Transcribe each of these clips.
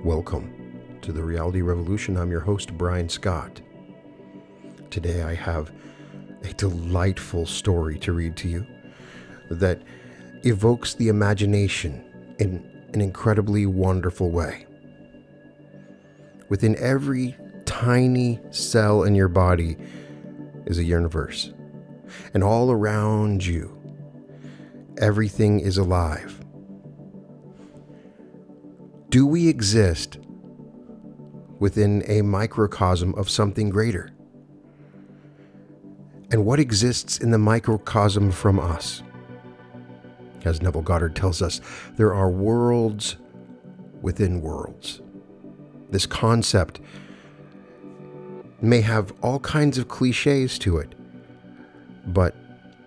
Welcome to the Reality Revolution. I'm your host, Brian Scott. Today I have a delightful story to read to you that evokes the imagination in an incredibly wonderful way. Within every tiny cell in your body is a universe, and all around you, everything is alive. Do we exist within a microcosm of something greater? And what exists in the microcosm from us? As Neville Goddard tells us, there are worlds within worlds. This concept may have all kinds of cliches to it, but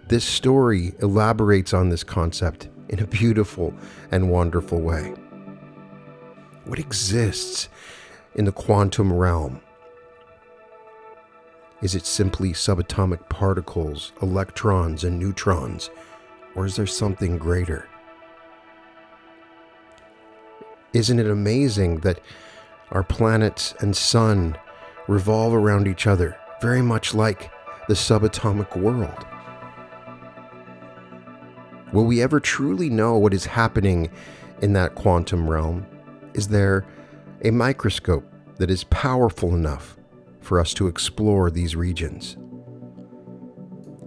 this story elaborates on this concept in a beautiful and wonderful way. What exists in the quantum realm? Is it simply subatomic particles, electrons and neutrons, or is there something greater? Isn't it amazing that our planets and sun revolve around each other, very much like the subatomic world? Will we ever truly know what is happening in that quantum realm? Is there a microscope that is powerful enough for us to explore these regions?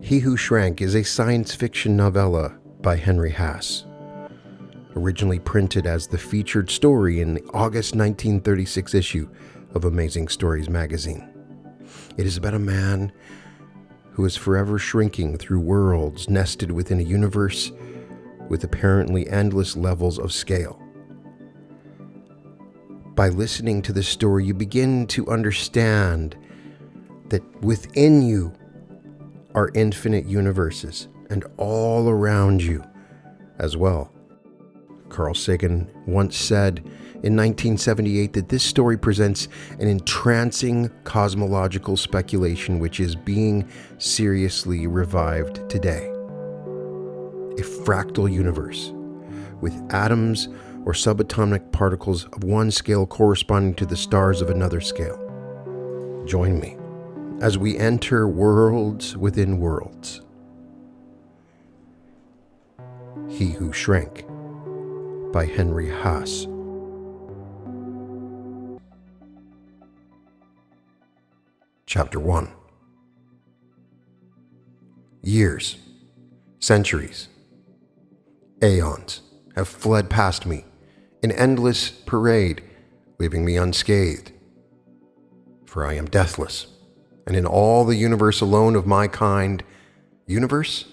He Who Shrank is a science fiction novella by Henry Hasse, originally printed as the featured story in the August 1936 issue of Amazing Stories magazine. It is about a man who is forever shrinking through worlds nested within a universe with apparently endless levels of scale. By listening to this story, you begin to understand that within you are infinite universes, and all around you as well. Carl Sagan once said in 1978 that this story presents an entrancing cosmological speculation which is being seriously revived today. A fractal universe with atoms or subatomic particles of one scale corresponding to the stars of another scale. Join me as we enter worlds within worlds. He Who Shrank by Henry Hasse. Chapter 1. Years, centuries, aeons have fled past me in endless parade, leaving me unscathed. For I am deathless, and in all the universe alone of my kind. Universe?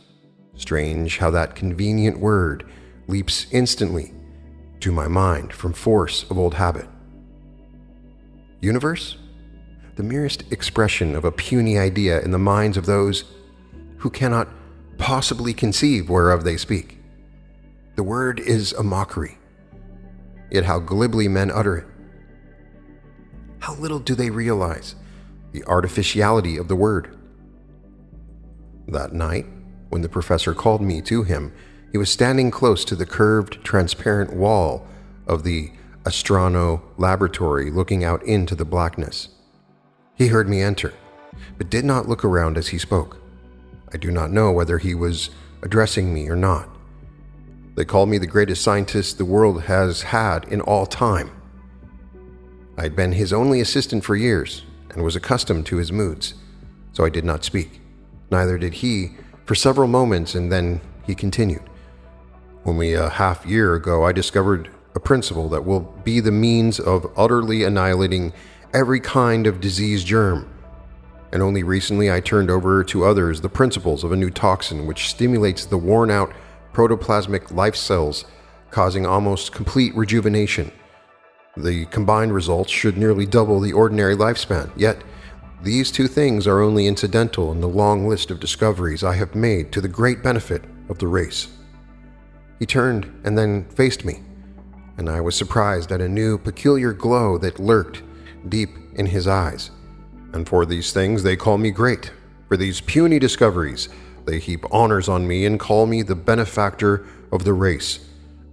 Strange how that convenient word leaps instantly to my mind from force of old habit. Universe? The merest expression of a puny idea in the minds of those who cannot possibly conceive whereof they speak. The word is a mockery, yet how glibly men utter it. How little do they realize the artificiality of the word. That night, when the professor called me to him, he was standing close to the curved, transparent wall of the astrono laboratory looking out into the blackness. He heard me enter, but did not look around as he spoke. I do not know whether he was addressing me or not. They called me the greatest scientist the world has had in all time. I had been his only assistant for years and was accustomed to his moods, so I did not speak. Neither did he for several moments, and then he continued. Only a half year ago, I discovered a principle that will be the means of utterly annihilating every kind of disease germ. And only recently I turned over to others the principles of a new toxin which stimulates the worn-out protoplasmic life cells, causing almost complete rejuvenation. The combined results should nearly double the ordinary lifespan, yet these two things are only incidental in the long list of discoveries I have made to the great benefit of the race. He turned and then faced me, and I was surprised at a new, peculiar glow that lurked deep in his eyes. And for these things they call me great. For these puny discoveries, they heap honors on me and call me the benefactor of the race.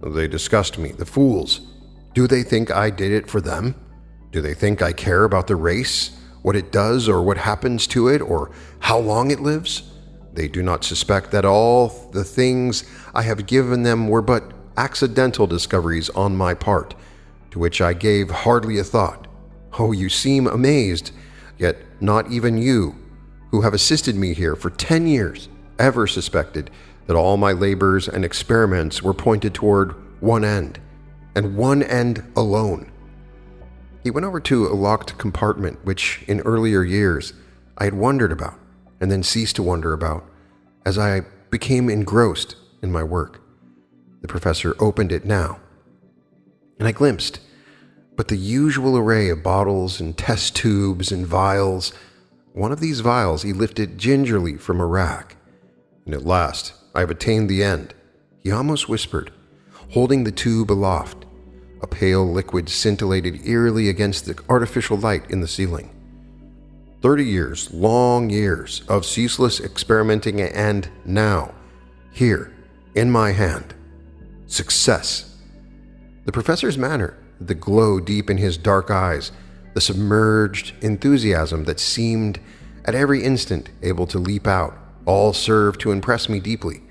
They disgust me, the fools, Do they think I did it for them? Do they think I care about the race, what it does or what happens to it, or how long it lives? They do not suspect that all the things I have given them were but accidental discoveries on my part, to which I gave hardly a thought. Oh, you seem amazed, yet not even you, who have assisted me here for 10 years, ever suspected that all my labors and experiments were pointed toward one end, and one end alone. He went over to a locked compartment which, in earlier years, I had wondered about, and then ceased to wonder about, as I became engrossed in my work. The professor opened it now, and I glimpsed but the usual array of bottles and test tubes and vials. One of these vials he lifted gingerly from a rack. And at last, I have attained the end, he almost whispered, holding the tube aloft. A pale liquid scintillated eerily against the artificial light in the ceiling. 30 years, long years of ceaseless experimenting, and now, here, in my hand, success. The professor's manner, the glow deep in his dark eyes, the submerged enthusiasm that seemed at every instant able to leap out, all served to impress me deeply.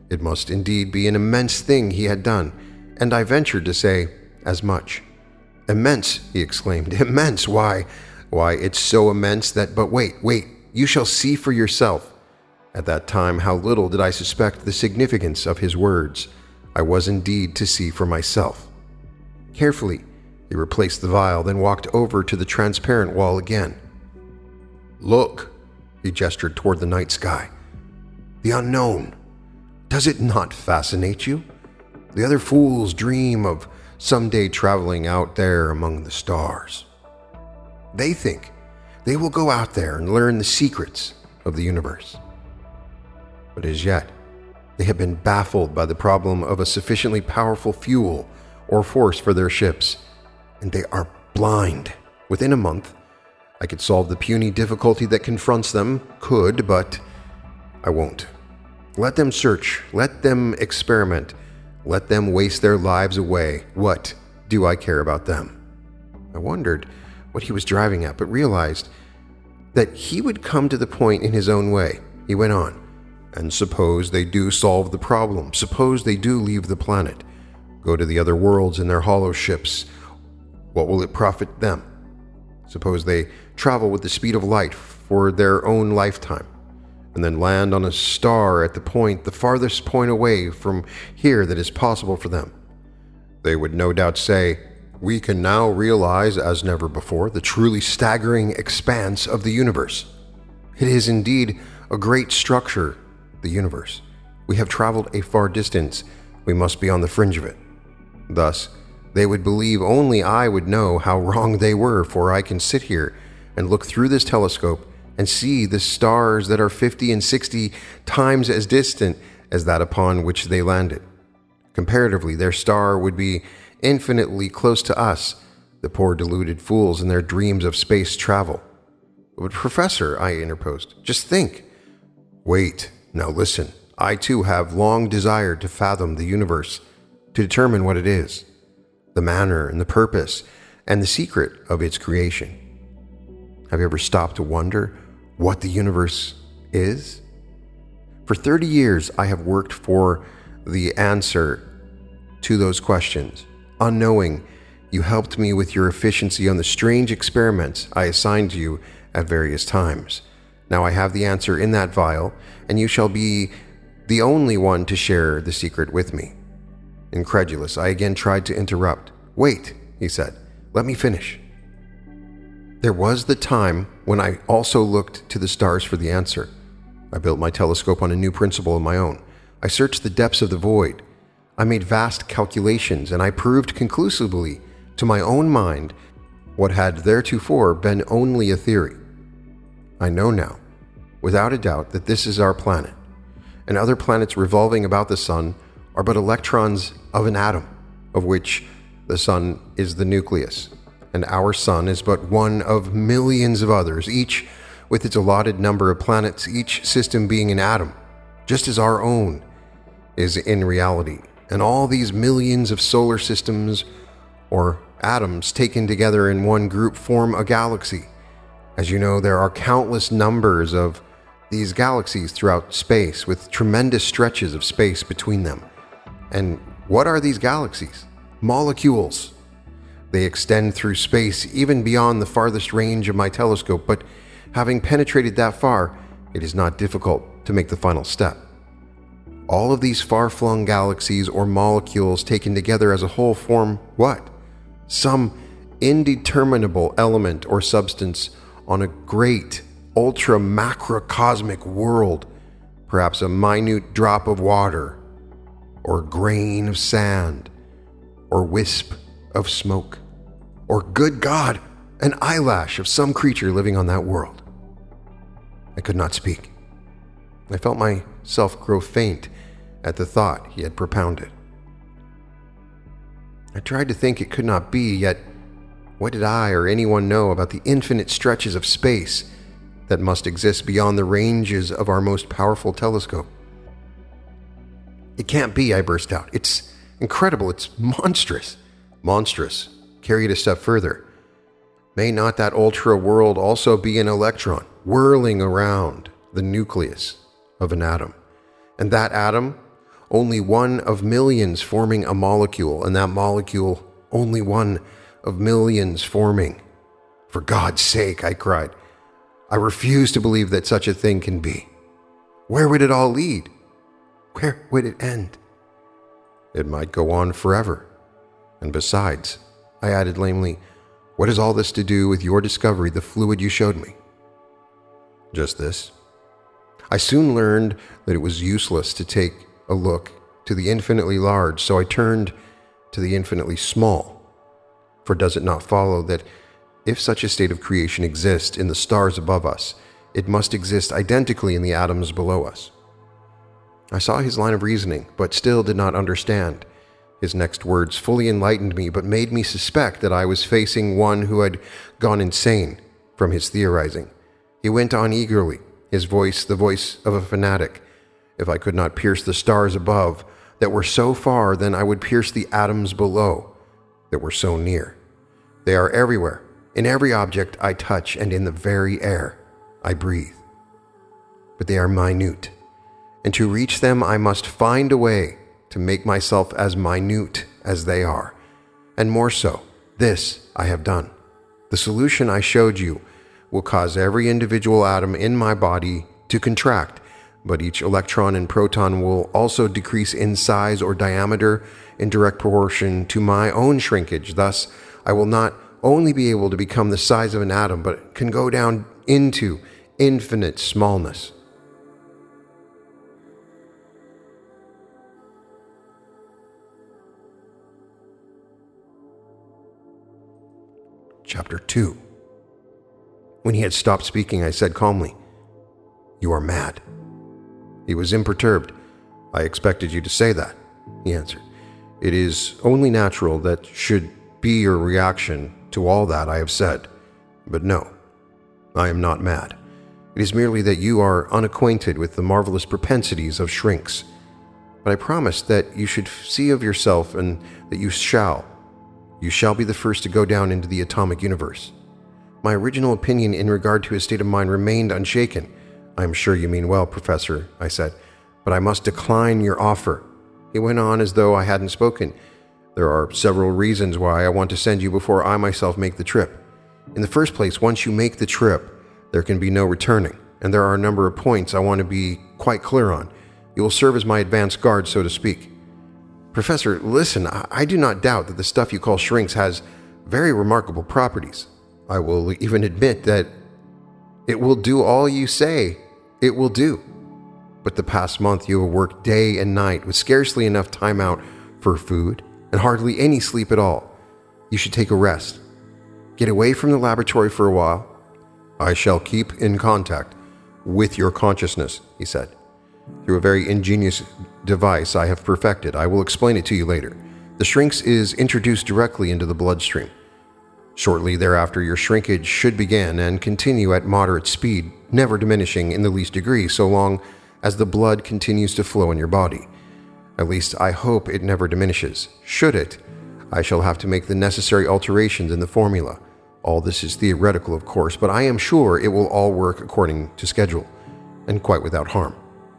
It must indeed be an immense thing he had done, and I ventured to say as much. Immense, he exclaimed. Immense, why, it's so immense that, but wait, you shall see for yourself. At that time, how little did I suspect the significance of his words. I was indeed to see for myself. Carefully, he replaced the vial, then walked over to the transparent wall again. Look, he gestured toward the night sky. The unknown. Does it not fascinate you? The other fools dream of someday traveling out there among the stars. They think they will go out there and learn the secrets of the universe. But as yet, they have been baffled by the problem of a sufficiently powerful fuel or force for their ships, and they are blind. Within a month, I could solve the puny difficulty that confronts them, but I won't. Let them search, let them experiment, let them waste their lives away. What do I care about them? I wondered what he was driving at, but realized that he would come to the point in his own way. He went on, and suppose they do solve the problem, suppose they do leave the planet, go to the other worlds in their hollow ships, what will it profit them? Suppose they travel with the speed of light for their own lifetime, and then land on a star at the farthest point away from here that is possible for them. They would no doubt say, we can now realize, as never before, the truly staggering expanse of the universe. It is indeed a great structure, the universe. We have traveled a far distance. We must be on the fringe of it. Thus, they would believe only I would know how wrong they were, for I can sit here and look through this telescope and see the stars that are 50 and 60 times as distant as that upon which they landed. Comparatively, their star would be infinitely close to us, the poor deluded fools in their dreams of space travel. But Professor, I interposed, just think. Wait, now listen. I too have long desired to fathom the universe, to determine what it is, the manner and the purpose and the secret of its creation. Have you ever stopped to wonder what the universe is? For 30 years, I have worked for the answer to those questions. Unknowing, you helped me with your efficiency on the strange experiments I assigned to you at various times. Now I have the answer in that vial, and you shall be the only one to share the secret with me. Incredulous, I again tried to interrupt. Wait, he said. Let me finish. There was the time when I also looked to the stars for the answer. I built my telescope on a new principle of my own. I searched the depths of the void. I made vast calculations, and I proved conclusively to my own mind what had theretofore been only a theory. I know now, without a doubt, that this is our planet, and other planets revolving about the sun are but electrons of an atom, of which the sun is the nucleus, and our sun is but one of millions of others, each with its allotted number of planets, each system being an atom, just as our own is in reality. And all these millions of solar systems or atoms taken together in one group form a galaxy. As you know, there are countless numbers of these galaxies throughout space, with tremendous stretches of space between them. And what are these galaxies? Molecules. They extend through space even beyond the farthest range of my telescope, but having penetrated that far, it is not difficult to make the final step. All of these far-flung galaxies or molecules taken together as a whole form what? Some indeterminable element or substance on a great, ultra-macrocosmic world, perhaps a minute drop of water, or grain of sand, or wisp of smoke, or, good God, an eyelash of some creature living on that world. I could not speak. I felt myself grow faint at the thought he had propounded. I tried to think it could not be, yet what did I or anyone know about the infinite stretches of space that must exist beyond the ranges of our most powerful telescope? It can't be, I burst out. It's incredible. It's monstrous. Monstrous. Carry it a step further. May not that ultra world also be an electron whirling around the nucleus of an atom? And that atom, only one of millions forming a molecule, and that molecule, only one of millions forming. For God's sake, I cried. I refuse to believe that such a thing can be. Where would it all lead? Where would it end? It might go on forever. And besides, I added lamely, what has all this to do with your discovery, the fluid you showed me? Just this. I soon learned that it was useless to take a look to the infinitely large, so I turned to the infinitely small. For does it not follow that if such a state of creation exists in the stars above us, it must exist identically in the atoms below us? I saw his line of reasoning, but still did not understand. His next words fully enlightened me, but made me suspect that I was facing one who had gone insane from his theorizing. He went on eagerly, his voice the voice of a fanatic. If I could not pierce the stars above that were so far, then I would pierce the atoms below that were so near. They are everywhere, in every object I touch, and in the very air I breathe. But they are minute, and to reach them I must find a way to make myself as minute as they are, and more so. This I have done. The solution I showed you will cause every individual atom in my body to contract, but each electron and proton will also decrease in size or diameter in direct proportion to my own shrinkage. Thus, I will not only be able to become the size of an atom, but can go down into infinite smallness. Chapter 2. When he had stopped speaking, I said calmly, "You are mad." He was imperturbed. "I expected you to say that," he answered. "It is only natural that should be your reaction to all that I have said. But no, I am not mad. It is merely that you are unacquainted with the marvelous propensities of shrinks. But I promise that you should see of yourself, and that you shall be the first to go down into the atomic universe." My original opinion in regard to his state of mind remained unshaken. "I am sure you mean well, Professor," I said, "but I must decline your offer." He went on as though I hadn't spoken. "There are several reasons why I want to send you before I myself make the trip. In the first place, once you make the trip, there can be no returning, and there are a number of points I want to be quite clear on. You will serve as my advance guard, so to speak. Professor, listen, I do not doubt that the stuff you call shrinks has very remarkable properties. I will even admit that it will do all you say it will do. But the past month you have worked day and night with scarcely enough time out for food and hardly any sleep at all. You should take a rest. Get away from the laboratory for a while." "I shall keep in contact with your consciousness," he said, "through a very ingenious device I have perfected. I will explain it to you later. The shrinks is introduced directly into the bloodstream. Shortly thereafter, your shrinkage should begin and continue at moderate speed, never diminishing in the least degree so long as the blood continues to flow in your body. At least I hope it never diminishes. Should it, I shall have to make the necessary alterations in the formula. All this is theoretical, of course, but I am sure it will all work according to schedule, and quite without harm.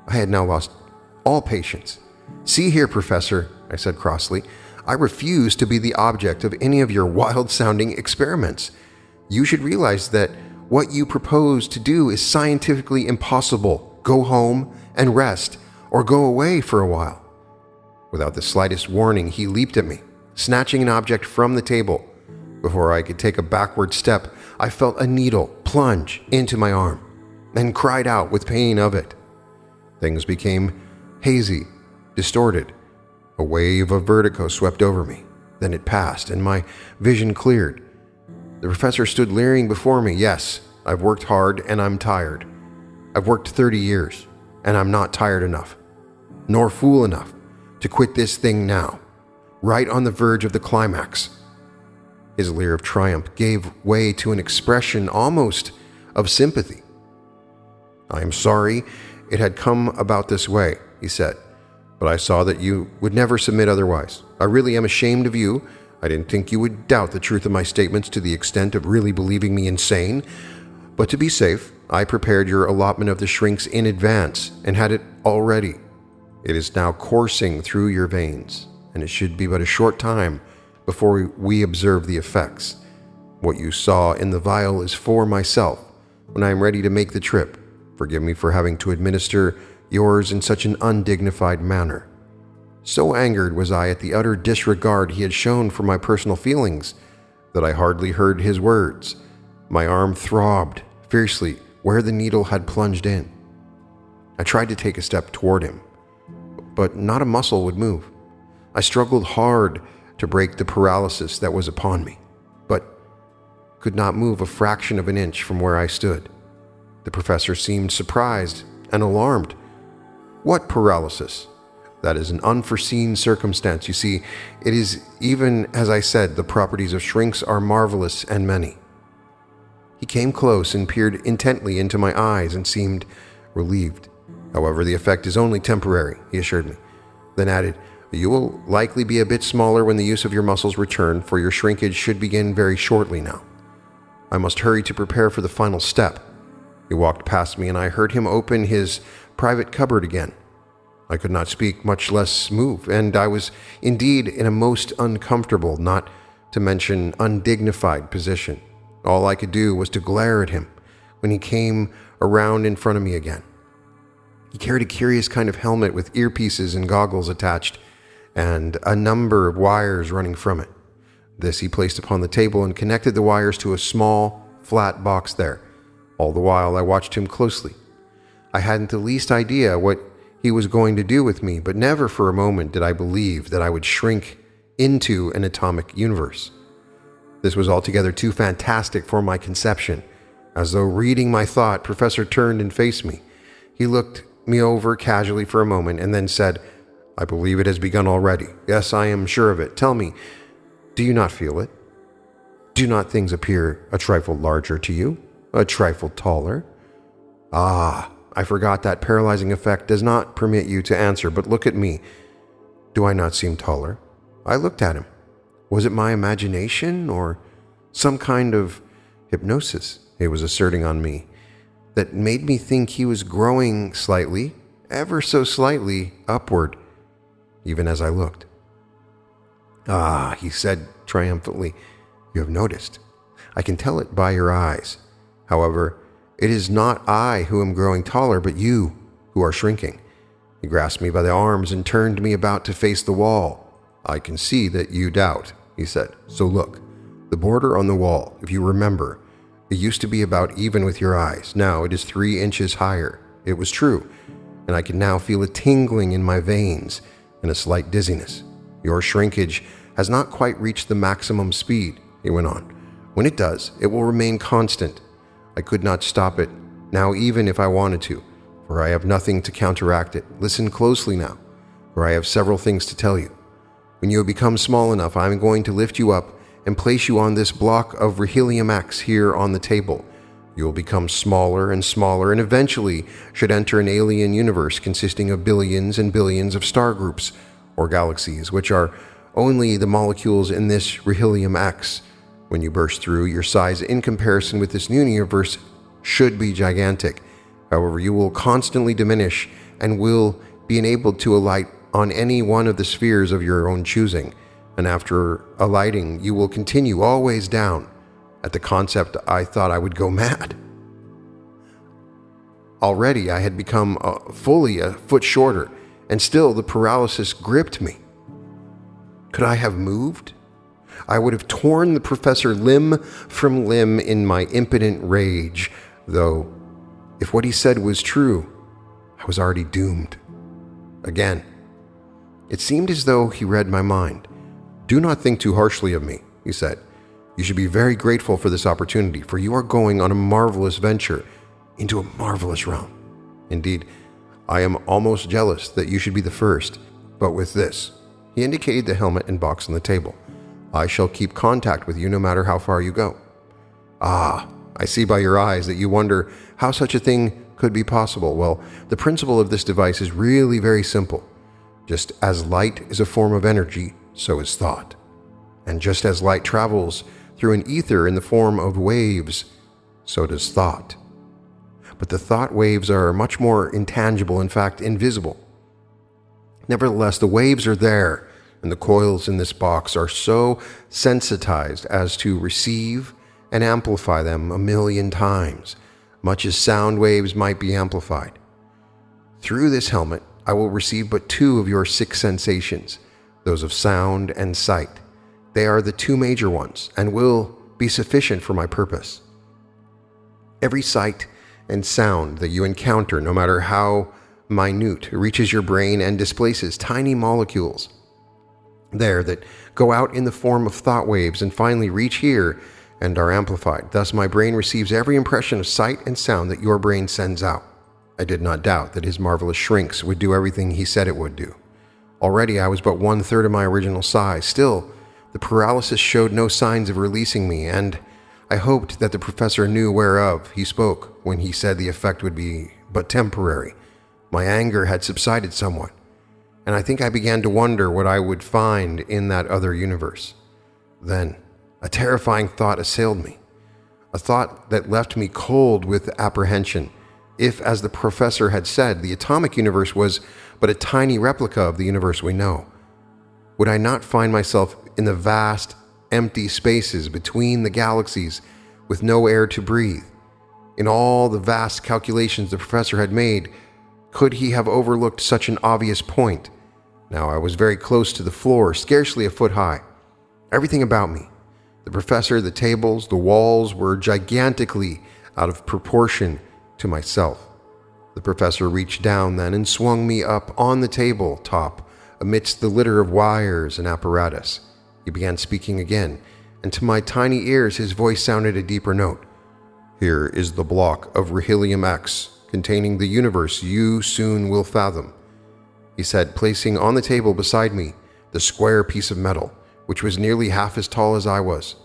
I had now lost all patience. "See here, Professor," I said crossly, "I refuse to be the object of any of your wild-sounding experiments. You should realize that what you propose to do is scientifically impossible. Go home and rest, or go away for a while." Without the slightest warning, he leaped at me, snatching an object from the table. Before I could take a backward step, I felt a needle plunge into my arm, and cried out with pain of it. Things became hazy, distorted. A wave of vertigo swept over me. Then it passed, and my vision cleared. The professor stood leering before me. "Yes, I've worked hard, and I'm tired. I've worked 30 years, and I'm not tired enough, nor fool enough, to quit this thing now, right on the verge of the climax." His leer of triumph gave way to an expression almost of sympathy. "I am sorry it had come about this way," he said, "but I saw that you would never submit otherwise. I really am ashamed of you. I didn't think you would doubt the truth of my statements to the extent of really believing me insane. But to be safe, I prepared your allotment of the shrinks in advance and had it all ready. It is now coursing through your veins, and it should be but a short time before we observe the effects. What you saw in the vial is for myself when I am ready to make the trip. Forgive me for having to administer yours in such an undignified manner." So angered was I at the utter disregard he had shown for my personal feelings that I hardly heard his words. My arm throbbed fiercely where the needle had plunged in. I tried to take a step toward him, but not a muscle would move. I struggled hard to break the paralysis that was upon me, but could not move a fraction of an inch from where I stood. The professor seemed surprised and alarmed. "What paralysis? That is an unforeseen circumstance. You see, it is even as I said, the properties of shrinks are marvelous and many." He came close and peered intently into my eyes and seemed relieved. "However, the effect is only temporary," he assured me, then added, "You will likely be a bit smaller when the use of your muscles return, for your shrinkage should begin very shortly now. I must hurry to prepare for the final step." He walked past me, and I heard him open his private cupboard again. I could not speak, much less move, and I was indeed in a most uncomfortable, not to mention undignified position. All I could do was to glare at him when he came around in front of me again. He carried a curious kind of helmet with earpieces and goggles attached, and a number of wires running from it. This he placed upon the table and connected the wires to a small, flat box there. All the while I watched him closely. I hadn't the least idea what he was going to do with me, but never for a moment did I believe that I would shrink into an atomic universe. This was altogether too fantastic for my conception. As though reading my thought, Professor turned and faced me. He looked me over casually for a moment and then said, "I believe it has begun already. Yes, I am sure of it. Tell me, do you not feel it? Do not things appear a trifle larger to you? A trifle taller? Ah, I forgot that paralyzing effect does not permit you to answer, but look at me. Do I not seem taller?" I looked at him. Was it my imagination or some kind of hypnosis he was asserting on me that made me think he was growing slightly, ever so slightly, upward, even as I looked? "Ah," he said triumphantly, "you have noticed. I can tell it by your eyes. However, it is not I who am growing taller, but you who are shrinking." He grasped me by the arms and turned me about to face the wall. "I can see that you doubt," he said. "So look, the border on the wall, if you remember, it used to be about even with your eyes. Now it is 3 inches higher. It was true, and I can now feel a tingling in my veins and a slight dizziness. Your shrinkage has not quite reached the maximum speed," he went on. "When it does, it will remain constant. I could not stop it, now even if I wanted to, for I have nothing to counteract it. Listen closely now, for I have several things to tell you. When you have become small enough, I am going to lift you up and place you on this block of Helium X here on the table. You will become smaller and smaller, and eventually should enter an alien universe consisting of billions and billions of star groups, or galaxies, which are only the molecules in this Rhelium X. When you burst through, your size in comparison with this new universe should be gigantic. However, you will constantly diminish and will be enabled to alight on any one of the spheres of your own choosing. And after alighting, you will continue always down. At the concept, I thought I would go mad. Already I had become fully a foot shorter, and still the paralysis gripped me. Could I have moved? I would have torn the professor limb from limb in my impotent rage, though if what he said was true, I was already doomed. Again, it seemed as though he read my mind. "Do not think too harshly of me," he said. "You should be very grateful for this opportunity, for you are going on a marvelous venture into a marvelous realm. Indeed, I am almost jealous that you should be the first, but with this," he indicated the helmet and box on the table, "I shall keep contact with you no matter how far you go." "Ah, I see by your eyes that you wonder how such a thing could be possible. Well, the principle of this device is really very simple. Just as light is a form of energy, so is thought. And just as light travels through an ether in the form of waves, so does thought. But the thought waves are much more intangible, in fact, invisible. Nevertheless, the waves are there, and the coils in this box are so sensitized as to receive and amplify them 1,000,000 times, much as sound waves might be amplified. Through this helmet, I will receive but 2 of your 6 sensations, those of sound and sight. They are the 2 major ones, and will be sufficient for my purpose. Every sight and sound that you encounter, no matter how minute, reaches your brain and displaces tiny molecules there that go out in the form of thought waves and finally reach here and are amplified. Thus my brain receives every impression of sight and sound that your brain sends out. I did not doubt that his marvelous shrinks would do everything he said it would do. Already I was but 1/3 of my original size. Still, the paralysis showed no signs of releasing me, and I hoped that the professor knew whereof he spoke when he said the effect would be but temporary. My anger had subsided somewhat, and I think I began to wonder what I would find in that other universe. Then a terrifying thought assailed me, a thought that left me cold with apprehension. If, as the professor had said, the atomic universe was but a tiny replica of the universe we know, would I not find myself in the vast, empty spaces between the galaxies with no air to breathe? In all the vast calculations the professor had made, could he have overlooked such an obvious point? Now I was very close to the floor, scarcely a foot high. Everything about me, the professor, the tables, the walls, were gigantically out of proportion to myself. The professor reached down then and swung me up on the table top amidst the litter of wires and apparatus. He began speaking again, and to my tiny ears his voice sounded a deeper note. "Here is the block of Rhelium X, containing the universe you soon will fathom," he said, placing on the table beside me the square piece of metal, which was nearly half as tall as I was.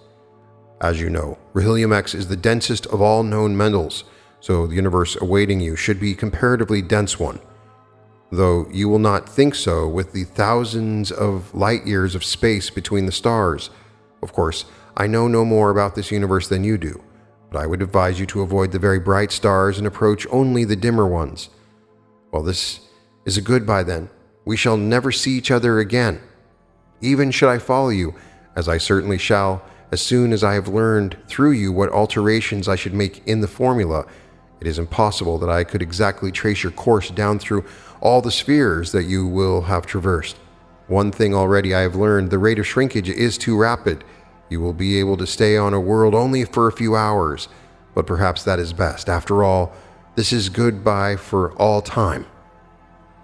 "As you know, Rhelium X is the densest of all known metals, so the universe awaiting you should be a comparatively dense one, though you will not think so with the thousands of light years of space between the stars. Of course, I know no more about this universe than you do, but I would advise you to avoid the very bright stars and approach only the dimmer ones. Well, this is a goodbye then. We shall never see each other again. Even should I follow you, as I certainly shall, as soon as I have learned through you what alterations I should make in the formula, it is impossible that I could exactly trace your course down through all the spheres that you will have traversed. One thing already I have learned: the rate of shrinkage is too rapid. You will be able to stay on a world only for a few hours, but perhaps that is best. After all, this is goodbye for all time."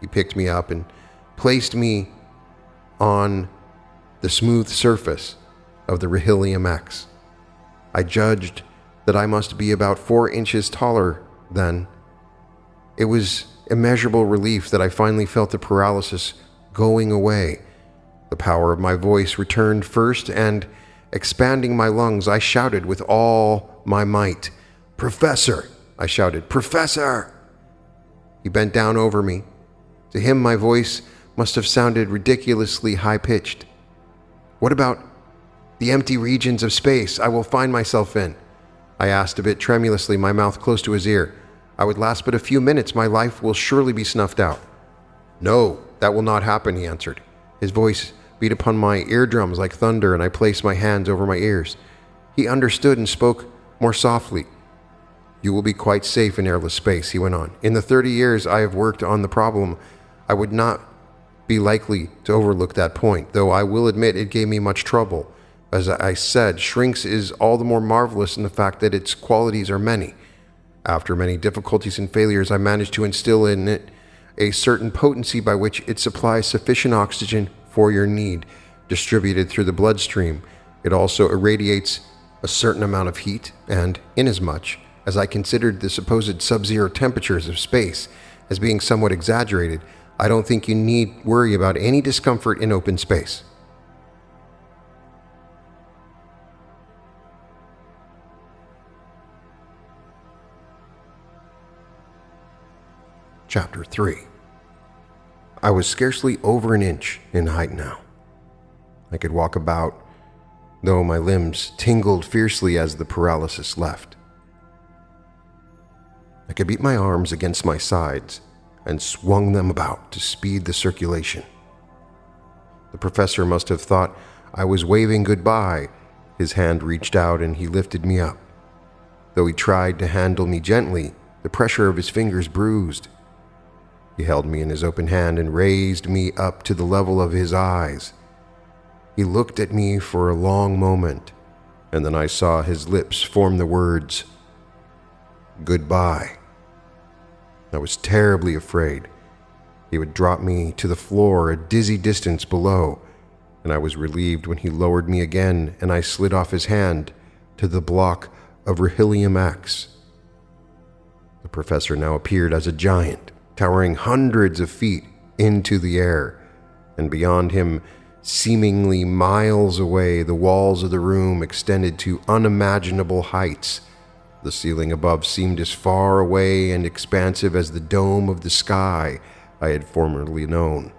He picked me up and placed me on the smooth surface of the Rhelium X. I judged that I must be about 4 inches taller then. It was immeasurable relief that I finally felt the paralysis going away. The power of my voice returned first, and, expanding my lungs, I shouted with all my might. "Professor!" I shouted. "Professor!" He bent down over me. To him my voice must have sounded ridiculously high-pitched. What about the empty regions of space I will find myself in? I asked a bit tremulously, my mouth close to his ear. I would last but a few minutes. My life will surely be snuffed out. No, that will not happen, he answered. His voice beat upon my eardrums like thunder, and I placed my hands over my ears. He understood and spoke more softly. You will be quite safe in airless space, he went on. In the 30 years I have worked on the problem, I would not be likely to overlook that point, though I will admit it gave me much trouble. As I said, Shrinks is all the more marvelous in the fact that its qualities are many. After many difficulties and failures, I managed to instill in it a certain potency by which it supplies sufficient oxygen for your need, distributed through the bloodstream. It also irradiates a certain amount of heat, and inasmuch as I considered the supposed sub-zero temperatures of space as being somewhat exaggerated, I don't think you need worry about any discomfort in open space. Chapter 3. I was scarcely over an inch in height now. I could walk about, though my limbs tingled fiercely as the paralysis left. I could beat my arms against my sides and swung them about to speed the circulation. The professor must have thought I was waving goodbye. His hand reached out and he lifted me up. Though he tried to handle me gently, the pressure of his fingers bruised. He held me in his open hand and raised me up to the level of his eyes. He looked at me for a long moment, and then I saw his lips form the words, "Goodbye." I was terribly afraid he would drop me to the floor a dizzy distance below, and I was relieved when he lowered me again and I slid off his hand to the block of Rhelium X. The professor now appeared as a giant, towering hundreds of feet into the air, and beyond him, seemingly miles away, the walls of the room extended to unimaginable heights. The ceiling above seemed as far away and expansive as the dome of the sky I had formerly known.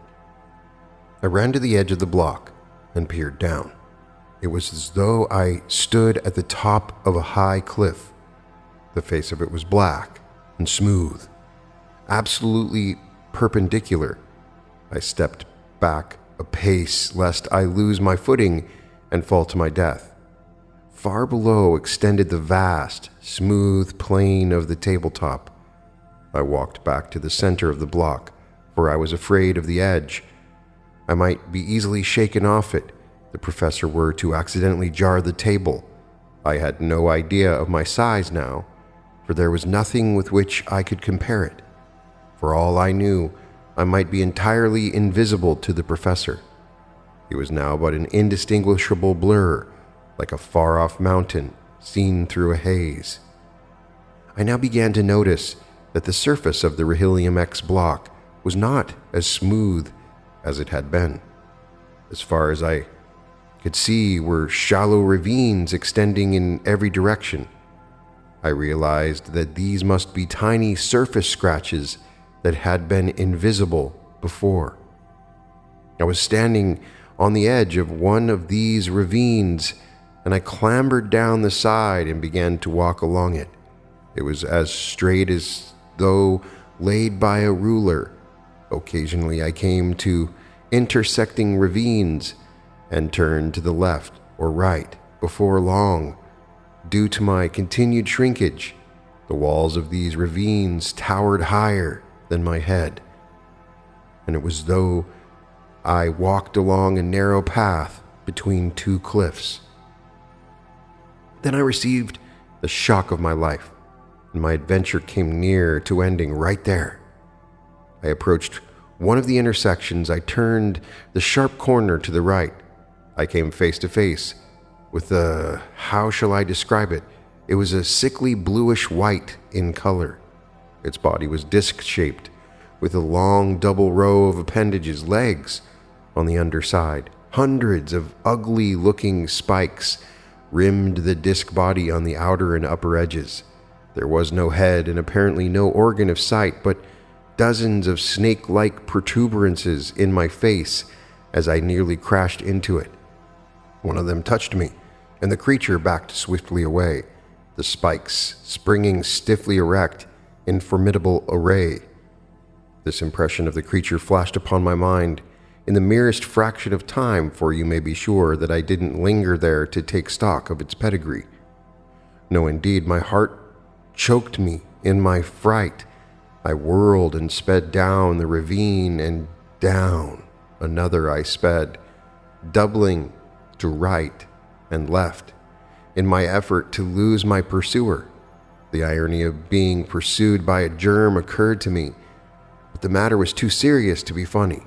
I ran to the edge of the block and peered down. It was as though I stood at the top of a high cliff. The face of it was black and smooth, absolutely perpendicular. I stepped back a pace lest I lose my footing and fall to my death. Far below extended the vast, smooth plain of the tabletop. I walked back to the center of the block, for I was afraid of the edge. I might be easily shaken off it if the professor were to accidentally jar the table. I had no idea of my size now, for there was nothing with which I could compare it. For all I knew, I might be entirely invisible to the professor. He was now but an indistinguishable blur, like a far-off mountain seen through a haze. I now began to notice that the surface of the Rhelium X block was not as smooth as it had been. As far as I could see were shallow ravines extending in every direction. I realized that these must be tiny surface scratches that had been invisible before. I was standing on the edge of one of these ravines, and I clambered down the side and began to walk along it. It was as straight as though laid by a ruler. Occasionally I came to intersecting ravines and turned to the left or right. Before long, due to my continued shrinkage, the walls of these ravines towered higher than my head, and it was as though I walked along a narrow path between two cliffs. Then I received the shock of my life, and my adventure came near to ending right there. I approached one of the intersections. I turned the sharp corner to the right. I came face to face with how shall I describe it? It was a sickly bluish white in color. Its body was disc-shaped, with a long double row of appendages, legs on the underside. Hundreds of ugly-looking spikes rimmed the disc body on the outer and upper edges. There was no head and apparently no organ of sight, but dozens of snake-like protuberances in my face as I nearly crashed into it. One of them touched me, and the creature backed swiftly away, the spikes springing stiffly erect in formidable array. This impression of the creature flashed upon my mind in the merest fraction of time, for you may be sure that I didn't linger there to take stock of its pedigree. No, indeed, my heart choked me in my fright. I whirled and sped down the ravine, and down another I sped, doubling to right and left in my effort to lose my pursuer. The irony of being pursued by a germ occurred to me, but the matter was too serious to be funny.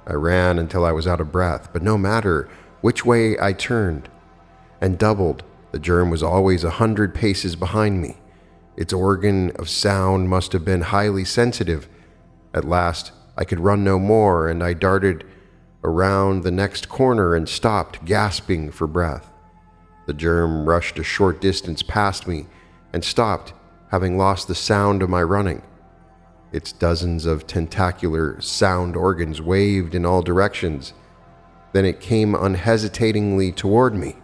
I ran until I was out of breath, but no matter which way I turned and doubled, the germ was always 100 paces behind me. Its organ of sound must have been highly sensitive. At last, I could run no more, and I darted around the next corner and stopped, gasping for breath. The germ rushed a short distance past me and stopped, having lost the sound of my running. Its dozens of tentacular sound organs waved in all directions. Then it came unhesitatingly toward me,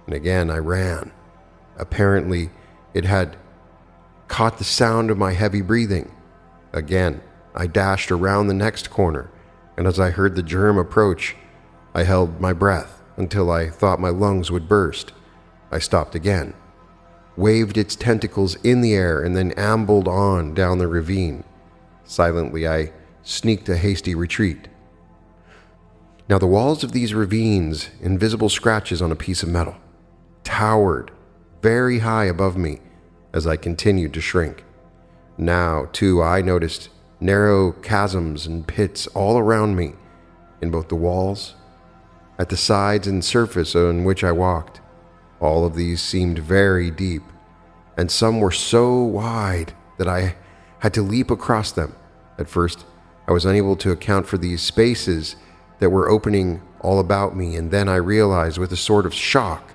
and again I ran. Apparently, it had caught the sound of my heavy breathing. Again, I dashed around the next corner, and as I heard the germ approach, I held my breath until I thought my lungs would burst. I stopped again, waved its tentacles in the air, and then ambled on down the ravine. Silently, I sneaked a hasty retreat. Now, the walls of these ravines, invisible scratches on a piece of metal, towered very high above me as I continued to shrink. Now, too, I noticed narrow chasms and pits all around me, in both the walls, at the sides and surface on which I walked. All of these seemed very deep, and some were so wide that I had to leap across them. At first, I was unable to account for these spaces that were opening all about me, and then I realized with a sort of shock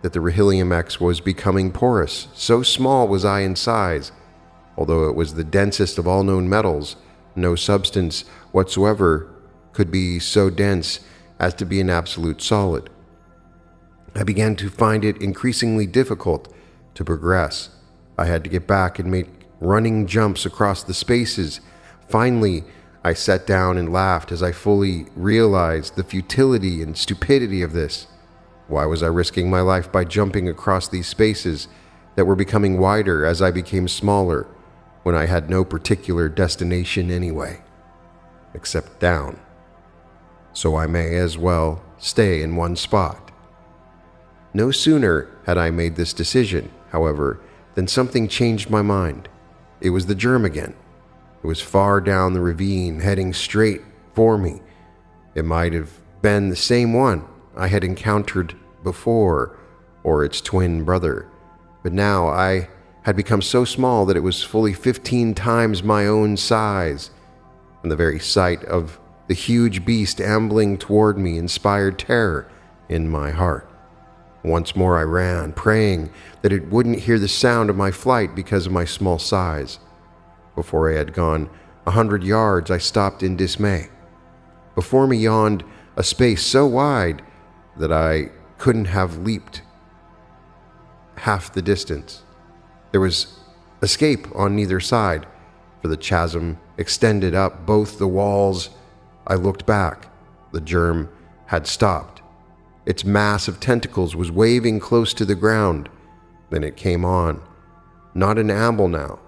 that the Rahelium X was becoming porous. So small was I in size. Although it was the densest of all known metals, no substance whatsoever could be so dense as to be an absolute solid. I began to find it increasingly difficult to progress. I had to get back and make running jumps across the spaces. Finally, I sat down and laughed as I fully realized the futility and stupidity of this. Why was I risking my life by jumping across these spaces that were becoming wider as I became smaller, when I had no particular destination anyway, except down? So I may as well stay in one spot. No sooner had I made this decision, however, than something changed my mind. It was the germ again. It was far down the ravine, heading straight for me. It might have been the same one I had encountered before, or its twin brother, but now I had become so small that it was fully 15 times my own size, and the very sight of the huge beast ambling toward me inspired terror in my heart. Once more I ran, praying that it wouldn't hear the sound of my flight because of my small size. Before I had gone 100 yards, I stopped in dismay. Before me yawned a space so wide that I couldn't have leaped half the distance. There was escape on neither side, for the chasm extended up both the walls. I looked back. The germ had stopped. Its mass of tentacles was waving close to the ground. Then it came on, not in amble now,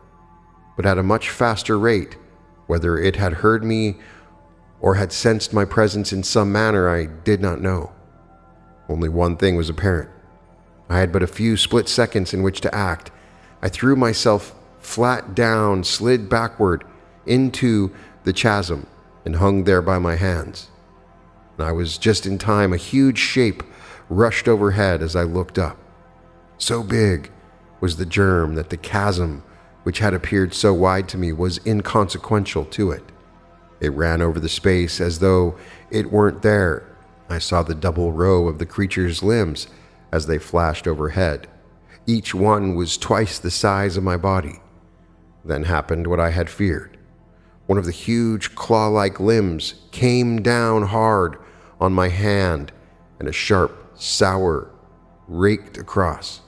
but at a much faster rate. Whether it had heard me or had sensed my presence in some manner, I did not know. Only one thing was apparent. I had but a few split seconds in which to act. I threw myself flat down, slid backward into the chasm, and hung there by my hands. And I was just in time. A huge shape rushed overhead as I looked up. So big was the germ that the chasm, which had appeared so wide to me, was inconsequential to it. It ran over the space as though it weren't there. I saw the double row of the creature's limbs as they flashed overhead. Each one was twice the size of my body. Then happened what I had feared. One of the huge claw-like limbs came down hard on my hand, and a sharp, sour, raked across.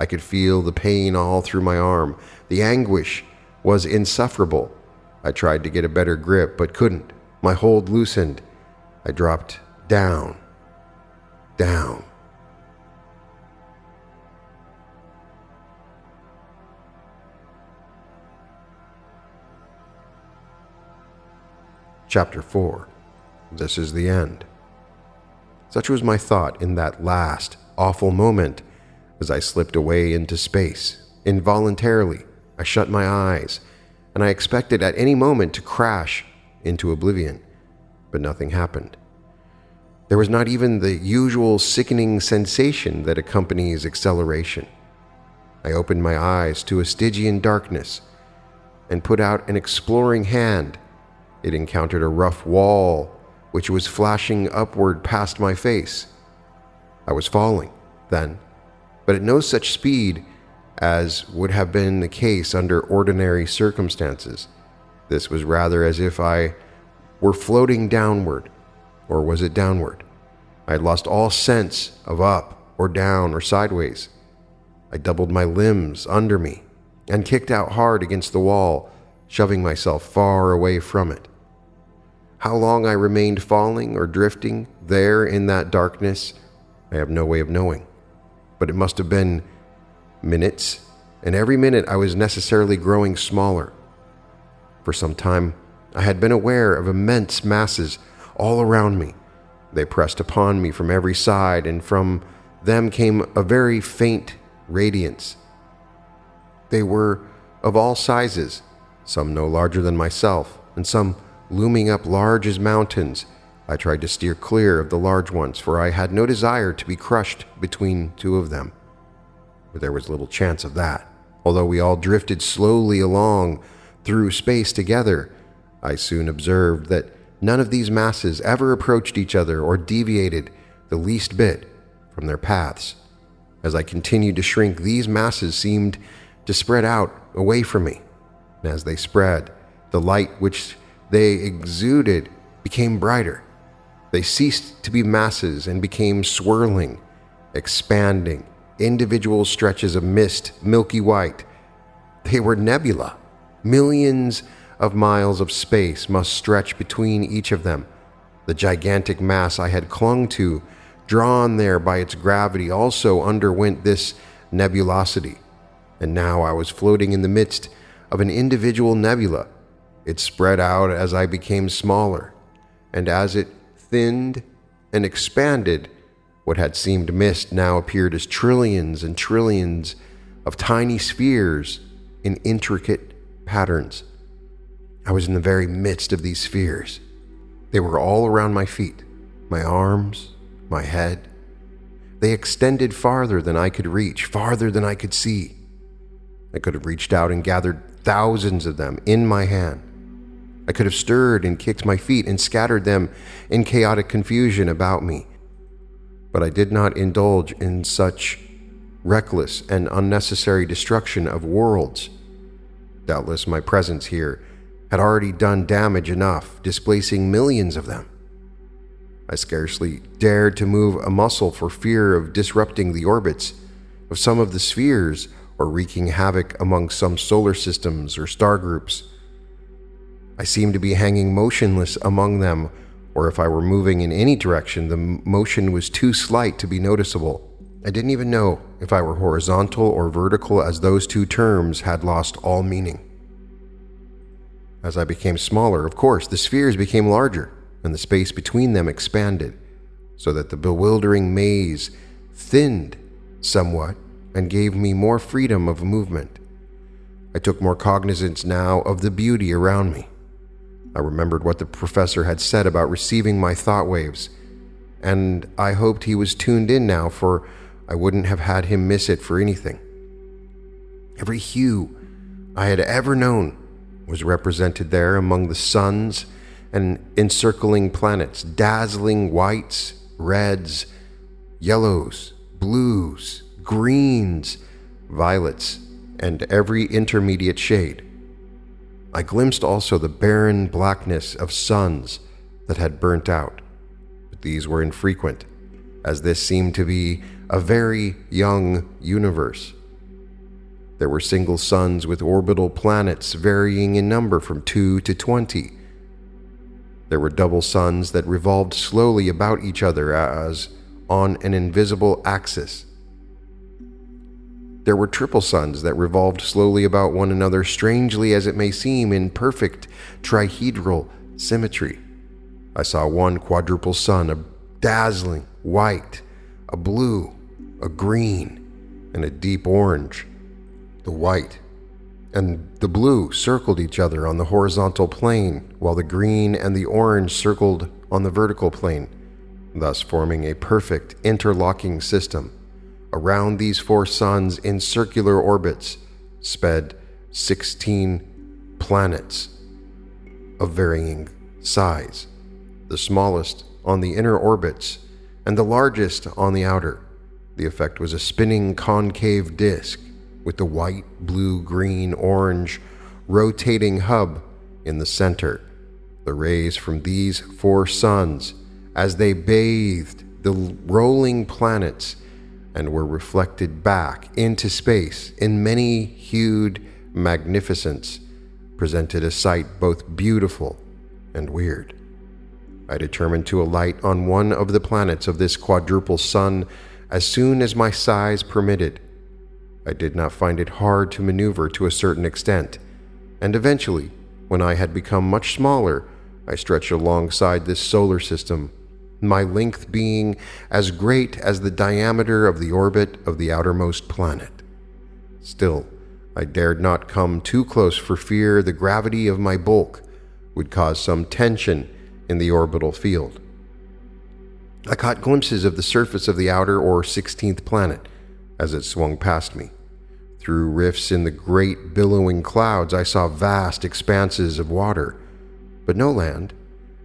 I could feel the pain all through my arm. The anguish was insufferable. I tried to get a better grip, but couldn't. My hold loosened. I dropped down. Chapter 4. This is the end. Such was my thought in that last, awful moment as I slipped away into space. Involuntarily, I shut my eyes, and I expected at any moment to crash into oblivion, but nothing happened. There was not even the usual sickening sensation that accompanies acceleration. I opened my eyes to a Stygian darkness and put out an exploring hand. It encountered a rough wall which was flashing upward past my face. I was falling, then, but at no such speed as would have been the case under ordinary circumstances. This was rather as if I were floating downward, or was it downward? I had lost all sense of up or down or sideways. I doubled my limbs under me and kicked out hard against the wall, shoving myself far away from it. How long I remained falling or drifting there in that darkness, I have no way of knowing. But it must have been minutes, and every minute I was necessarily growing smaller. For some time, I had been aware of immense masses all around me. They pressed upon me from every side, and from them came a very faint radiance. They were of all sizes, some no larger than myself, and some looming up large as mountains. I tried to steer clear of the large ones, for I had no desire to be crushed between two of them. But there was little chance of that. Although we all drifted slowly along through space together, I soon observed that none of these masses ever approached each other or deviated the least bit from their paths. As I continued to shrink, these masses seemed to spread out away from me. And as they spread, the light which they exuded became brighter. They ceased to be masses and became swirling, expanding, individual stretches of mist, milky white. They were nebula. Millions of miles of space must stretch between each of them. The gigantic mass I had clung to, drawn there by its gravity, also underwent this nebulosity. And now I was floating in the midst of an individual nebula. It spread out as I became smaller, and as it thinned and expanded, what had seemed mist now appeared as trillions and trillions of tiny spheres in intricate patterns. I was in the very midst of these spheres. They were all around my feet, my arms, my head. They extended farther than I could reach, farther than I could see. I could have reached out and gathered thousands of them in my hand. I could have stirred and kicked my feet and scattered them in chaotic confusion about me. But I did not indulge in such reckless and unnecessary destruction of worlds. Doubtless my presence here had already done damage enough, displacing millions of them. I scarcely dared to move a muscle for fear of disrupting the orbits of some of the spheres or wreaking havoc among some solar systems or star groups. I seemed to be hanging motionless among them, or if I were moving in any direction, the motion was too slight to be noticeable. I didn't even know if I were horizontal or vertical, as those two terms had lost all meaning. As I became smaller, of course, the spheres became larger, and the space between them expanded, so that the bewildering maze thinned somewhat and gave me more freedom of movement. I took more cognizance now of the beauty around me. I remembered what the professor had said about receiving my thought waves, and I hoped he was tuned in now, for I wouldn't have had him miss it for anything. Every hue I had ever known was represented there among the suns and encircling planets, dazzling whites, reds, yellows, blues, greens, violets, and every intermediate shade. I glimpsed also the barren blackness of suns that had burnt out, but these were infrequent. as this seemed to be a very young universe. There were single suns with orbital planets varying in number from 2 to 20. There were double suns that revolved slowly about each other as on an invisible axis. There were triple suns that revolved slowly about one another, strangely as it may seem, in perfect trihedral symmetry. I saw one quadruple sun, a dazzling white, a blue, a green, and a deep orange. The white and the blue circled each other on the horizontal plane, while the green and the orange circled on the vertical plane, thus forming a perfect interlocking system. Around these 4 suns in circular orbits sped 16 planets of varying size, the smallest on the inner orbits and the largest on the outer. The effect was a spinning concave disk with the white, blue, green, orange rotating hub in the center. The rays from these 4 suns, as they bathed the rolling planets and were reflected back into space in many-hued magnificence, presented a sight both beautiful and weird. I determined to alight on one of the planets of this quadruple sun as soon as my size permitted. I did not find it hard to maneuver to a certain extent, and eventually, when I had become much smaller, I stretched alongside this solar system, my length being as great as the diameter of the orbit of the outermost planet. Still, I dared not come too close for fear the gravity of my bulk would cause some tension in the orbital field. I caught glimpses of the surface of the outer or 16th planet as it swung past me. Through rifts in the great billowing clouds, I saw vast expanses of water, but no land,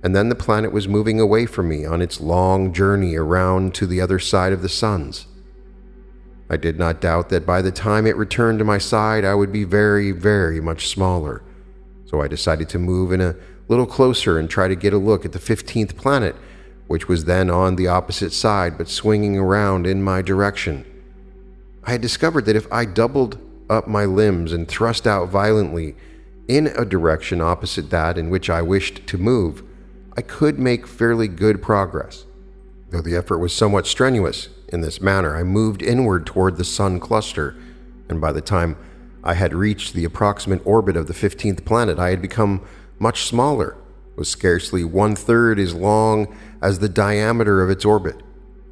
and then the planet was moving away from me on its long journey around to the other side of the suns. I did not doubt that by the time it returned to my side, I would be very, very much smaller, so I decided to move in a little closer and try to get a look at the 15th planet, which was then on the opposite side but swinging around in my direction. I had discovered that if I doubled up my limbs and thrust out violently in a direction opposite that in which I wished to move, I could make fairly good progress. Though the effort was somewhat strenuous, in this manner I moved inward toward the sun cluster, and by the time I had reached the approximate orbit of the 15th planet, I had become much smaller, was scarcely 1/3 as long as the diameter of its orbit.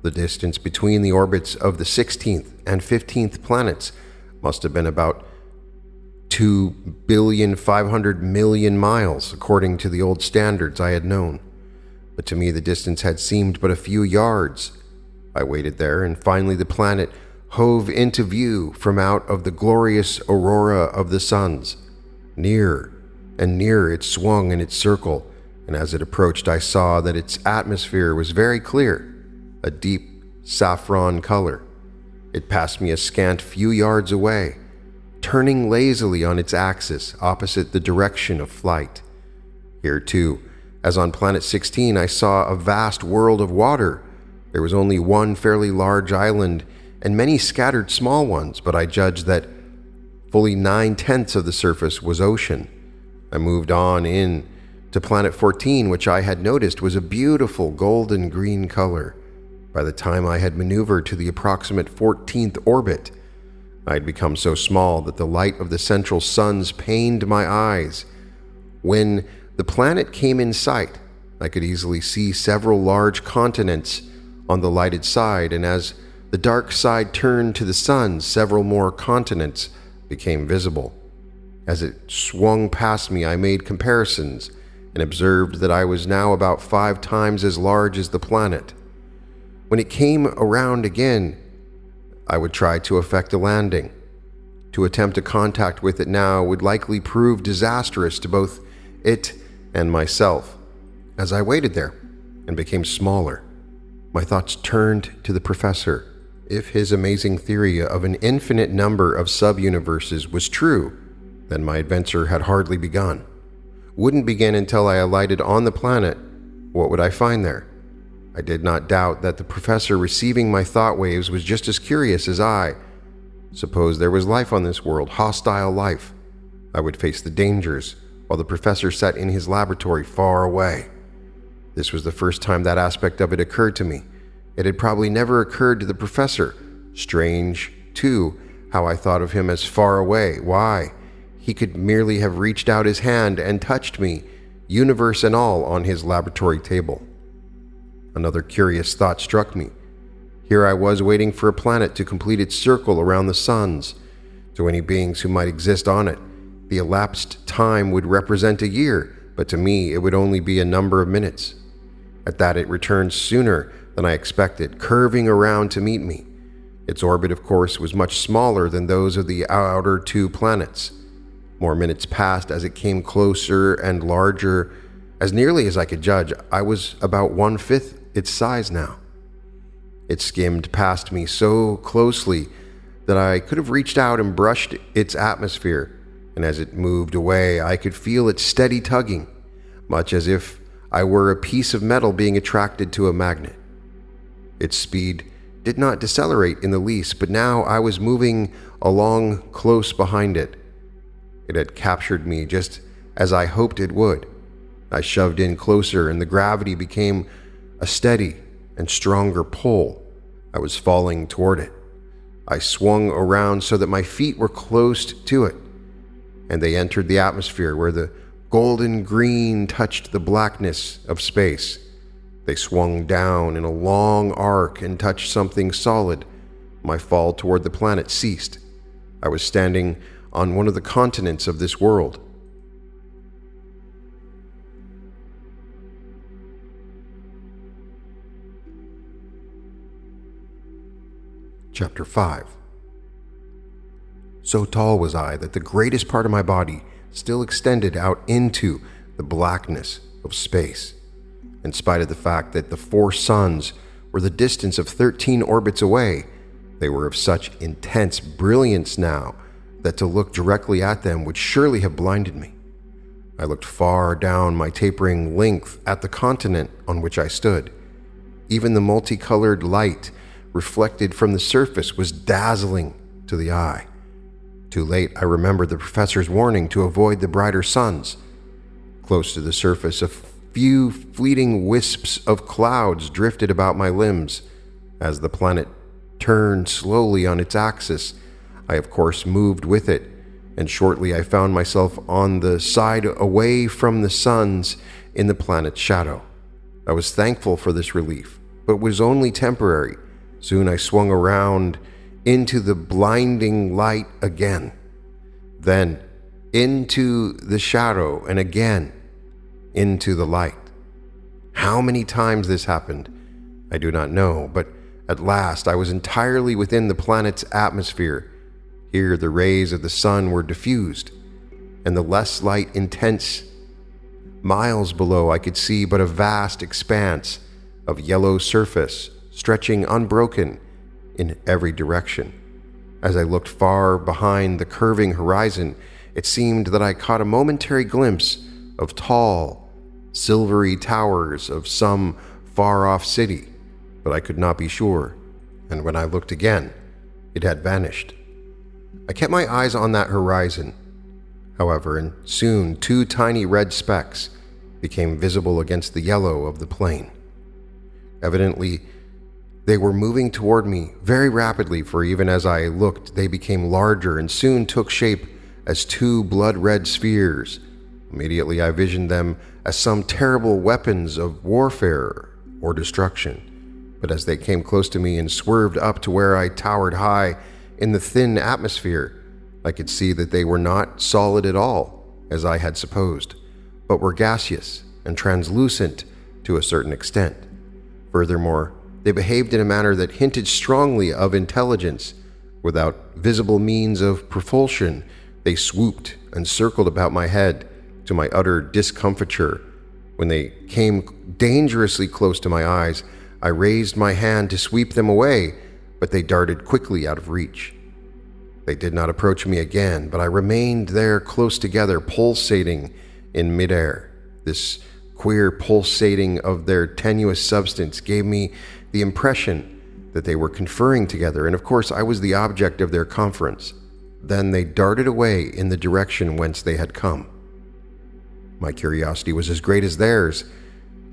The distance between the orbits of the 16th and 15th planets must have been about 2,500,000,000 miles, according to the old standards I had known. But to me the distance had seemed but a few yards. I waited there, and finally the planet hove into view from out of the glorious aurora of the suns. Nearer and nearer it swung in its circle, and as it approached I saw that its atmosphere was very clear, a deep saffron color. It passed me a scant few yards away, turning lazily on its axis opposite the direction of flight. Here too, as on planet 16, I saw a vast world of water. There was only one fairly large island and many scattered small ones, but I judged that fully 9/10 of the surface was ocean. I moved on in to planet 14, which I had noticed was a beautiful golden green color. By the time I had maneuvered to the approximate 14th orbit, I had become so small that the light of the central suns pained my eyes. When the planet came in sight, I could easily see several large continents on the lighted side, and as the dark side turned to the sun, several more continents became visible. As it swung past me, I made comparisons and observed that I was now about 5 times as large as the planet. When it came around again, I would try to effect a landing. To attempt a contact with it now would likely prove disastrous to both it and myself. As I waited there and became smaller, my thoughts turned to the professor. If his amazing theory of an infinite number of sub-universes was true, then my adventure had hardly begun. Wouldn't begin until I alighted on the planet. What would I find there? I did not doubt that the professor receiving my thought waves was just as curious as I. Suppose there was life on this world, hostile life. I would face the dangers, while the professor sat in his laboratory far away. This was the first time that aspect of it occurred to me. It had probably never occurred to the professor. Strange, too, how I thought of him as far away. Why? He could merely have reached out his hand and touched me, universe and all, on his laboratory table. Another curious thought struck me. Here I was waiting for a planet to complete its circle around the suns. To any beings who might exist on it, the elapsed time would represent a year, but to me it would only be a number of minutes. At that, it returned sooner than I expected, curving around to meet me. Its orbit, of course, was much smaller than those of the outer two planets. More minutes passed as it came closer and larger. As nearly as I could judge, I was about 1/5 its size now. It skimmed past me so closely that I could have reached out and brushed its atmosphere, and as it moved away, I could feel its steady tugging, much as if I were a piece of metal being attracted to a magnet. Its speed did not decelerate in the least, but now I was moving along close behind it. It had captured me just as I hoped it would. I shoved in closer, and the gravity became a steady and stronger pull. I was falling toward it. I swung around so that my feet were close to it, and they entered the atmosphere where the golden green touched the blackness of space. They swung down in a long arc and touched something solid. My fall toward the planet ceased. I was standing on one of the continents of this world. Chapter 5. So tall was I that the greatest part of my body still extended out into the blackness of space. In spite of the fact that the 4 suns were the distance of 13 orbits away, they were of such intense brilliance now that to look directly at them would surely have blinded me. I looked far down my tapering length at the continent on which I stood. Even the multicolored light reflected from the surface was dazzling to the eye. Too late, I remembered the professor's warning to avoid the brighter suns. Close to the surface, a few fleeting wisps of clouds drifted about my limbs. As the planet turned slowly on its axis, I of course moved with it, and shortly I found myself on the side away from the suns in the planet's shadow. I was thankful for this relief, but was only temporary. Soon I swung around into the blinding light again, then into the shadow, and again into the light. How many times this happened, I do not know, but at last I was entirely within the planet's atmosphere. Here the rays of the sun were diffused, and the less light intense. Miles below I could see but a vast expanse of yellow surface stretching unbroken in every direction. As I looked far behind the curving horizon, it seemed that I caught a momentary glimpse of tall, silvery towers of some far-off city, but I could not be sure, and when I looked again, it had vanished. I kept my eyes on that horizon, however, and soon 2 tiny red specks became visible against the yellow of the plain. Evidently, they were moving toward me very rapidly, for even as I looked, they became larger and soon took shape as 2 blood-red spheres. Immediately I visioned them as some terrible weapons of warfare or destruction. But as they came close to me and swerved up to where I towered high in the thin atmosphere, I could see that they were not solid at all, as I had supposed, but were gaseous and translucent to a certain extent. Furthermore, they behaved in a manner that hinted strongly of intelligence. Without visible means of propulsion, they swooped and circled about my head, to my utter discomfiture. When they came dangerously close to my eyes, I raised my hand to sweep them away, but they darted quickly out of reach. They did not approach me again, but I remained there close together, pulsating in midair. This queer pulsating of their tenuous substance gave me the impression that they were conferring together, and of course I was the object of their conference. Then they darted away in the direction whence they had come. My curiosity was as great as theirs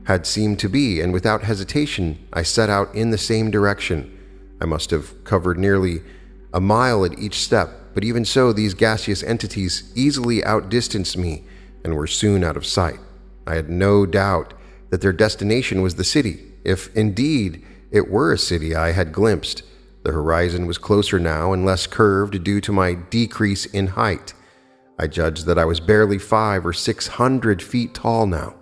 had seemed to be, and without hesitation I set out in the same direction. I must have covered nearly a mile at each step, but even so these gaseous entities easily outdistanced me and were soon out of sight. I had no doubt that their destination was the city, if indeed it were a city I had glimpsed. The horizon was closer now and less curved due to my decrease in height. I judged that I was barely 500 or 600 feet tall now.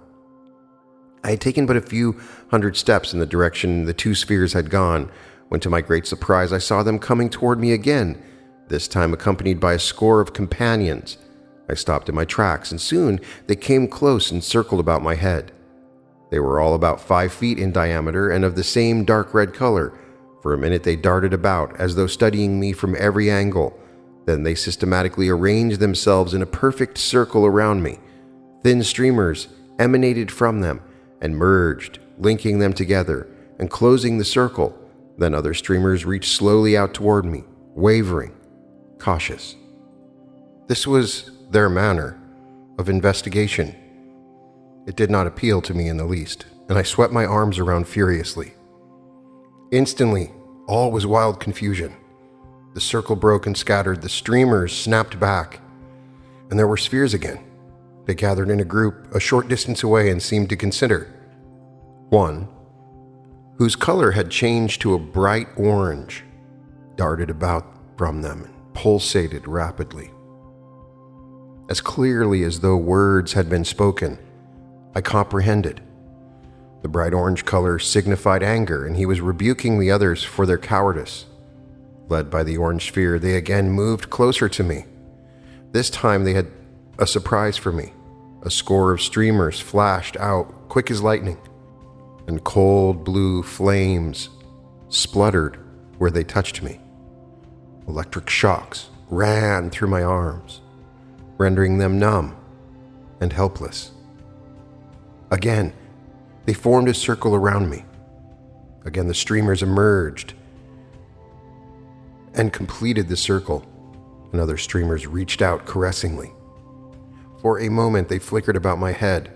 I had taken but a few hundred steps in the direction the two spheres had gone, when to my great surprise I saw them coming toward me again, this time accompanied by a score of companions. I stopped in my tracks, and soon they came close and circled about my head. They were all about 5 feet in diameter and of the same dark red color. For a minute they darted about, as though studying me from every angle. Then they systematically arranged themselves in a perfect circle around me. Thin streamers emanated from them and merged, linking them together and closing the circle. Then other streamers reached slowly out toward me, wavering, cautious. This was their manner of investigation. It did not appeal to me in the least, and I swept my arms around furiously. Instantly, all was wild confusion. The circle broke and scattered, the streamers snapped back, and there were spheres again. They gathered in a group a short distance away and seemed to consider. One, whose color had changed to a bright orange, darted about from them and pulsated rapidly. As clearly as though words had been spoken, I comprehended. The bright orange color signified anger, and he was rebuking the others for their cowardice. Led by the orange sphere, they again moved closer to me. This time they had a surprise for me. A score of streamers flashed out, quick as lightning, and cold blue flames spluttered where they touched me. Electric shocks ran through my arms, rendering them numb and helpless. Again, they formed a circle around me. Again, the streamers emerged and completed the circle, and other streamers reached out caressingly. For a moment, they flickered about my head,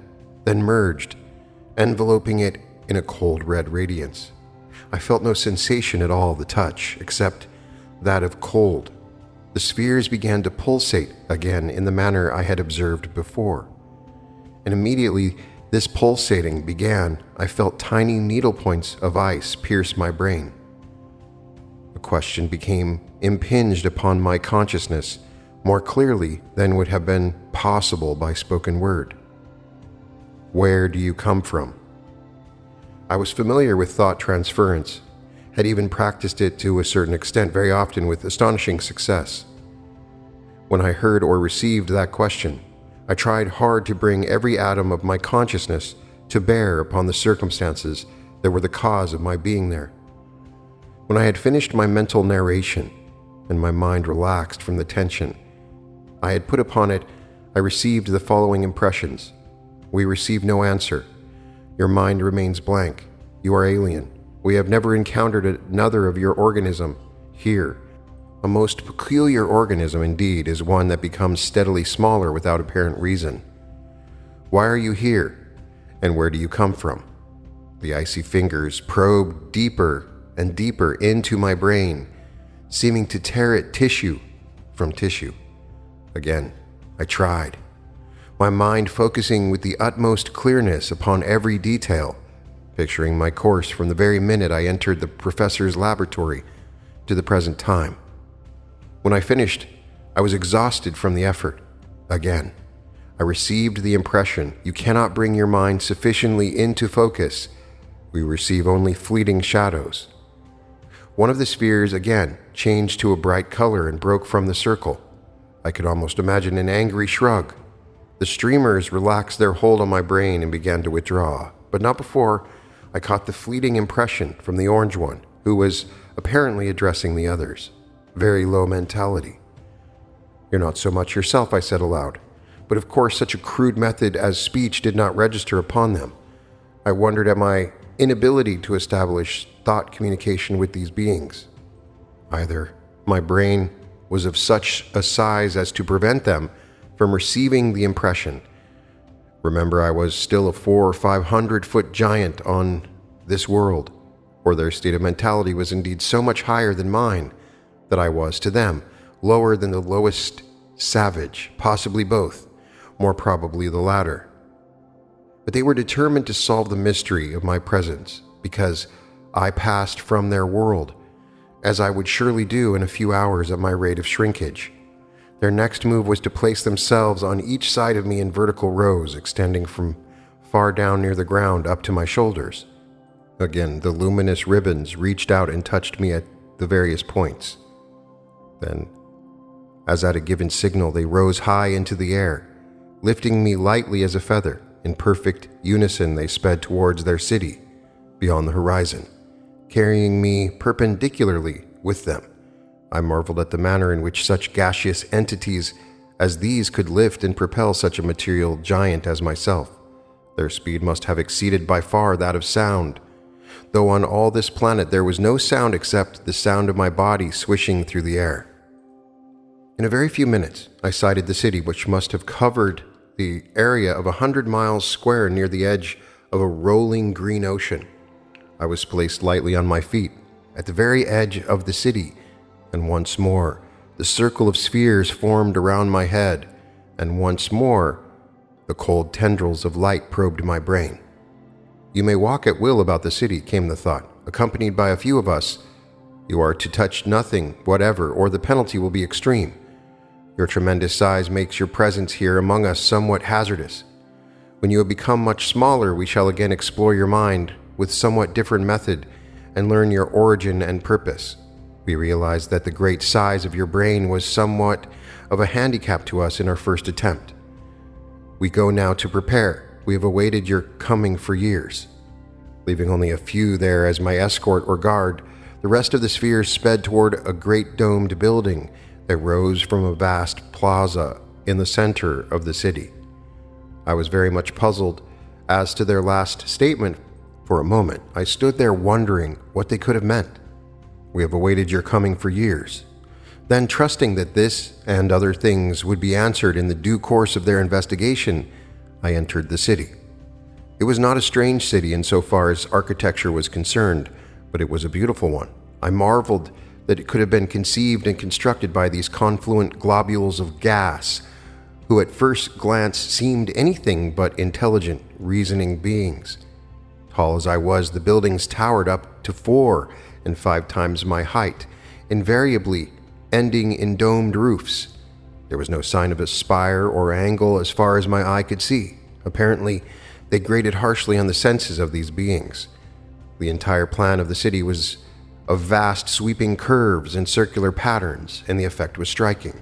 then merged, enveloping it in a cold red radiance. I felt no sensation at all, the touch, except that of cold. The spheres began to pulsate again in the manner I had observed before, and immediately this pulsating began. I felt tiny needle points of ice pierce my brain. A question became impinged upon my consciousness more clearly than would have been possible by spoken word. Where do you come from? I was familiar with thought transference, had even practiced it to a certain extent, very often with astonishing success. When I heard or received that question, I tried hard to bring every atom of my consciousness to bear upon the circumstances that were the cause of my being there. When I had finished my mental narration, and my mind relaxed from the tension I had put upon it, I received the following impressions. We receive no answer. Your mind remains blank. You are alien. We have never encountered another of your organism here. A most peculiar organism indeed is one that becomes steadily smaller without apparent reason. Why are you here, and where do you come from? The icy fingers probed deeper and deeper into my brain, seeming to tear it tissue from tissue. Again, I tried, my mind focusing with the utmost clearness upon every detail, picturing my course from the very minute I entered the professor's laboratory to the present time. When I finished, I was exhausted from the effort. Again, I received the impression you cannot bring your mind sufficiently into focus. We receive only fleeting shadows. One of the spheres again changed to a bright color and broke from the circle. I could almost imagine an angry shrug. The streamers relaxed their hold on my brain and began to withdraw, but not before I caught the fleeting impression from the orange one, who was apparently addressing the others. Very low mentality. You're not so much yourself, I said aloud, but of course such a crude method as speech did not register upon them. I wondered at my inability to establish thought communication with these beings. Either my brain was of such a size as to prevent them from receiving the impression. Remember, I was still a 400 or 500-foot giant on this world, or their state of mentality was indeed so much higher than mine that I was, to them, lower than the lowest savage, possibly both, more probably the latter. But they were determined to solve the mystery of my presence, because I passed from their world, as I would surely do in a few hours at my rate of shrinkage. Their next move was to place themselves on each side of me in vertical rows, extending from far down near the ground up to my shoulders. Again, the luminous ribbons reached out and touched me at the various points. Then, as at a given signal, they rose high into the air, lifting me lightly as a feather. In perfect unison, they sped towards their city, beyond the horizon, carrying me perpendicularly with them. I marveled at the manner in which such gaseous entities as these could lift and propel such a material giant as myself. Their speed must have exceeded by far that of sound, though on all this planet there was no sound except the sound of my body swishing through the air. In a very few minutes, I sighted the city, which must have covered the area of 100 miles square near the edge of a rolling green ocean. I was placed lightly on my feet, at the very edge of the city, and once more the circle of spheres formed around my head, and once more the cold tendrils of light probed my brain. You may walk at will about the city, came the thought, accompanied by a few of us. You are to touch nothing whatever, or the penalty will be extreme. Your tremendous size makes your presence here among us somewhat hazardous. When you have become much smaller, we shall again explore your mind with somewhat different method and learn your origin and purpose. We realized that the great size of your brain was somewhat of a handicap to us in our first attempt. We go now to prepare. We have awaited your coming for years. Leaving only a few there as my escort or guard, the rest of the spheres sped toward a great domed building that rose from a vast plaza in the center of the city. I was very much puzzled as to their last statement. For a moment, I stood there wondering what they could have meant. We have awaited your coming for years. Then, trusting that this and other things would be answered in the due course of their investigation, I entered the city. It was not a strange city insofar as architecture was concerned, but it was a beautiful one. I marveled that it could have been conceived and constructed by these confluent globules of gas, who at first glance seemed anything but intelligent, reasoning beings. Tall as I was, the buildings towered up to 4 and 5 times my height, invariably ending in domed roofs. There was no sign of a spire or angle as far as my eye could see. Apparently, they grated harshly on the senses of these beings. The entire plan of the city was of vast sweeping curves and circular patterns, and the effect was striking.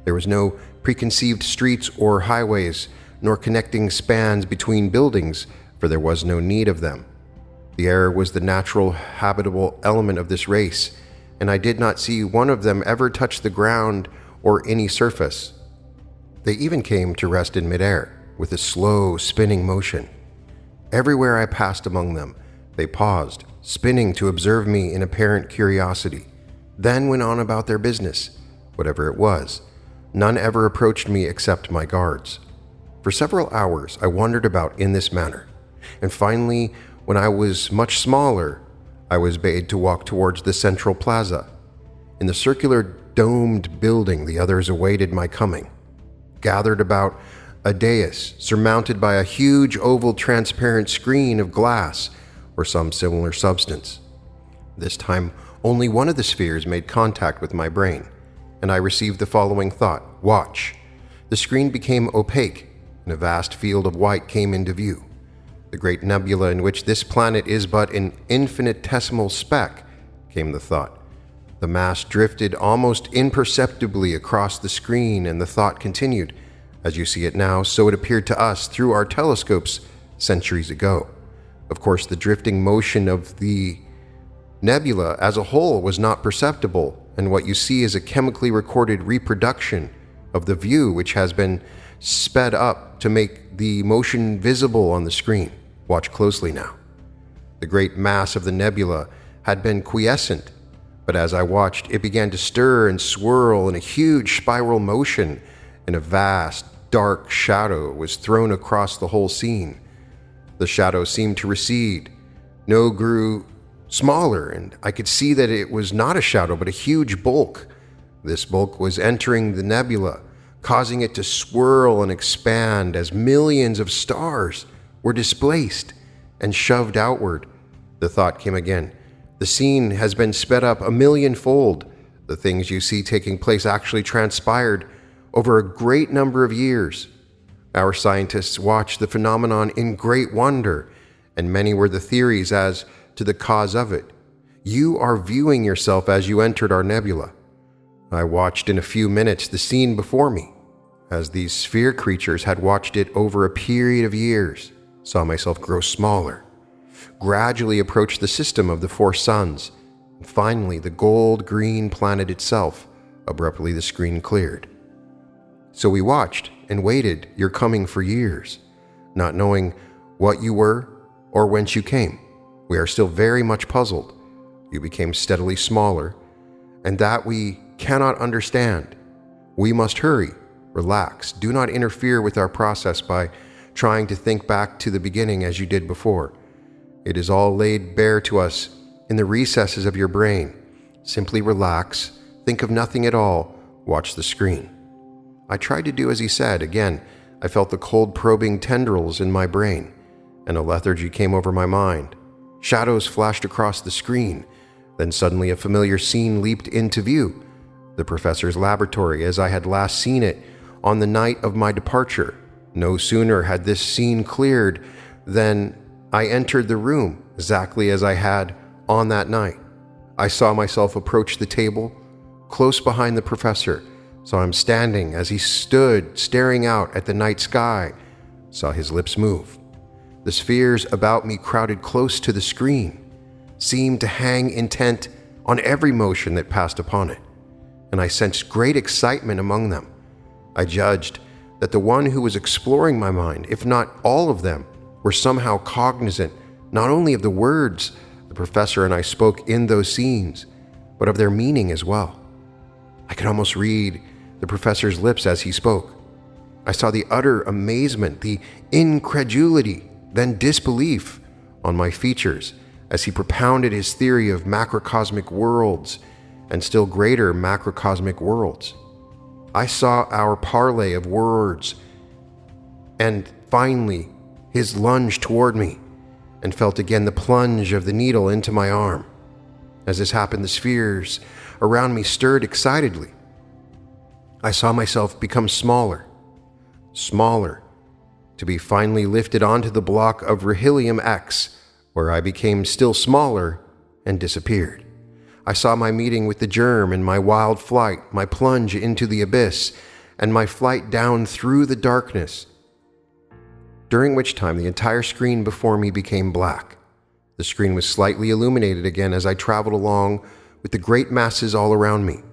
There was no preconceived streets or highways, nor connecting spans between buildings, for there was no need of them. The air was the natural habitable element of this race, and I did not see one of them ever touch the ground or any surface. They even came to rest in midair, with a slow, spinning motion. Everywhere I passed among them, they paused, spinning to observe me in apparent curiosity, then went on about their business, whatever it was. None ever approached me except my guards. For several hours I wandered about in this manner, and finally, when I was much smaller, I was bade to walk towards the central plaza. In the circular domed building, the others awaited my coming, gathered about a dais surmounted by a huge oval transparent screen of glass or some similar substance. This time, only one of the spheres made contact with my brain, and I received the following thought: watch. The screen became opaque, and a vast field of white came into view. The great nebula in which this planet is but an infinitesimal speck, came the thought. The mass drifted almost imperceptibly across the screen, and the thought continued: as you see it now, so it appeared to us through our telescopes centuries ago. Of course, the drifting motion of the nebula as a whole was not perceptible, and what you see is a chemically recorded reproduction of the view which has been sped up to make the motion visible on the screen. Watch closely now. The great mass of the nebula had been quiescent, but as I watched, it began to stir and swirl in a huge spiral motion, and a vast, dark shadow was thrown across the whole scene. The shadow seemed to recede, grew smaller, and I could see that it was not a shadow but a huge bulk. This bulk was entering the nebula, causing it to swirl and expand as millions of stars were displaced and shoved outward. The thought came again. The scene has been sped up 1,000,000-fold. The things you see taking place actually transpired over a great number of years. Our scientists watched the phenomenon in great wonder, and many were the theories as to the cause of it. You are viewing yourself as you entered our nebula. I watched in a few minutes the scene before me, as these sphere creatures had watched it over a period of years, saw myself grow smaller, gradually approach the system of the 4 suns, and finally the gold-green planet itself. Abruptly the screen cleared. So we watched and waited your coming for years, not knowing what you were or whence you came. We are still very much puzzled. You became steadily smaller, and that we cannot understand. We must hurry, relax, do not interfere with our process by trying to think back to the beginning as you did before. It is all laid bare to us in the recesses of your brain. Simply relax, think of nothing at all, watch the screen. I tried to do as he said. Again, I felt the cold probing tendrils in my brain, and a lethargy came over my mind. Shadows flashed across the screen. Then suddenly a familiar scene leaped into view. The professor's laboratory as I had last seen it on the night of my departure. No sooner had this scene cleared than I entered the room exactly as I had on that night. I saw myself approach the table close behind the professor. Saw him standing as he stood staring out at the night sky. Saw his lips move. The spheres about me crowded close to the screen, seemed to hang intent on every motion that passed upon it, and I sensed great excitement among them. I judged that the one who was exploring my mind, if not all of them, were somehow cognizant not only of the words the professor and I spoke in those scenes, but of their meaning as well. I could almost read the professor's lips as he spoke. I saw the utter amazement, the incredulity, then disbelief on my features as he propounded his theory of macrocosmic worlds and still greater macrocosmic worlds. I saw our parley of words and finally his lunge toward me, and felt again the plunge of the needle into my arm. As this happened, the spheres around me stirred excitedly. I saw myself become smaller, to be finally lifted onto the block of Rhelium X, where I became still smaller and disappeared. I saw my meeting with the germ and my wild flight, my plunge into the abyss, and my flight down through the darkness, during which time the entire screen before me became black. The screen was slightly illuminated again as I traveled along with the great masses all around me,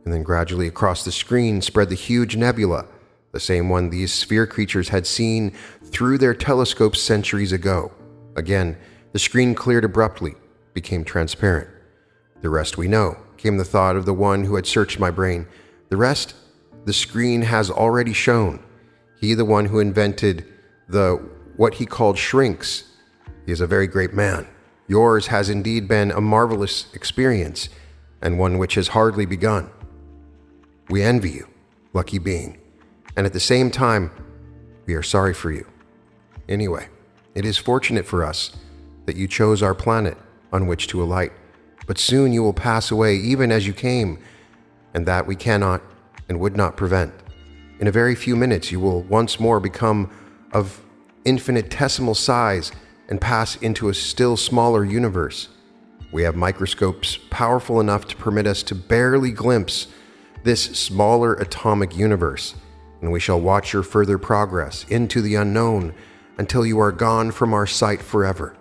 and then gradually across the screen spread the huge nebula, the same one these sphere creatures had seen through their telescopes centuries ago. Again, the screen cleared abruptly, became transparent. The rest we know, came the thought of the one who had searched my brain. The rest, the screen has already shown. He, the one who invented what he called shrinks. He is a very great man. Yours has indeed been a marvelous experience, and one which has hardly begun. We envy you, lucky being, and at the same time, we are sorry for you. Anyway, it is fortunate for us that you chose our planet on which to alight, but soon you will pass away even as you came, and that we cannot and would not prevent. In a very few minutes you will once more become of infinitesimal size and pass into a still smaller universe. We have microscopes powerful enough to permit us to barely glimpse this smaller atomic universe, and we shall watch your further progress into the unknown until you are gone from our sight forever.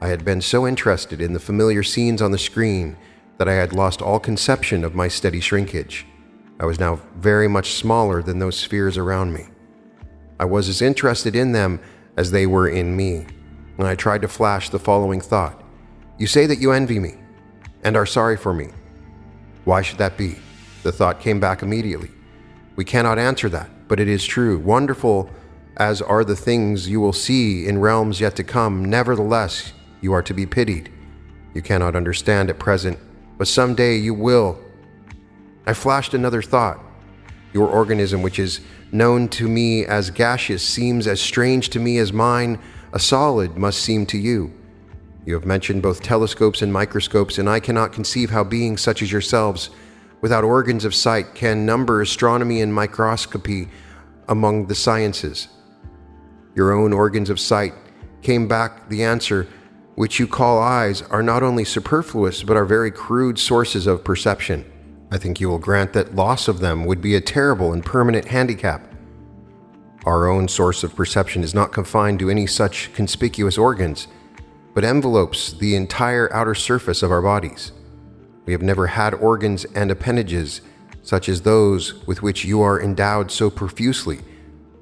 I had been so interested in the familiar scenes on the screen that I had lost all conception of my steady shrinkage. I was now very much smaller than those spheres around me. I was as interested in them as they were in me, and I tried to flash the following thought. You say that you envy me, and are sorry for me. Why should that be? The thought came back immediately. We cannot answer that, but it is true. Wonderful as are the things you will see in realms yet to come, nevertheless, you are to be pitied. You cannot understand at present, but someday you will. I flashed another thought. Your organism, which is known to me as gaseous, seems as strange to me as mine, a solid, must seem to you. You have mentioned both telescopes and microscopes, and I cannot conceive how beings such as yourselves, without organs of sight, can number astronomy and microscopy among the sciences. Your own organs of sight came back the answer, which you call eyes, are not only superfluous, but are very crude sources of perception. I think you will grant that loss of them would be a terrible and permanent handicap. Our own source of perception is not confined to any such conspicuous organs, but envelopes the entire outer surface of our bodies. We have never had organs and appendages such as those with which you are endowed so profusely,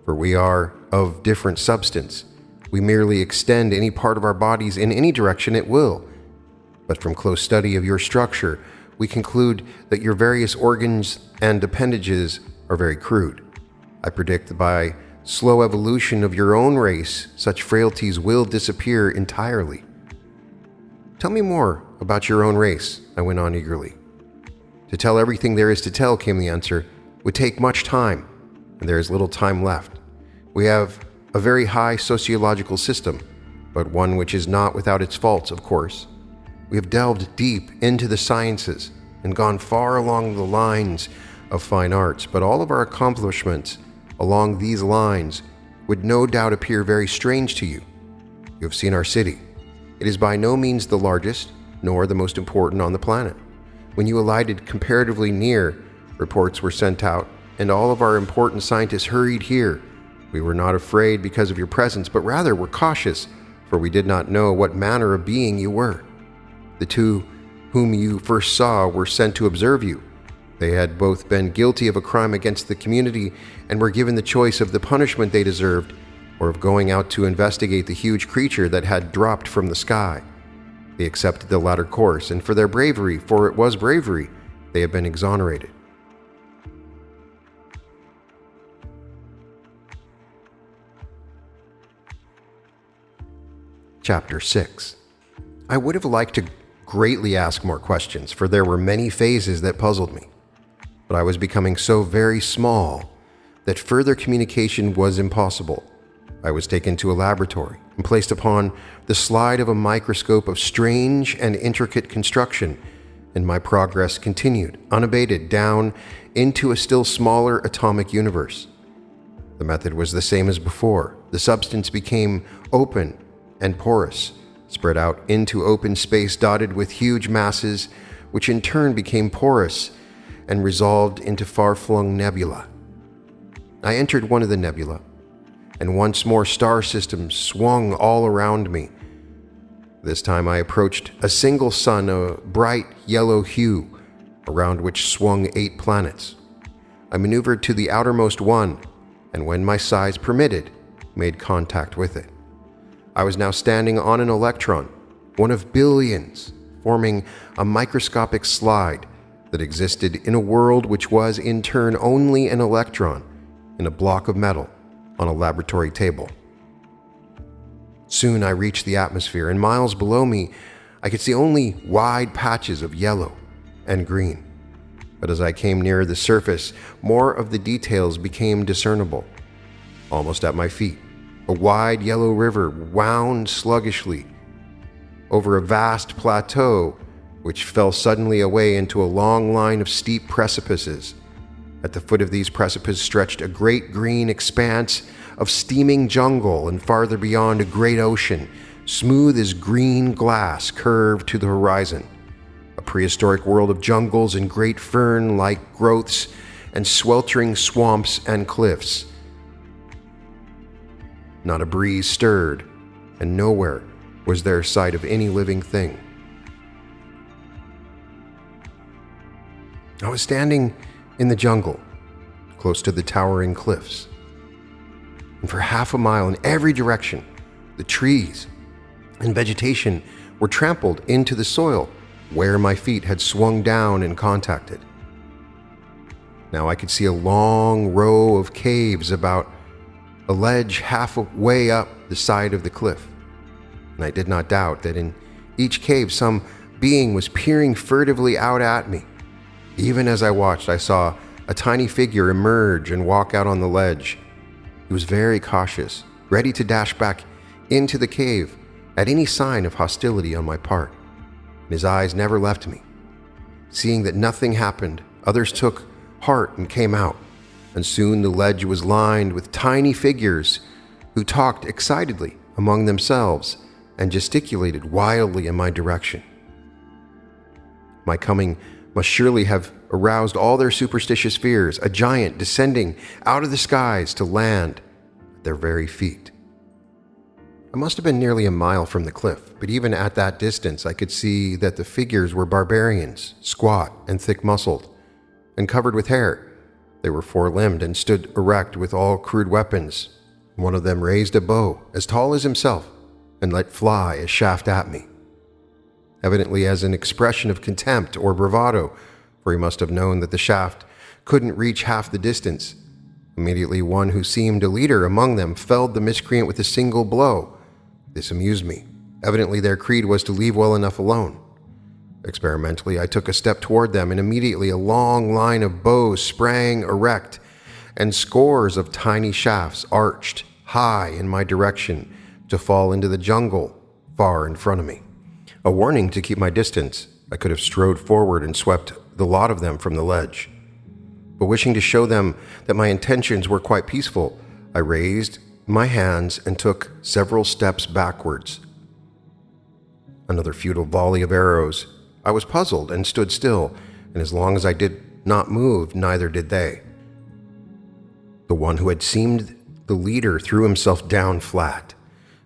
for we are of different substance. We merely extend any part of our bodies in any direction at will. But from close study of your structure, we conclude that your various organs and appendages are very crude. I predict that by slow evolution of your own race, such frailties will disappear entirely. Tell me more about your own race, I went on eagerly. To tell everything there is to tell, came the answer, would take much time, and there is little time left. We have a very high sociological system, but one which is not without its faults, of course. We have delved deep into the sciences and gone far along the lines of fine arts, but all of our accomplishments along these lines would no doubt appear very strange to you. You have seen our city. It is by no means the largest, nor the most important on the planet. When you alighted comparatively near, reports were sent out, and all of our important scientists hurried here. We were not afraid because of your presence, but rather were cautious, for we did not know what manner of being you were. The two whom you first saw were sent to observe you. They had both been guilty of a crime against the community and were given the choice of the punishment they deserved, or of going out to investigate the huge creature that had dropped from the sky. They accepted the latter course, and for their bravery, for it was bravery, they have been exonerated. Chapter 6. I would have liked to greatly ask more questions, for there were many phases that puzzled me. But I was becoming so very small that further communication was impossible. I was taken to a laboratory and placed upon the slide of a microscope of strange and intricate construction, and my progress continued, unabated, down into a still smaller atomic universe. The method was the same as before. The substance became open and porous, spread out into open space dotted with huge masses, which in turn became porous and resolved into far-flung nebula. I entered one of the nebula, and once more star systems swung all around me. This time I approached a single sun, a bright yellow hue, around which swung 8 planets. I maneuvered to the outermost one, and when my size permitted, made contact with it. I was now standing on an electron, one of billions, forming a microscopic slide that existed in a world which was in turn only an electron in a block of metal on a laboratory table. Soon I reached the atmosphere, and miles below me I could see only wide patches of yellow and green. But as I came nearer the surface, more of the details became discernible. Almost at my feet, a wide yellow river wound sluggishly over a vast plateau which fell suddenly away into a long line of steep precipices. At the foot of these precipices stretched a great green expanse of steaming jungle, and farther beyond a great ocean, smooth as green glass, curved to the horizon. A prehistoric world of jungles and great fern-like growths and sweltering swamps and cliffs. Not a breeze stirred, and nowhere was there sight of any living thing. I was standing in the jungle, close to the towering cliffs. And for half a mile in every direction, the trees and vegetation were trampled into the soil where my feet had swung down and contacted. Now I could see a long row of caves about a ledge halfway up the side of the cliff, and I did not doubt that in each cave some being was peering furtively out at me. Even as I watched, I saw a tiny figure emerge and walk out on the ledge. He was very cautious, ready to dash back into the cave at any sign of hostility on my part, and his eyes never left me. Seeing that nothing happened, others took heart and came out, and soon the ledge was lined with tiny figures who talked excitedly among themselves and gesticulated wildly in my direction. My coming must surely have aroused all their superstitious fears, a giant descending out of the skies to land at their very feet. I must have been nearly a mile from the cliff, but even at that distance I could see that the figures were barbarians, squat and thick-muscled, and covered with hair. They were four-limbed and stood erect with all crude weapons. One of them raised a bow as tall as himself and let fly a shaft at me, evidently as an expression of contempt or bravado, for he must have known that the shaft couldn't reach half the distance. Immediately, one who seemed a leader among them felled the miscreant with a single blow. This amused me. Evidently, their creed was to leave well enough alone. Experimentally, I took a step toward them, and immediately a long line of bows sprang erect, and scores of tiny shafts arched high in my direction to fall into the jungle far in front of me. A warning to keep my distance, I could have strode forward and swept the lot of them from the ledge. But wishing to show them that my intentions were quite peaceful, I raised my hands and took several steps backwards. Another futile volley of arrows. I was puzzled and stood still, and as long as I did not move, neither did they. The one who had seemed the leader threw himself down flat,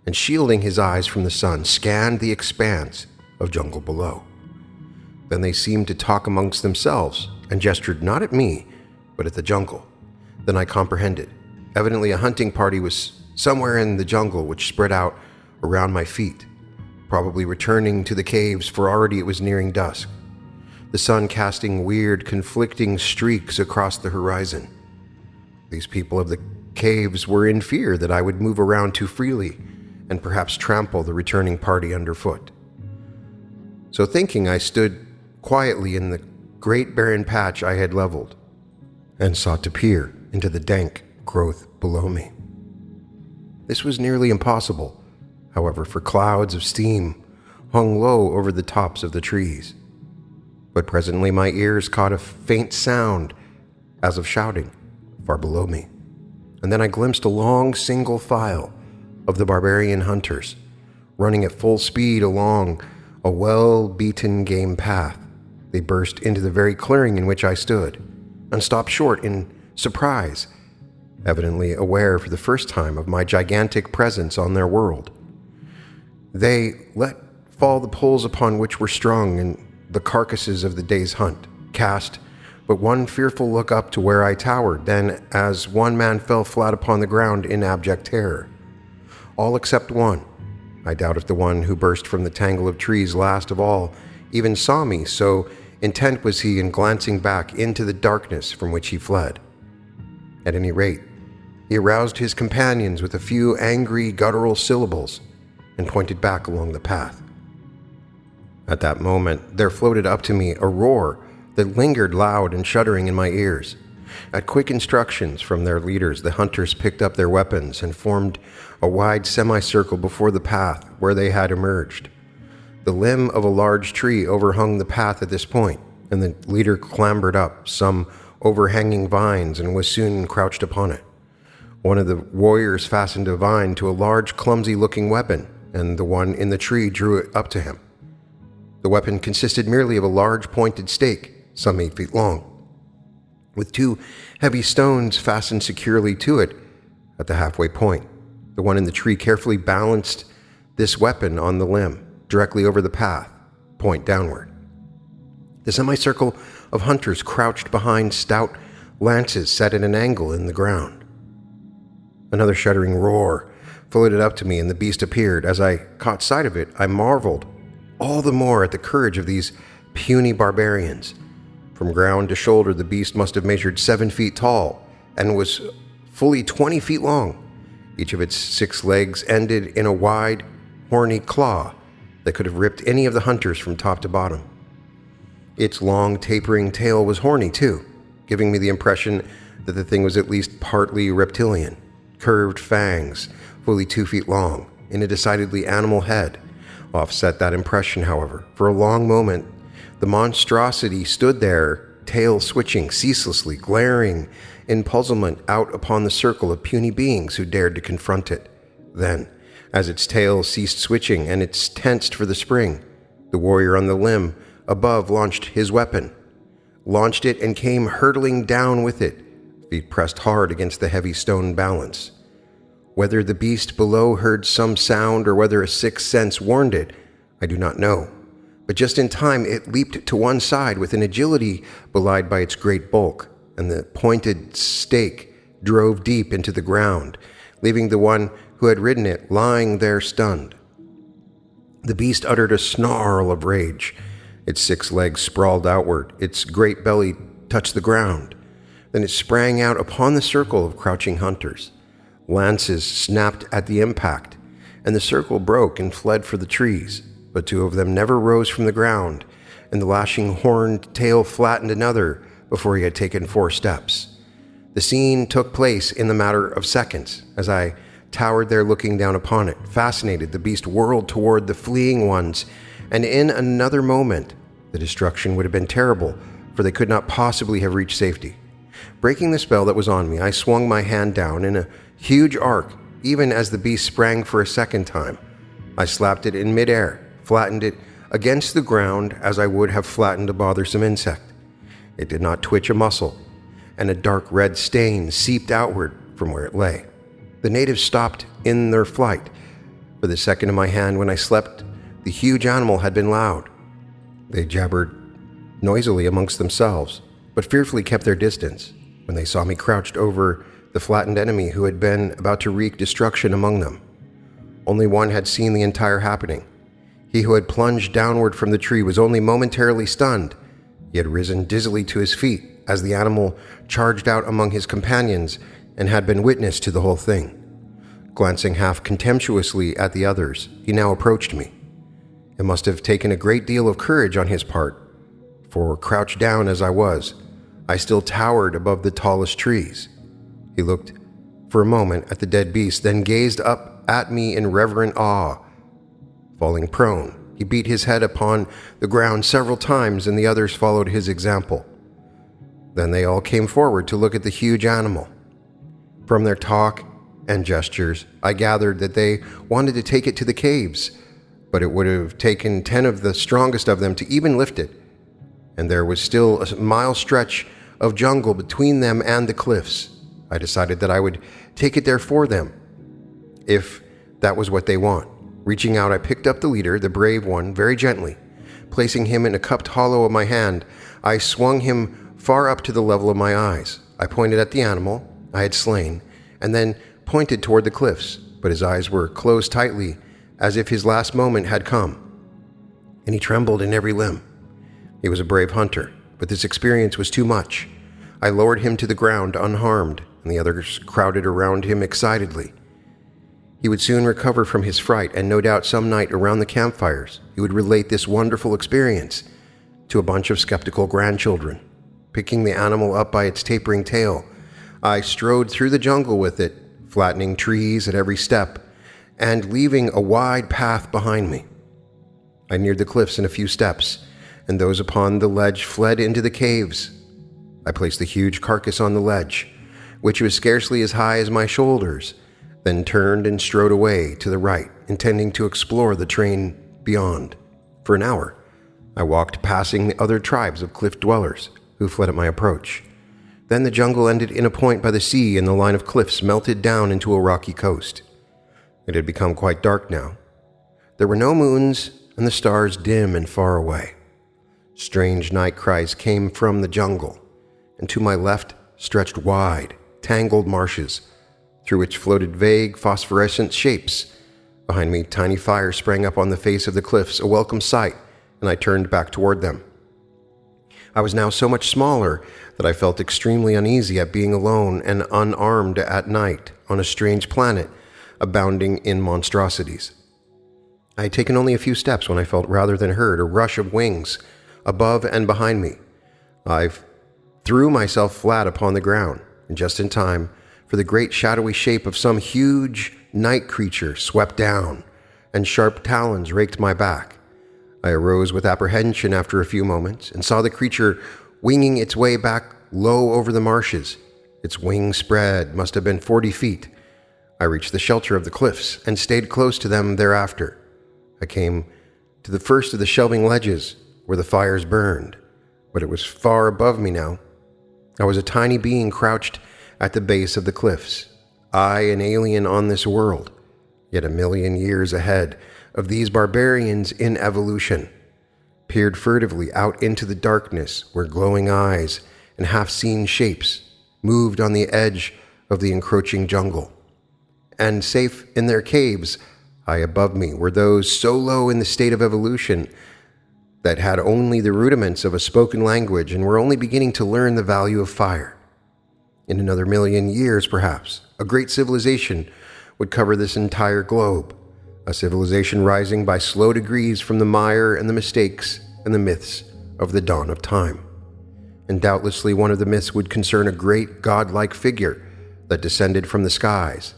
and shielding his eyes from the sun, scanned the expanse of jungle below. Then they seemed to talk amongst themselves, and gestured not at me, but at the jungle. Then I comprehended. Evidently a hunting party was somewhere in the jungle which spread out around my feet, probably returning to the caves, for already it was nearing dusk, the sun casting weird, conflicting streaks across the horizon. These people of the caves were in fear that I would move around too freely and perhaps trample the returning party underfoot. So thinking, I stood quietly in the great barren patch I had leveled and sought to peer into the dank growth below me. This was nearly impossible, however, for clouds of steam hung low over the tops of the trees. But presently my ears caught a faint sound as of shouting far below me, and then I glimpsed a long single file of the barbarian hunters running at full speed along a well-beaten game path. They burst into the very clearing in which I stood and stopped short in surprise, evidently aware for the first time of my gigantic presence on their world. They let fall the poles upon which were strung and the carcasses of the day's hunt, cast but one fearful look up to where I towered, then as one man fell flat upon the ground in abject terror. All except one. I doubt if the one who burst from the tangle of trees last of all even saw me, so intent was he in glancing back into the darkness from which he fled. At any rate, he aroused his companions with a few angry, guttural syllables and pointed back along the path. At that moment, there floated up to me a roar that lingered loud and shuddering in my ears. At quick instructions from their leaders, the hunters picked up their weapons and formed a wide semicircle before the path where they had emerged. The limb of a large tree overhung the path at this point, and the leader clambered up some overhanging vines and was soon crouched upon it. One of the warriors fastened a vine to a large, clumsy-looking weapon, and the one in the tree drew it up to him. The weapon consisted merely of a large pointed stake, some 8 feet long, with 2 heavy stones fastened securely to it at the halfway point. The one in the tree carefully balanced this weapon on the limb, directly over the path, point downward. The semicircle of hunters crouched behind stout lances set at an angle in the ground. Another shuddering roar floated up to me, and the beast appeared. As I caught sight of it, I marveled all the more at the courage of these puny barbarians. From ground to shoulder, the beast must have measured 7 feet tall and was fully 20 feet long. Each of its 6 legs ended in a wide, horny claw that could have ripped any of the hunters from top to bottom. Its long, tapering tail was horny too, giving me the impression that the thing was at least partly reptilian. Curved fangs, fully 2 feet long, in a decidedly animal head, offset that impression, however. For a long moment, the monstrosity stood there, tail switching ceaselessly, glaring in puzzlement out upon the circle of puny beings who dared to confront it. Then, as its tail ceased switching and it tensed for the spring, the warrior on the limb above launched his weapon, launched it and came hurtling down with it, feet pressed hard against the heavy stone balance. Whether the beast below heard some sound or whether a sixth sense warned it, I do not know. But just in time it leaped to one side with an agility belied by its great bulk, and the pointed stake drove deep into the ground, leaving the one who had ridden it lying there stunned. The beast uttered a snarl of rage. Its 6 legs sprawled outward, its great belly touched the ground. Then it sprang out upon the circle of crouching hunters. Lances snapped at the impact, and the circle broke and fled for the trees, but 2 of them never rose from the ground, and the lashing horned tail flattened another before he had taken 4 steps. The scene took place in the matter of seconds. As I towered there looking down upon it, fascinated, the beast whirled toward the fleeing ones, and in another moment the destruction would have been terrible, for they could not possibly have reached safety. Breaking the spell that was on me, I swung my hand down in a huge arc, even as the beast sprang for a second time. I slapped it in midair, flattened it against the ground as I would have flattened a bothersome insect. It did not twitch a muscle, and a dark red stain seeped outward from where it lay. The natives stopped in their flight. For the second in my hand when I slept, the huge animal had been loud. They jabbered noisily amongst themselves, but fearfully kept their distance when they saw me crouched over the flattened enemy who had been about to wreak destruction among them. Only one had seen the entire happening. He who had plunged downward from the tree was only momentarily stunned. He had risen dizzily to his feet as the animal charged out among his companions and had been witness to the whole thing. Glancing half contemptuously at the others, he now approached me. It must have taken a great deal of courage on his part, for crouched down as I was, I still towered above the tallest trees. He looked for a moment at the dead beast, then gazed up at me in reverent awe. Falling prone, he beat his head upon the ground several times, and the others followed his example. Then they all came forward to look at the huge animal. From their talk and gestures, I gathered that they wanted to take it to the caves, but it would have taken 10 of the strongest of them to even lift it, and there was still a mile stretch of jungle between them and the cliffs. I decided that I would take it there for them, if that was what they want. Reaching out, I picked up the leader, the brave one, very gently. Placing him in a cupped hollow of my hand, I swung him far up to the level of my eyes. I pointed at the animal I had slain, and then pointed toward the cliffs, but his eyes were closed tightly, as if his last moment had come, and he trembled in every limb. He was a brave hunter, but this experience was too much. I lowered him to the ground unharmed, and the others crowded around him excitedly. He would soon recover from his fright, and no doubt some night around the campfires he would relate this wonderful experience to a bunch of skeptical grandchildren. Picking the animal up by its tapering tail, I strode through the jungle with it, flattening trees at every step, and leaving a wide path behind me. I neared the cliffs in a few steps, and those upon the ledge fled into the caves. I placed the huge carcass on the ledge, which was scarcely as high as my shoulders, then turned and strode away to the right, intending to explore the terrain beyond. For an hour, I walked passing the other tribes of cliff dwellers who fled at my approach. Then the jungle ended in a point by the sea, and the line of cliffs melted down into a rocky coast. It had become quite dark now. There were no moons, and the stars dim and far away. Strange night cries came from the jungle, and to my left stretched wide, tangled marshes, through which floated vague phosphorescent shapes. Behind me, tiny fires sprang up on the face of the cliffs, a welcome sight, and I turned back toward them. I was now so much smaller that I felt extremely uneasy at being alone and unarmed at night on a strange planet abounding in monstrosities. I had taken only a few steps when I felt, rather than heard, a rush of wings above and behind me. I threw myself flat upon the ground, and just in time, for the great shadowy shape of some huge night creature swept down, and sharp talons raked my back. I arose with apprehension after a few moments, and saw the creature winging its way back low over the marshes. Its wing spread must have been 40 feet. I reached the shelter of the cliffs, and stayed close to them thereafter. I came to the first of the shelving ledges, where the fires burned, but it was far above me now. I was a tiny being crouched at the base of the cliffs, I an alien on this world, yet a million years ahead of these barbarians in evolution, peered furtively out into the darkness where glowing eyes and half-seen shapes moved on the edge of the encroaching jungle. And safe in their caves, high above me, were those so low in the state of evolution that had only the rudiments of a spoken language and were only beginning to learn the value of fire. In another million years, perhaps, a great civilization would cover this entire globe, a civilization rising by slow degrees from the mire and the mistakes and the myths of the dawn of time. And doubtlessly one of the myths would concern a great godlike figure that descended from the skies,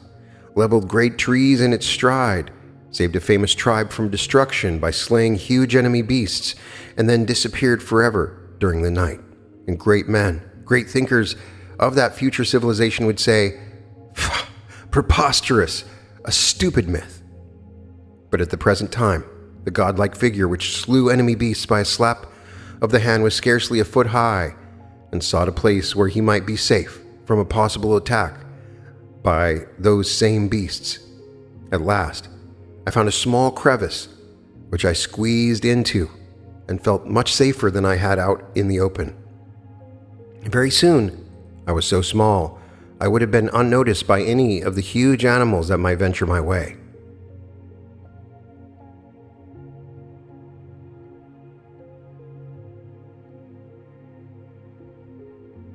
leveled great trees in its stride, saved a famous tribe from destruction by slaying huge enemy beasts, and then disappeared forever during the night. And great men, great thinkers of that future civilization would say, "Preposterous, a stupid myth." But at the present time, the godlike figure which slew enemy beasts by a slap of the hand was scarcely a foot high, and sought a place where he might be safe from a possible attack by those same beasts. At last, I found a small crevice, which I squeezed into, and felt much safer than I had out in the open. Very soon, I was so small, I would have been unnoticed by any of the huge animals that might venture my way.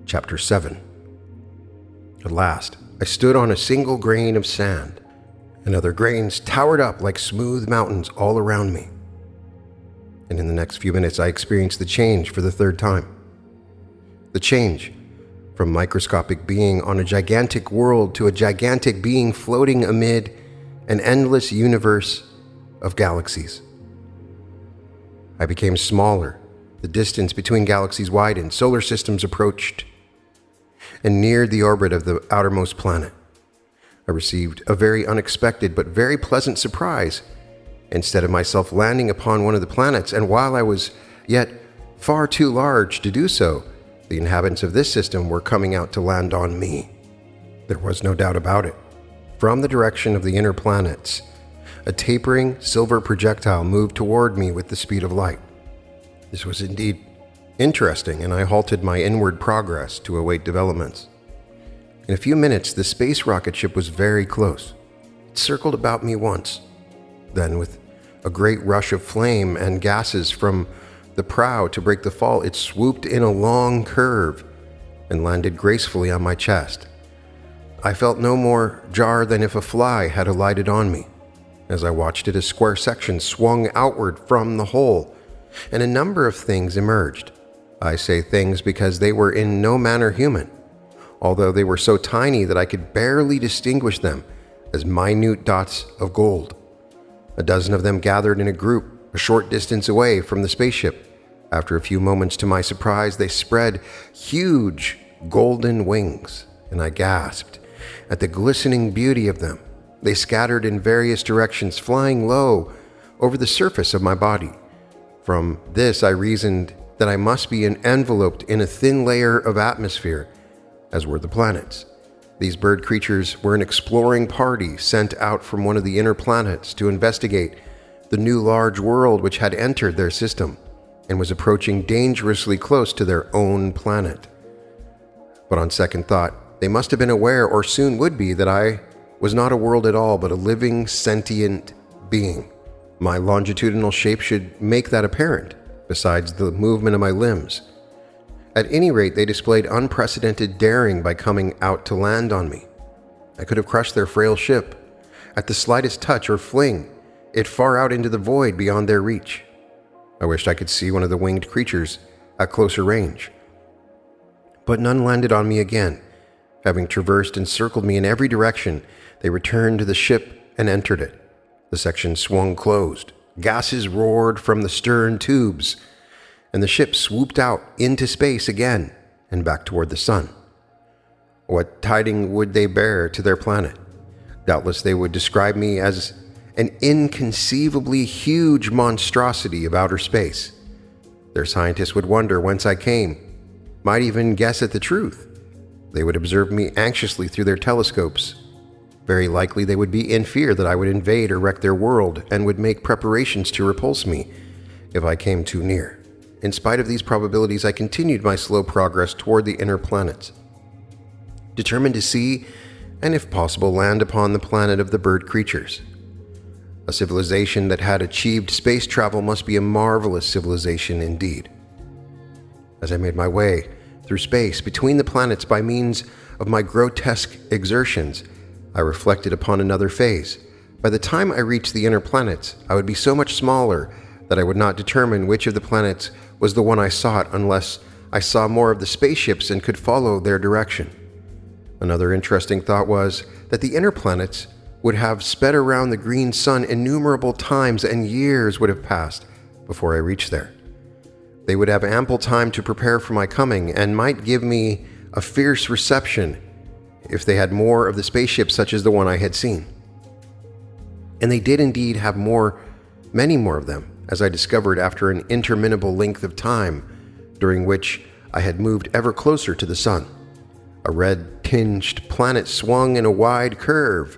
Chapter 7. At last, I stood on a single grain of sand, and other grains towered up like smooth mountains all around me. And in the next few minutes, I experienced the change for the third time. The change from microscopic being on a gigantic world to a gigantic being floating amid an endless universe of galaxies. I became smaller. The distance between galaxies widened, solar systems approached, and neared the orbit of the outermost planet. I received a very unexpected but very pleasant surprise. Instead of myself landing upon one of the planets, and while I was yet far too large to do so, the inhabitants of this system were coming out to land on me. There was no doubt about it. From the direction of the inner planets, a tapering silver projectile moved toward me with the speed of light. This was indeed interesting, and I halted my inward progress to await developments. In a few minutes, the space rocket ship was very close. It circled about me once. Then, with a great rush of flame and gases from the prow to break the fall, it swooped in a long curve and landed gracefully on my chest. I felt no more jar than if a fly had alighted on me. As I watched it, a square section swung outward from the hole, and a number of things emerged. I say things because they were in no manner human, although they were so tiny that I could barely distinguish them as minute dots of gold. A dozen of them gathered in a group a short distance away from the spaceship. After a few moments, to my surprise, they spread huge golden wings, and I gasped at the glistening beauty of them. They scattered in various directions, flying low over the surface of my body. From this, I reasoned that I must be enveloped in a thin layer of atmosphere, as were the planets. These bird creatures were an exploring party sent out from one of the inner planets to investigate the new large world which had entered their system. and was approaching dangerously close to their own planet. But on second thought, they must have been aware, or soon would be, that I was not a world at all, but a living, sentient being. My longitudinal shape should make that apparent, besides the movement of my limbs. At any rate, they displayed unprecedented daring by coming out to land on me. I could have crushed their frail ship at the slightest touch or fling it far out into the void beyond their reach. I wished I could see one of the winged creatures at closer range. But none landed on me again. Having traversed and circled me in every direction, they returned to the ship and entered it. The section swung closed. Gases roared from the stern tubes, and the ship swooped out into space again and back toward the sun. What tiding would they bear to their planet? Doubtless they would describe me as an inconceivably huge monstrosity of outer space. Their scientists would wonder whence I came, might even guess at the truth. They would observe me anxiously through their telescopes. Very likely they would be in fear that I would invade or wreck their world and would make preparations to repulse me if I came too near. In spite of these probabilities, I continued my slow progress toward the inner planets, determined to see, and if possible, land upon the planet of the bird creatures. A civilization that had achieved space travel must be a marvelous civilization indeed. As I made my way through space between the planets by means of my grotesque exertions, I reflected upon another phase. By the time I reached the inner planets, I would be so much smaller that I would not determine which of the planets was the one I sought unless I saw more of the spaceships and could follow their direction. Another interesting thought was that the inner planets would have sped around the green sun innumerable times, and years would have passed before I reached there. They would have ample time to prepare for my coming and might give me a fierce reception if they had more of the spaceships such as the one I had seen. And they did indeed have many more of them, as I discovered after an interminable length of time, during which I had moved ever closer to the sun. A red-tinged planet swung in a wide curve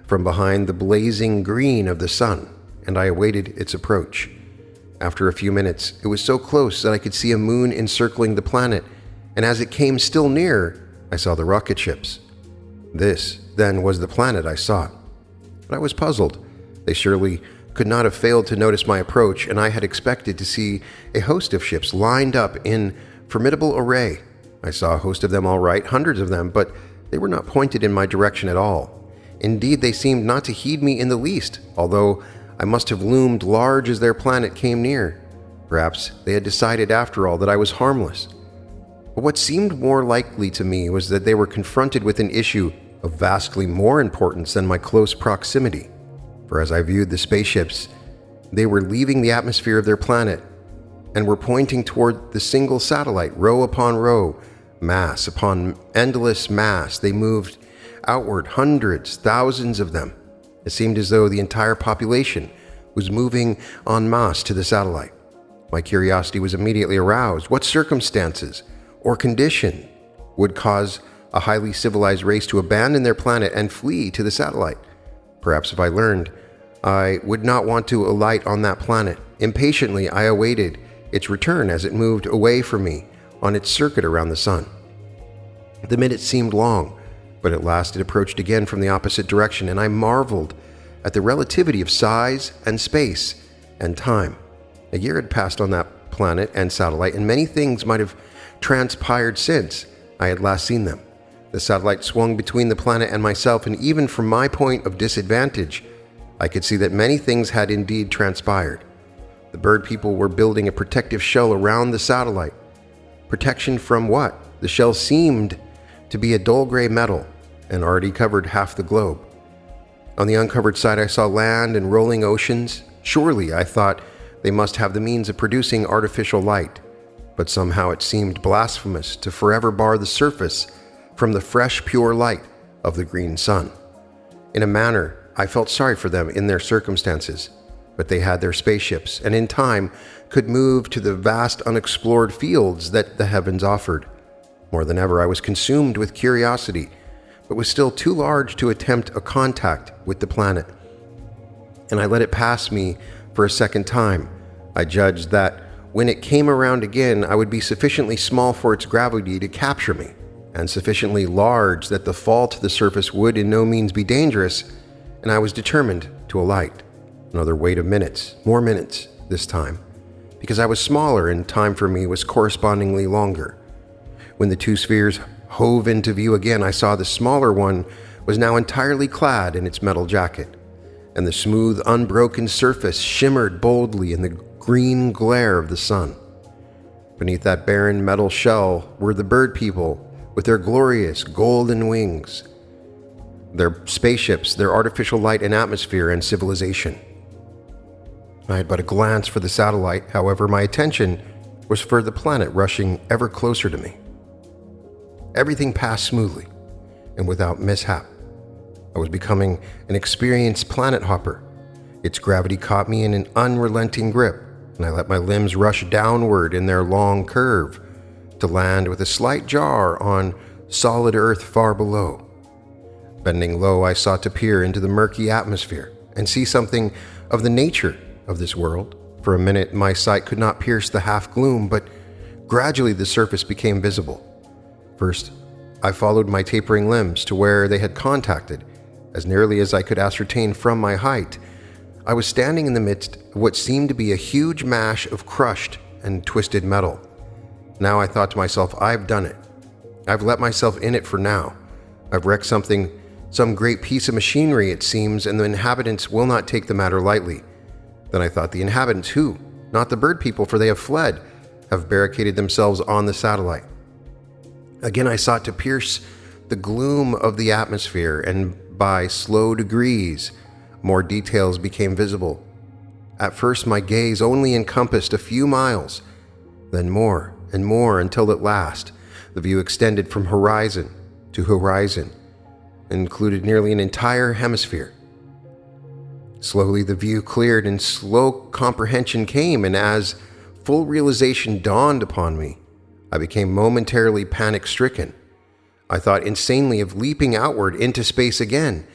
from behind the blazing green of the sun, and I awaited its approach. After a few minutes, it was so close that I could see a moon encircling the planet, and as it came still nearer, I saw the rocket ships. This, then, was the planet I sought. But I was puzzled. They surely could not have failed to notice my approach, and I had expected to see a host of ships lined up in formidable array. I saw a host of them all right, hundreds of them, but they were not pointed in my direction at all. Indeed, they seemed not to heed me in the least, although I must have loomed large as their planet came near. Perhaps they had decided after all that I was harmless. But what seemed more likely to me was that they were confronted with an issue of vastly more importance than my close proximity. For as I viewed the spaceships, they were leaving the atmosphere of their planet and were pointing toward the single satellite, row upon row, mass upon endless mass. They moved outward, hundreds, thousands of them. It seemed as though the entire population was moving en masse to the satellite. My curiosity was immediately aroused. What circumstances or condition would cause a highly civilized race to abandon their planet and flee to the satellite? Perhaps if I learned, I would not want to alight on that planet. Impatiently, I awaited its return as it moved away from me on its circuit around the sun. The minutes seemed long, but at last it approached again from the opposite direction, and I marveled at the relativity of size and space and time. A year had passed on that planet and satellite, and many things might have transpired since I had last seen them. The satellite swung between the planet and myself, and even from my point of disadvantage, I could see that many things had indeed transpired. The bird people were building a protective shell around the satellite. Protection from what? The shell seemed to be a dull gray metal and already covered half the globe. On the uncovered side, I saw land and rolling oceans. Surely, I thought, they must have the means of producing artificial light, but somehow it seemed blasphemous to forever bar the surface from the fresh, pure light of the green sun. In a manner, I felt sorry for them in their circumstances, but they had their spaceships, and in time could move to the vast unexplored fields that the heavens offered. More than ever, I was consumed with curiosity, but was still too large to attempt a contact with the planet. And I let it pass me for a second time. I judged that when it came around again, I would be sufficiently small for its gravity to capture me, and sufficiently large that the fall to the surface would in no means be dangerous, and I was determined to alight. Another wait of minutes, more minutes this time, because I was smaller and time for me was correspondingly longer. When the two spheres hove into view again, I saw the smaller one was now entirely clad in its metal jacket, and the smooth, unbroken surface shimmered boldly in the green glare of the sun. Beneath that barren metal shell were the bird people with their glorious golden wings, their spaceships, their artificial light and atmosphere and civilization. I had but a glance for the satellite, however, my attention was for the planet rushing ever closer to me. Everything passed smoothly and without mishap. I was becoming an experienced planet hopper. Its gravity caught me in an unrelenting grip, and I let my limbs rush downward in their long curve to land with a slight jar on solid earth far below. Bending low, I sought to peer into the murky atmosphere and see something of the nature of this world. For a minute, my sight could not pierce the half-gloom, but gradually the surface became visible. First, I followed my tapering limbs to where they had contacted. As nearly as I could ascertain from my height, I was standing in the midst of what seemed to be a huge mash of crushed and twisted metal. Now I thought to myself, I've done it. I've let myself in it for now. I've wrecked something, some great piece of machinery, it seems, and the inhabitants will not take the matter lightly. Then I thought, the inhabitants who? Not the bird people, for they have fled, have barricaded themselves on the satellite. Again I sought to pierce the gloom of the atmosphere, and by slow degrees, more details became visible. At first my gaze only encompassed a few miles, then more and more, until at last the view extended from horizon to horizon and included nearly an entire hemisphere. Slowly the view cleared and slow comprehension came, and as full realization dawned upon me, I became momentarily panic-stricken. I thought insanely of leaping outward into space again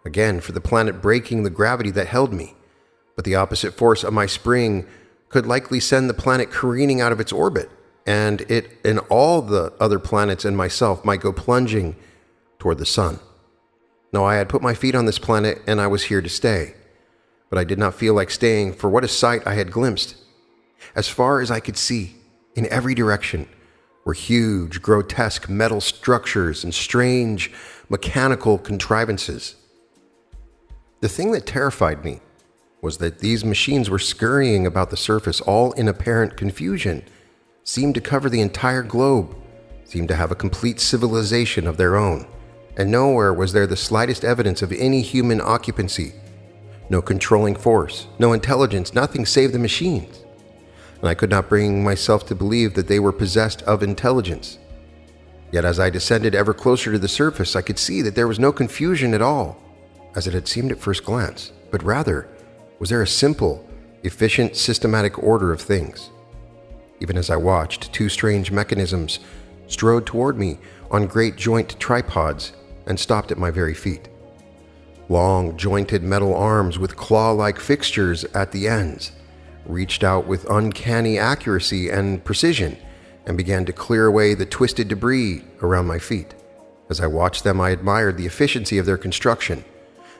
for the planet breaking the gravity that held me. But the opposite force of my spring could likely send the planet careening out of its orbit, and it and all the other planets and myself might go plunging toward the sun. No, I had put my feet on this planet, and I was here to stay. But I did not feel like staying, for what a sight I had glimpsed. As far as I could see, in every direction, were huge, grotesque metal structures and strange mechanical contrivances. The thing that terrified me was that these machines were scurrying about the surface, all in apparent confusion, seemed to cover the entire globe, seemed to have a complete civilization of their own, and nowhere was there the slightest evidence of any human occupancy, no controlling force, no intelligence, nothing save the machines. And I could not bring myself to believe that they were possessed of intelligence. Yet as I descended ever closer to the surface, I could see that there was no confusion at all, as it had seemed at first glance, but rather was there a simple, efficient, systematic order of things. Even as I watched, two strange mechanisms strode toward me on great joint tripods and stopped at my very feet. Long, jointed metal arms with claw-like fixtures at the ends reached out with uncanny accuracy and precision and began to clear away the twisted debris around my feet. As I watched them, I admired the efficiency of their construction.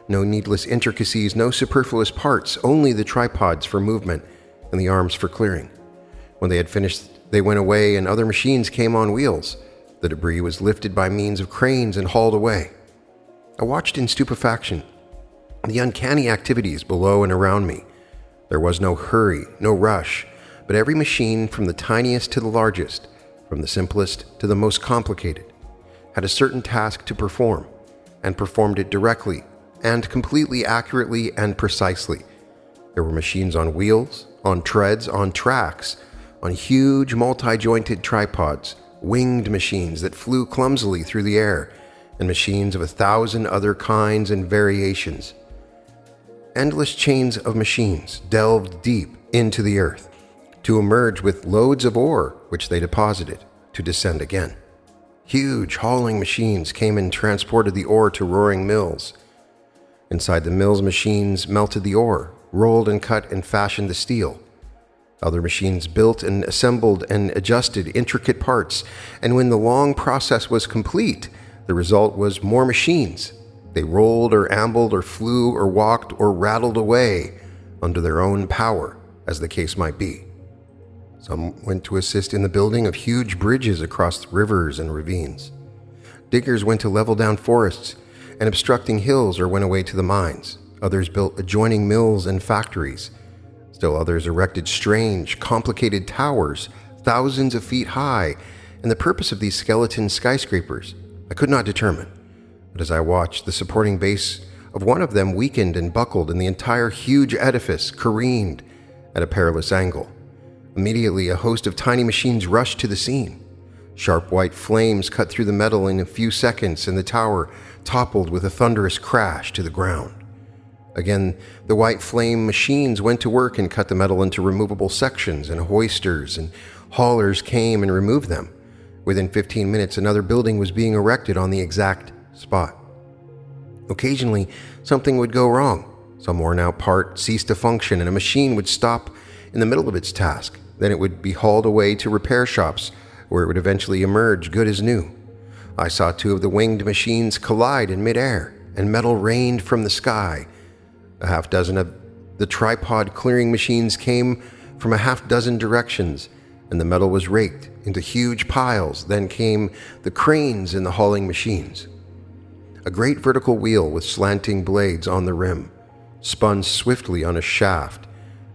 No needless intricacies, no superfluous parts, only the tripods for movement and the arms for clearing. When they had finished, they went away and other machines came on wheels. The debris was lifted by means of cranes and hauled away. I watched in stupefaction the uncanny activities below and around me. There was no hurry, no rush, but every machine, from the tiniest to the largest, from the simplest to the most complicated, had a certain task to perform, and performed it directly and completely accurately and precisely. There were machines on wheels, on treads, on tracks, on huge multi-jointed tripods, winged machines that flew clumsily through the air, and machines of 1,000 other kinds and variations. Endless chains of machines delved deep into the earth, to emerge with loads of ore which they deposited, to descend again. Huge hauling machines came and transported the ore to roaring mills. Inside the mills, machines melted the ore, rolled and cut and fashioned the steel. Other machines built and assembled and adjusted intricate parts, and when the long process was complete, the result was more machines. They rolled or ambled or flew or walked or rattled away under their own power, as the case might be. Some went to assist in the building of huge bridges across rivers and ravines. Diggers went to level down forests and obstructing hills or went away to the mines. Others built adjoining mills and factories. Still others erected strange, complicated towers, thousands of feet high, and the purpose of these skeleton skyscrapers I could not determine. But as I watched, the supporting base of one of them weakened and buckled, and the entire huge edifice careened at a perilous angle. Immediately, a host of tiny machines rushed to the scene. Sharp white flames cut through the metal in a few seconds, and the tower toppled with a thunderous crash to the ground. Again, the white flame machines went to work and cut the metal into removable sections, and hoisters and haulers came and removed them. Within 15 minutes, another building was being erected on the exact spot. Occasionally, something would go wrong. Some worn-out part ceased to function, and a machine would stop in the middle of its task. Then it would be hauled away to repair shops, where it would eventually emerge good as new. I saw two of the winged machines collide in midair, and metal rained from the sky. A half dozen of the tripod clearing machines came from a half dozen directions, and the metal was raked into huge piles. Then came the cranes and the hauling machines. A great vertical wheel with slanting blades on the rim spun swiftly on a shaft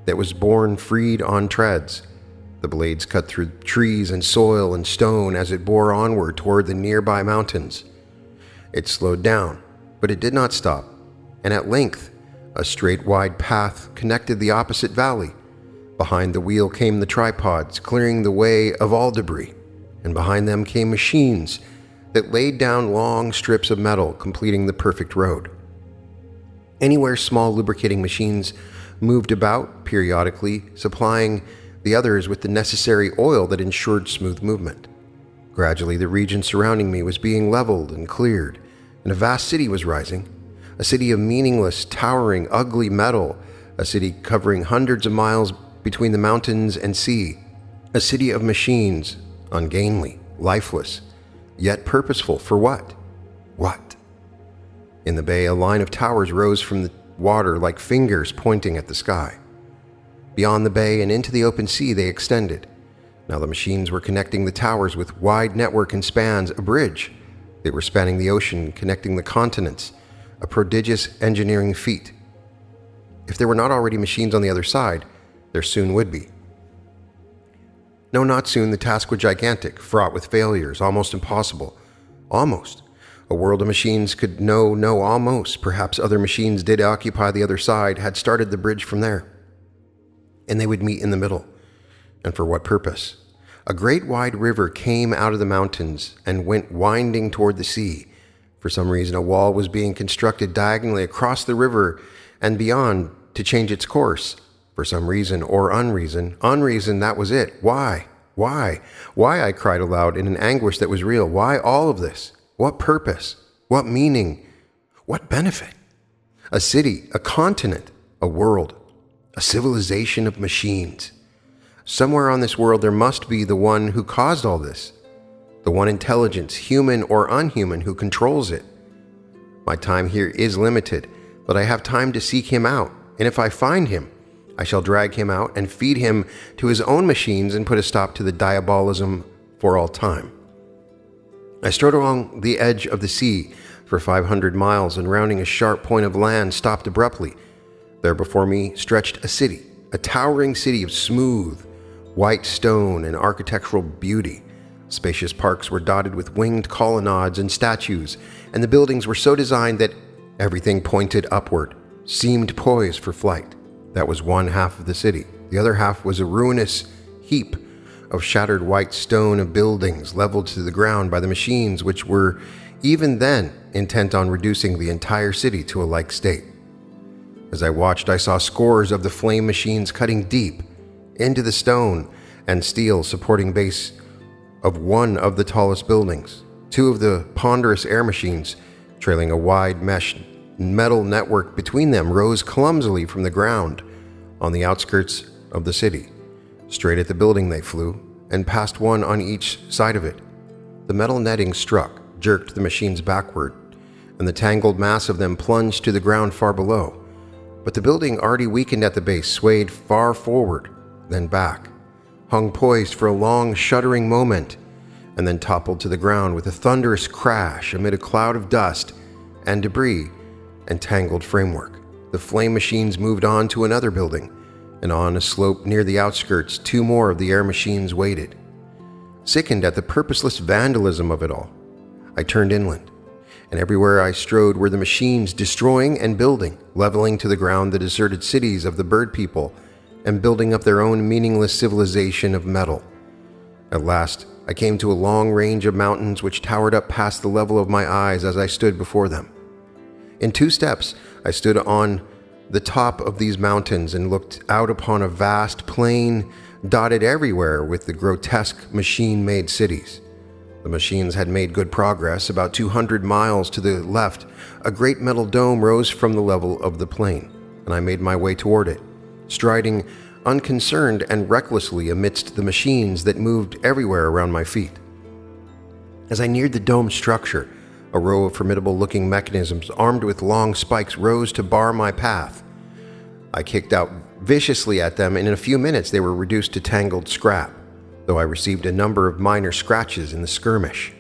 that was borne freed on treads. The blades cut through trees and soil and stone as it bore onward toward the nearby mountains. It slowed down, but it did not stop, and at length a straight wide path connected the opposite valley. Behind the wheel came the tripods, clearing the way of all debris, and behind them came machines that laid down long strips of metal, completing the perfect road. Anywhere small lubricating machines moved about periodically, supplying the others with the necessary oil that ensured smooth movement. Gradually, the region surrounding me was being leveled and cleared, and a vast city was rising. A city of meaningless, towering, ugly metal, a city covering hundreds of miles between the mountains and sea, a city of machines, ungainly, lifeless, yet purposeful for what? What? In the bay, a line of towers rose from the water like fingers pointing at the sky. Beyond the bay and into the open sea they extended. Now the machines were connecting the towers with wide network and spans, a bridge. They were spanning the ocean, connecting the continents, a prodigious engineering feat. If there were not already machines on the other side, there soon would be. No, not soon. The task was gigantic, fraught with failures, almost impossible. Almost. A world of machines could no, almost. Perhaps other machines did occupy the other side, had started the bridge from there. And they would meet in the middle. And for what purpose? A great wide river came out of the mountains and went winding toward the sea. For some reason, a wall was being constructed diagonally across the river and beyond to change its course. For some reason or unreason, that was it. Why? Why, I cried aloud in an anguish that was real. Why all of this? What purpose? What meaning? What benefit? A city, a continent, a world, a civilization of machines. Somewhere on this world there must be the one who caused all this, the one intelligence, human or unhuman, who controls it. My time here is limited, but I have time to seek him out, and if I find him, I shall drag him out and feed him to his own machines and put a stop to the diabolism for all time. I strode along the edge of the sea for 500 miles and rounding a sharp point of land stopped abruptly. There before me stretched a city, a towering city of smooth, white stone and architectural beauty. Spacious parks were dotted with winged colonnades and statues, and the buildings were so designed that everything pointed upward, seemed poised for flight. That was one half of the city. The other half was a ruinous heap of shattered white stone of buildings leveled to the ground by the machines, which were even then intent on reducing the entire city to a like state. As I watched, I saw scores of the flame machines cutting deep into the stone and steel supporting base of one of the tallest buildings. Two of the ponderous air machines, trailing a wide mesh metal network between them, rose clumsily from the ground on the outskirts of the city. Straight at the building they flew, and past one on each side of it. The metal netting struck, jerked the machines backward, and the tangled mass of them plunged to the ground far below. But the building, already weakened at the base, swayed far forward, then back, hung poised for a long, shuddering moment, and then toppled to the ground with a thunderous crash amid a cloud of dust and debris and tangled framework. The flame machines moved on to another building, and on a slope near the outskirts, two more of the air machines waited. Sickened at the purposeless vandalism of it all, I turned inland, and everywhere I strode were the machines destroying and building, leveling to the ground the deserted cities of the bird people and building up their own meaningless civilization of metal. At last, I came to a long range of mountains which towered up past the level of my eyes as I stood before them. In 2 steps, I stood on the top of these mountains and looked out upon a vast plain dotted everywhere with the grotesque machine-made cities. The machines had made good progress. About 200 miles to the left, a great metal dome rose from the level of the plain, and I made my way toward it, striding unconcerned and recklessly amidst the machines that moved everywhere around my feet. As I neared the dome structure, a row of formidable-looking mechanisms armed with long spikes rose to bar my path. I kicked out viciously at them, and in a few minutes they were reduced to tangled scrap, though I received a number of minor scratches in the skirmish.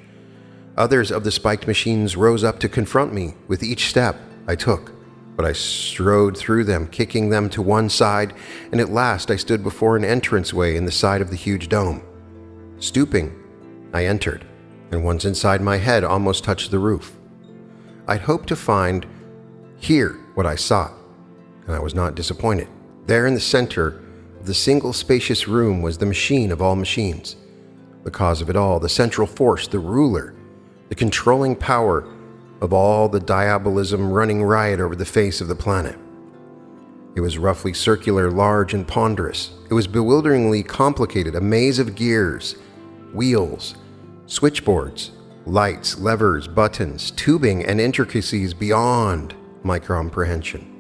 Others of the spiked machines rose up to confront me with each step I took, but I strode through them, kicking them to one side, and at last I stood before an entranceway in the side of the huge dome. Stooping, I entered, and once inside my head almost touched the roof. I'd hoped to find here what I sought, and I was not disappointed. There in the center of the single spacious room was the machine of all machines, the cause of it all, the central force, the ruler, the controlling power of all the diabolism running riot over the face of the planet. It was roughly circular, large, and ponderous. It was bewilderingly complicated, a maze of gears, wheels, switchboards, lights, levers, buttons, tubing, and intricacies beyond my comprehension.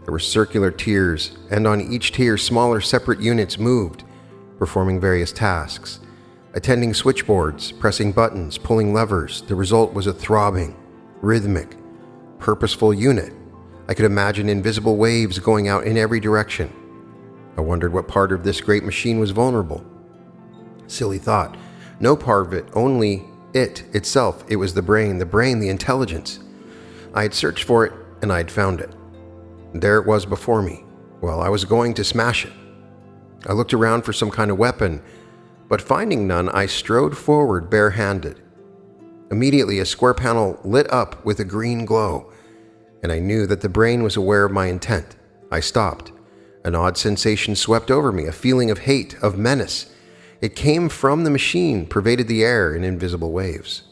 There were circular tiers, and on each tier smaller separate units moved, performing various tasks, attending switchboards, pressing buttons, pulling levers. The result was a throbbing, rhythmic, purposeful unit. I could imagine invisible waves going out in every direction. I wondered what part of this great machine was vulnerable. Silly thought. No part of it, only it itself. It was the brain, the intelligence. I had searched for it, and I had found it. There it was before me. Well, I was going to smash it. I looked around for some kind of weapon, but finding none, I strode forward barehanded. Immediately, a square panel lit up with a green glow, and I knew that the brain was aware of my intent. I stopped. An odd sensation swept over me, a feeling of hate, of menace. It came from the machine, pervaded the air in invisible waves.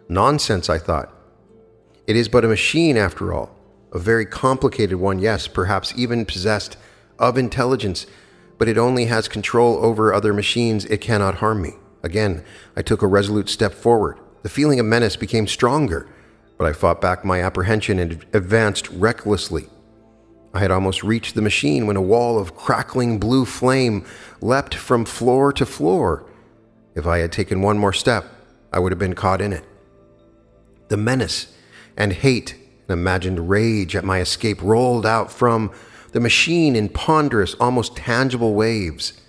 Nonsense, I thought. It is but a machine, after all. A very complicated one, yes, perhaps even possessed of intelligence, but it only has control over other machines. It cannot harm me. Again, I took a resolute step forward. The feeling of menace became stronger, but I fought back my apprehension and advanced recklessly. I had almost reached the machine when a wall of crackling blue flame leapt from floor to floor. If I had taken one more step, I would have been caught in it. The menace and hate and imagined rage at my escape rolled out from the machine in ponderous, almost tangible waves,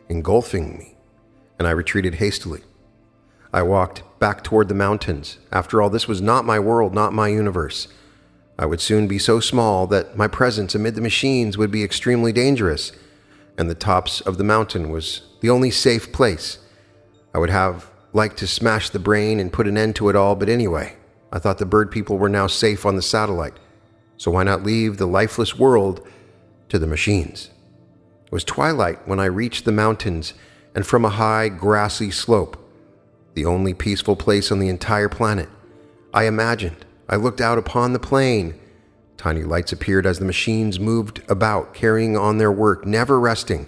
engulfing me, and I retreated hastily. I walked back toward the mountains. After all, this was not my world, not my universe. I would soon be so small that my presence amid the machines would be extremely dangerous, and the tops of the mountain was the only safe place. I would have liked to smash the brain and put an end to it all, but anyway, I thought the bird people were now safe on the satellite, so why not leave the lifeless world to the machines? It was twilight when I reached the mountains, and from a high, grassy slope, the only peaceful place on the entire planet, I looked out upon the plain. Tiny lights appeared as the machines moved about, carrying on their work, never resting.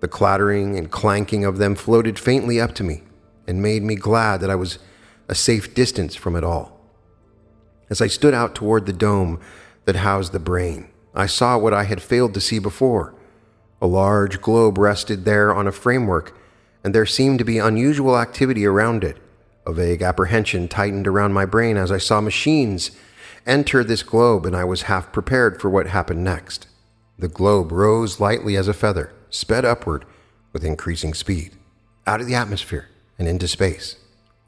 The clattering and clanking of them floated faintly up to me and made me glad that I was a safe distance from it all. As I stood out toward the dome that housed the brain, I saw what I had failed to see before. A large globe rested there on a framework, and there seemed to be unusual activity around it. A vague apprehension tightened around my brain as I saw machines enter this globe, and I was half prepared for what happened next. The globe rose lightly as a feather, sped upward with increasing speed, out of the atmosphere and into space,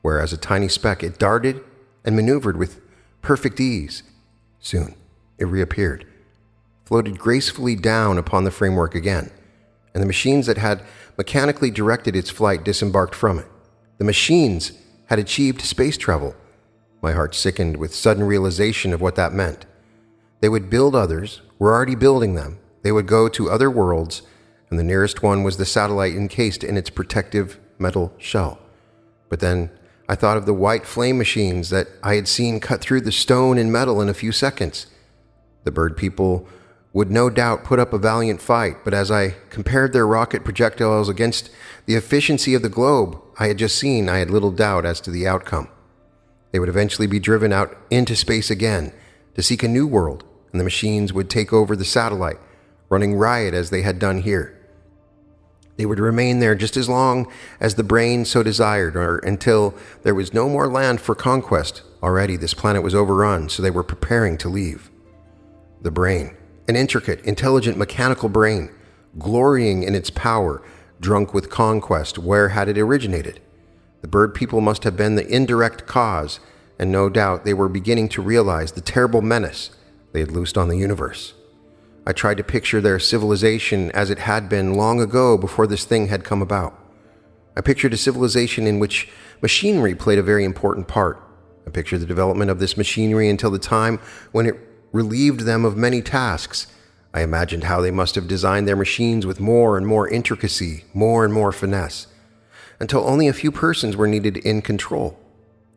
where as a tiny speck it darted and maneuvered with perfect ease. Soon it reappeared, floated gracefully down upon the framework again, and the machines that had mechanically directed its flight disembarked from it. The machines had achieved space travel. My heart sickened with sudden realization of what that meant. They would build others, were already building them. They would go to other worlds, and the nearest one was the satellite encased in its protective metal shell. But then I thought of the white flame machines that I had seen cut through the stone and metal in a few seconds. The bird people would no doubt put up a valiant fight, but as I compared their rocket projectiles against the efficiency of the globe I had just seen, I had little doubt as to the outcome. They would eventually be driven out into space again to seek a new world, and the machines would take over the satellite, running riot as they had done here. They would remain there just as long as the brain so desired, or until there was no more land for conquest. Already this planet was overrun, so they were preparing to leave. The brain, an intricate, intelligent, mechanical brain, glorying in its power, drunk with conquest. Where had it originated? The bird people must have been the indirect cause, and no doubt they were beginning to realize the terrible menace they had loosed on the universe. I tried to picture their civilization as it had been long ago before this thing had come about. I pictured a civilization in which machinery played a very important part. I pictured the development of this machinery until the time when it relieved them of many tasks. I imagined how they must have designed their machines with more and more intricacy, more and more finesse, until only a few persons were needed in control.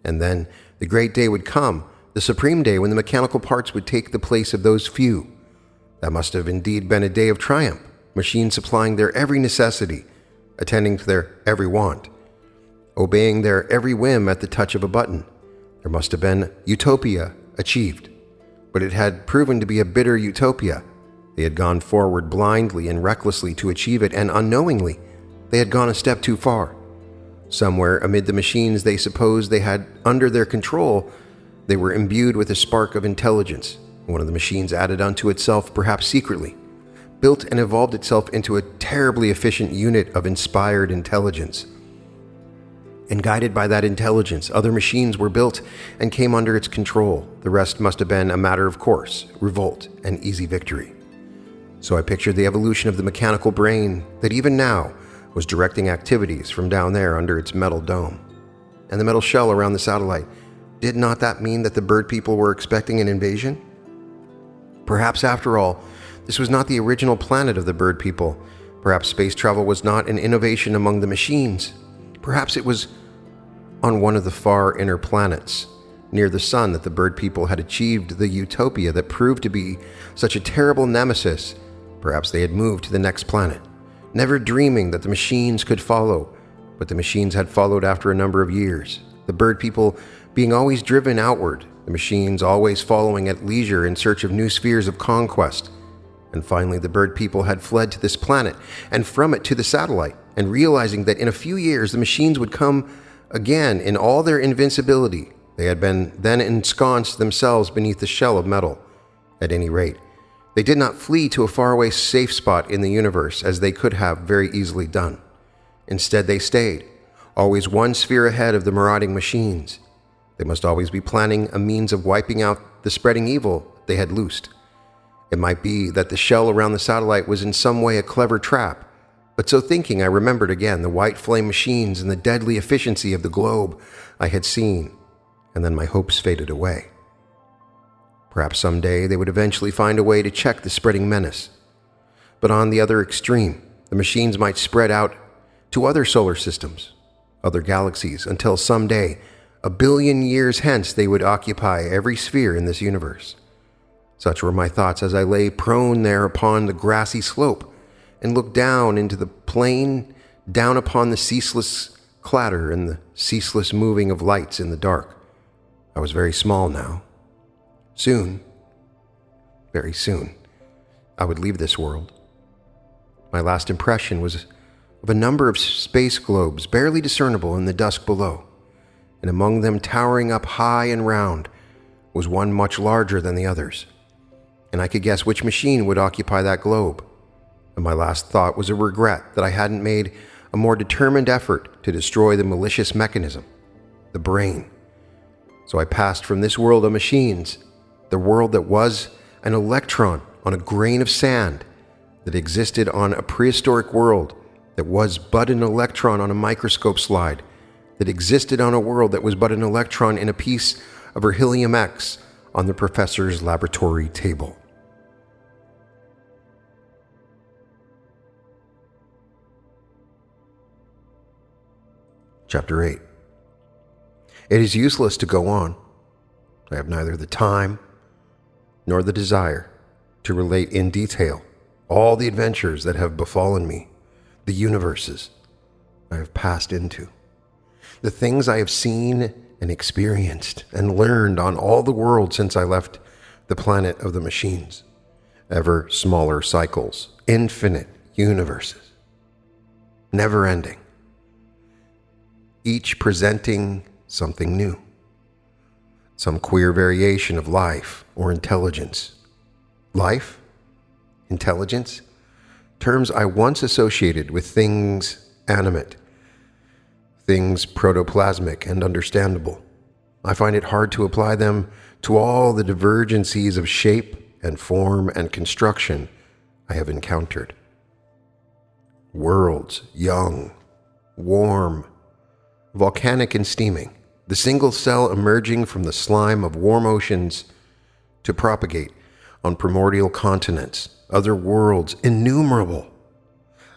And then the great day would come, the supreme day when the mechanical parts would take the place of those few. That must have indeed been a day of triumph, machines supplying their every necessity, attending to their every want, obeying their every whim at the touch of a button. There must have been utopia achieved, but it had proven to be a bitter utopia. They had gone forward blindly and recklessly to achieve it, and unknowingly, they had gone a step too far. Somewhere amid the machines they supposed they had under their control, they were imbued with a spark of intelligence. One of the machines added unto itself, perhaps secretly, built and evolved itself into a terribly efficient unit of inspired intelligence. And guided by that intelligence, other machines were built and came under its control. The rest must have been a matter of course, revolt, and easy victory. So I pictured the evolution of the mechanical brain that even now was directing activities from down there under its metal dome. And the metal shell around the satellite. Did not that mean that the bird people were expecting an invasion? Perhaps, after all, this was not the original planet of the bird people. Perhaps space travel was not an innovation among the machines. Perhaps it was on one of the far inner planets, near the sun, that the bird people had achieved the utopia that proved to be such a terrible nemesis. Perhaps they had moved to the next planet, never dreaming that the machines could follow, but the machines had followed after a number of years. The bird people being always driven outward, the machines always following at leisure in search of new spheres of conquest. And finally, the bird people had fled to this planet, and from it to the satellite, and realizing that in a few years the machines would come again in all their invincibility, they had been then ensconced themselves beneath the shell of metal. At any rate, they did not flee to a faraway safe spot in the universe, as they could have very easily done. Instead, they stayed, always one sphere ahead of the marauding machines. They must always be planning a means of wiping out the spreading evil they had loosed. It might be that the shell around the satellite was in some way a clever trap, but so thinking, I remembered again the white flame machines and the deadly efficiency of the globe I had seen, and then my hopes faded away. Perhaps someday they would eventually find a way to check the spreading menace. But on the other extreme, the machines might spread out to other solar systems, other galaxies, until someday, a billion years hence, they would occupy every sphere in this universe. Such were my thoughts as I lay prone there upon the grassy slope and looked down into the plain, down upon the ceaseless clatter and the ceaseless moving of lights in the dark. I was very small now. Soon, very soon, I would leave this world. My last impression was of a number of space globes barely discernible in the dusk below, and among them, towering up high and round, was one much larger than the others, and I could guess which machine would occupy that globe. And my last thought was a regret that I hadn't made a more determined effort to destroy the malicious mechanism, the brain. So I passed from this world of machines, the world that was an electron on a grain of sand, that existed on a prehistoric world that was but an electron on a microscope slide, that existed on a world that was but an electron in a piece of beryllium X on the professor's laboratory table. Chapter 8. It is useless to go on. I have neither the time nor the desire to relate in detail all the adventures that have befallen me, the universes I have passed into, the things I have seen and experienced and learned on all the worlds since I left the planet of the machines, ever smaller cycles, infinite universes, never ending, each presenting something new, some queer variation of life or intelligence. Life? Intelligence? Terms I once associated with things animate, things protoplasmic and understandable. I find it hard to apply them to all the divergencies of shape and form and construction I have encountered. Worlds, young, warm, volcanic and steaming, the single cell emerging from the slime of warm oceans to propagate on primordial continents, other worlds innumerable,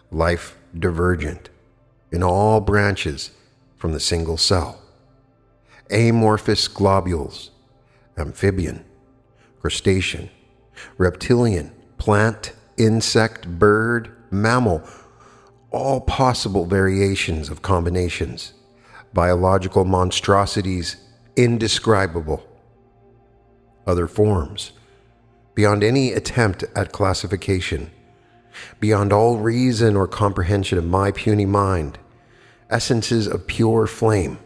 life divergent in all branches from the single cell, amorphous globules, amphibian, crustacean, reptilian, plant, insect, bird, mammal, all possible variations of combinations, biological monstrosities indescribable, other forms, beyond any attempt at classification, beyond all reason or comprehension of my puny mind, essences of pure flame,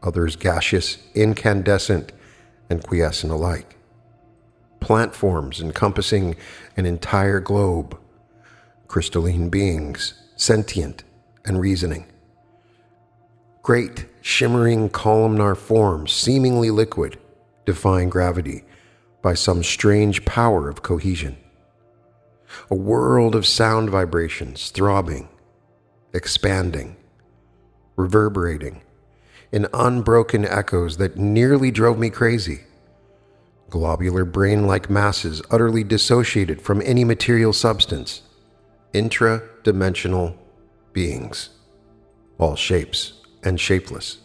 others gaseous, incandescent, and quiescent alike, plant forms encompassing an entire globe, crystalline beings, sentient and reasoning, great shimmering columnar forms, seemingly liquid, defying gravity by some strange power of cohesion. A world of sound vibrations throbbing, expanding, reverberating in unbroken echoes that nearly drove me crazy. Globular brain-like masses utterly dissociated from any material substance. Intra-dimensional beings, all shapes and shapeless.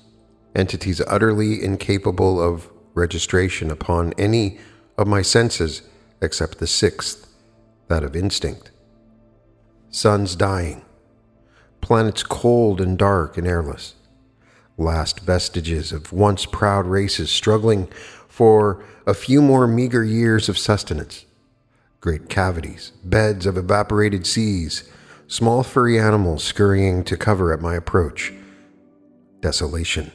Entities utterly incapable of registration upon any of my senses except the sixth, that of instinct. Suns dying, planets cold and dark and airless, last vestiges of once proud races struggling for a few more meager years of sustenance, great cavities, beds of evaporated seas, small furry animals scurrying to cover at my approach, desolation,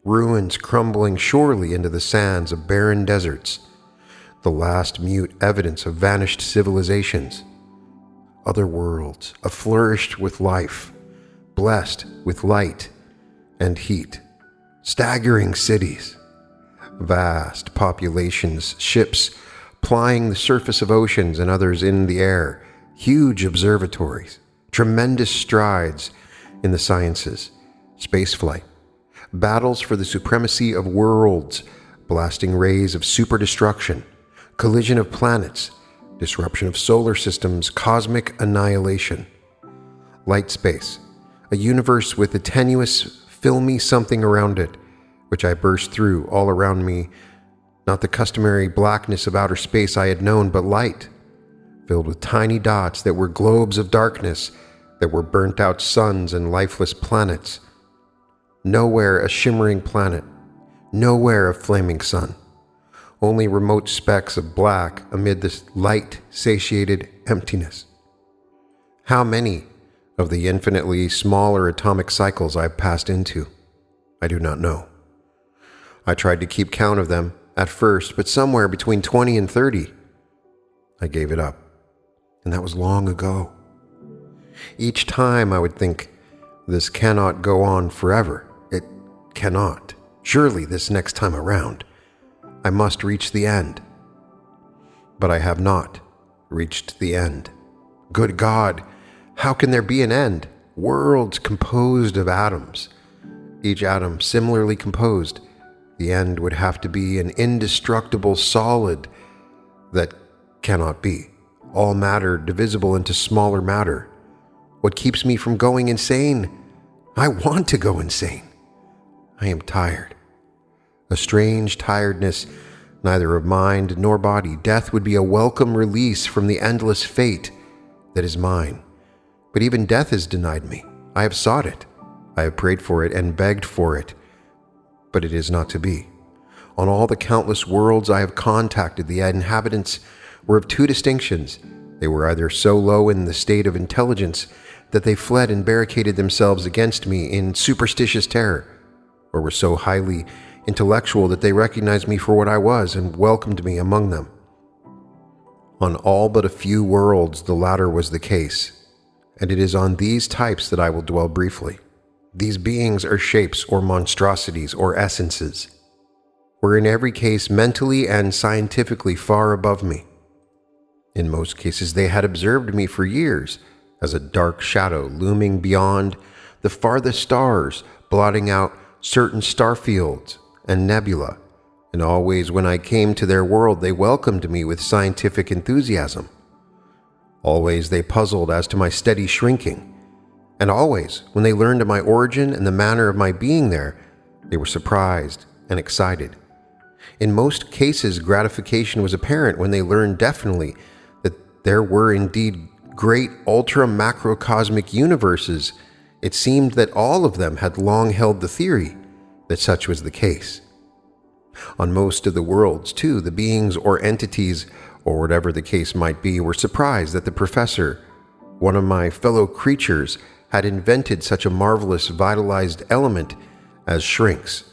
ruins crumbling surely into the sands of barren deserts, the last mute evidence of vanished civilizations, other worlds afflourished with life, blessed with light and heat, staggering cities, vast populations, ships plying the surface of oceans and others in the air, huge observatories, tremendous strides in the sciences, spaceflight, battles for the supremacy of worlds, blasting rays of super-destruction, collision of planets, disruption of solar systems, cosmic annihilation, light space, a universe with a tenuous, filmy something around it, which I burst through all around me, not the customary blackness of outer space I had known, but light, filled with tiny dots that were globes of darkness, that were burnt-out suns and lifeless planets. Nowhere a shimmering planet, nowhere a flaming sun, only remote specks of black amid this light-satiated emptiness. How many of the infinitely smaller atomic cycles I've passed into, I do not know. I tried to keep count of them at first, but somewhere between 20 and 30, I gave it up. And that was long ago. Each time I would think, this cannot go on forever. It cannot. Surely this next time around, I must reach the end. But I have not reached the end. Good God, how can there be an end? Worlds composed of atoms, each atom similarly composed. The end would have to be an indestructible solid that cannot be. All matter divisible into smaller matter. What keeps me from going insane? I want to go insane. I am tired. A strange tiredness, neither of mind nor body. Death would be a welcome release from the endless fate that is mine. But even death has denied me. I have sought it. I have prayed for it and begged for it. But it is not to be. On all the countless worlds I have contacted, the inhabitants were of two distinctions. They were either so low in the state of intelligence that they fled and barricaded themselves against me in superstitious terror, or were so highly intellectual that they recognized me for what I was and welcomed me among them. On all but a few worlds the latter was the case, and it is on these types that I will dwell briefly. These beings are shapes or monstrosities or essences, were in every case mentally and scientifically far above me. In most cases they had observed me for years as a dark shadow looming beyond the farthest stars, blotting out certain star fields and nebula, and always when I came to their world they welcomed me with scientific enthusiasm. Always they puzzled as to my steady shrinking, and always when they learned of my origin and the manner of my being there, they were surprised and excited. In most cases, gratification was apparent when they learned definitely that there were indeed great ultra-macrocosmic universes. It seemed that all of them had long held the theory that such was the case. On most of the worlds, too, the beings or entities, or whatever the case might be, were surprised that the professor, one of my fellow creatures, had invented such a marvelous vitalized element as shrinks.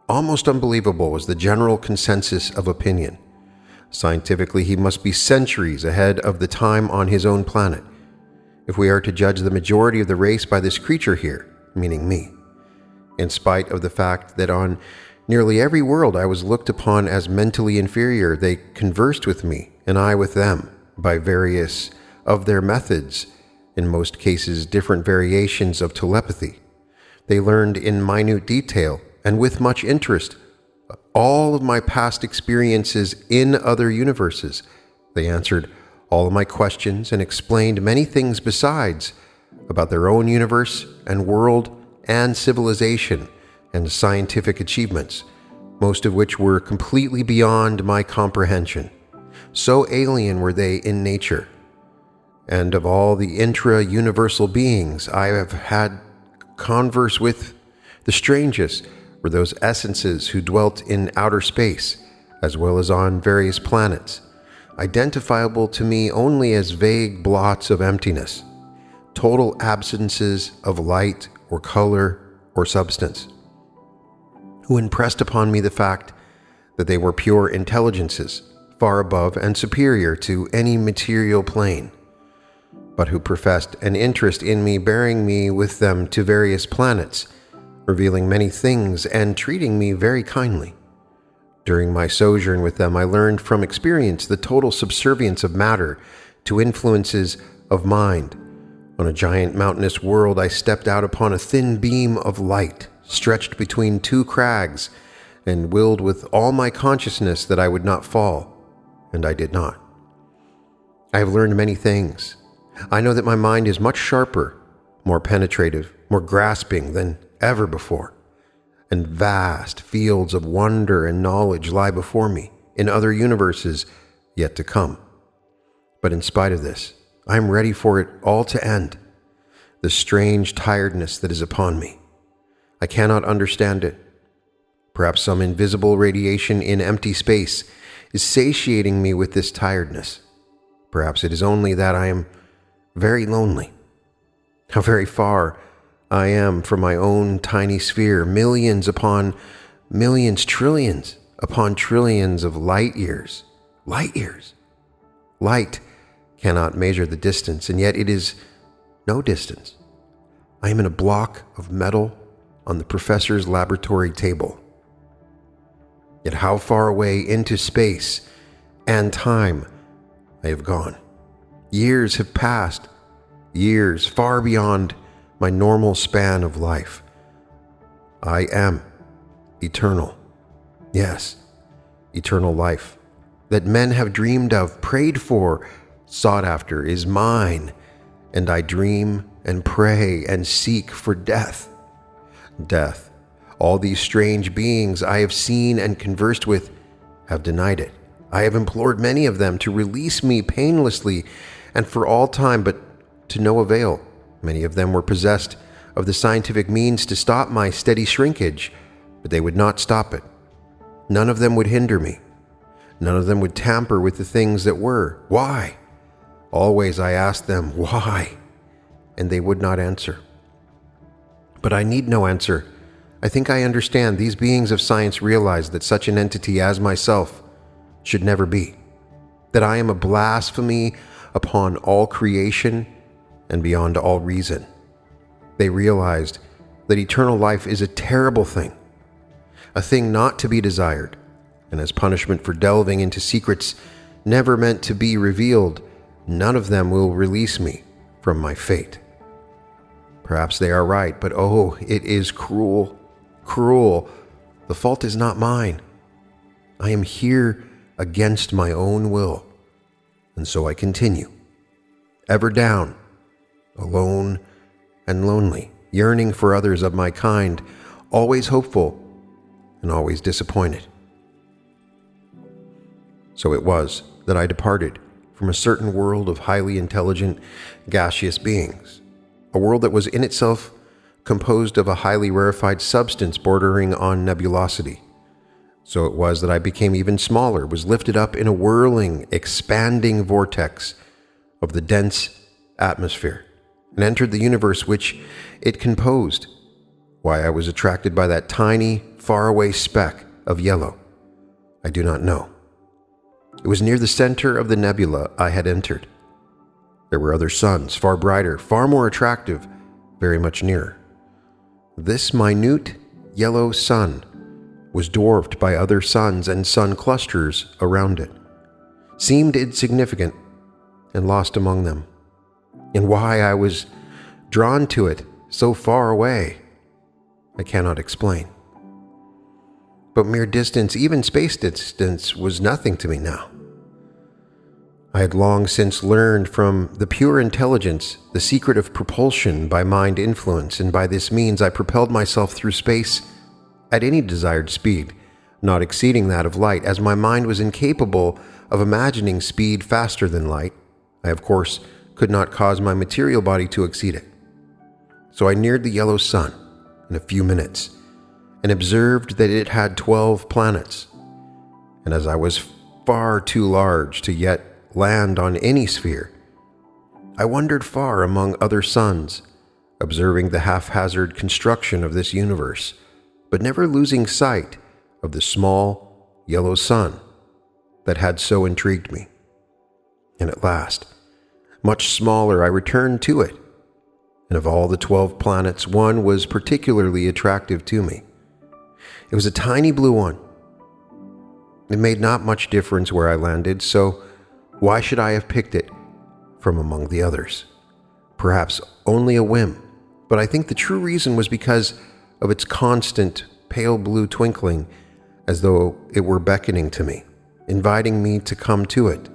Almost unbelievable was the general consensus of opinion. Scientifically, he must be centuries ahead of the time on his own planet, if we are to judge the majority of the race by this creature here, meaning me. In spite of the fact that on nearly every world I was looked upon as mentally inferior, they conversed with me, and I with them, by various of their methods, in most cases different variations of telepathy. They learned in minute detail, and with much interest, all of my past experiences in other universes. They answered all of my questions and explained many things besides about their own universe and world and civilization and scientific achievements, most of which were completely beyond my comprehension. So alien were they in nature. And of all the intra-universal beings I have had converse with, the strangest were those essences who dwelt in outer space, as well as on various planets, identifiable to me only as vague blots of emptiness, total absences of light or color or substance, who impressed upon me the fact that they were pure intelligences, far above and superior to any material plane, but who professed an interest in me, bearing me with them to various planets, revealing many things and treating me very kindly. During my sojourn with them, I learned from experience the total subservience of matter to influences of mind. On a giant mountainous world, I stepped out upon a thin beam of light, stretched between two crags, and willed with all my consciousness that I would not fall, and I did not. I have learned many things. I know that my mind is much sharper, more penetrative, more grasping than ever before, and vast fields of wonder and knowledge lie before me in other universes yet to come. But in spite of this, I am ready for it all to end, the strange tiredness that is upon me. I cannot understand it. Perhaps some invisible radiation in empty space is satiating me with this tiredness. Perhaps it is only that I am very lonely. How very far I am from my own tiny sphere, millions upon millions, trillions upon trillions of light years. Light years. Light cannot measure the distance, and yet it is no distance. I am in a block of metal on the professor's laboratory table. Yet how far away into space and time I have gone. Years have passed, years far beyond my normal span of life. I am eternal. Yes, eternal life that men have dreamed of, prayed for, sought after is mine, and I dream and pray and seek for death. Death. All these strange beings I have seen and conversed with have denied it. I have implored many of them to release me painlessly and for all time, but to no avail. Many of them were possessed of the scientific means to stop my steady shrinkage, but they would not stop it. None of them would hinder me. None of them would tamper with the things that were. Why? Always I asked them, why? And they would not answer. But I need no answer. I think I understand. These beings of science realize that such an entity as myself should never be. That I am a blasphemy upon all creation and beyond all reason. They realized that eternal life is a terrible thing, a thing not to be desired, and as punishment for delving into secrets never meant to be revealed, none of them will release me from my fate. Perhaps they are right, but oh, it is cruel, cruel. The fault is not mine. I am here against my own will, and so I continue, ever down, alone and lonely, yearning for others of my kind, always hopeful and always disappointed. So it was that I departed from a certain world of highly intelligent, gaseous beings, a world that was in itself composed of a highly rarefied substance bordering on nebulosity. So it was that I became even smaller, was lifted up in a whirling, expanding vortex of the dense atmosphere, and entered the universe which it composed. Why I was attracted by that tiny, faraway speck of yellow, I do not know. It was near the center of the nebula I had entered. There were other suns, far brighter, far more attractive, very much nearer. This minute yellow sun was dwarfed by other suns and sun clusters around it, seemed insignificant and lost among them. And why I was drawn to it so far away, I cannot explain. But mere distance, even space distance, was nothing to me now. I had long since learned from the pure intelligence the secret of propulsion by mind influence, and by this means I propelled myself through space at any desired speed, not exceeding that of light, as my mind was incapable of imagining speed faster than light. I, of course, could not cause my material body to exceed it. So I neared the yellow sun in a few minutes, and observed that it had 12 planets. And as I was far too large to yet land on any sphere, I wandered far among other suns, observing the haphazard construction of this universe, but never losing sight of the small yellow sun that had so intrigued me. And at last, much smaller, I returned to it, and of all the 12 planets, one was particularly attractive to me. It was a tiny blue one. It made not much difference where I landed, so why should I have picked it from among the others? Perhaps only a whim, but I think the true reason was because of its constant pale blue twinkling, as though it were beckoning to me, inviting me to come to it.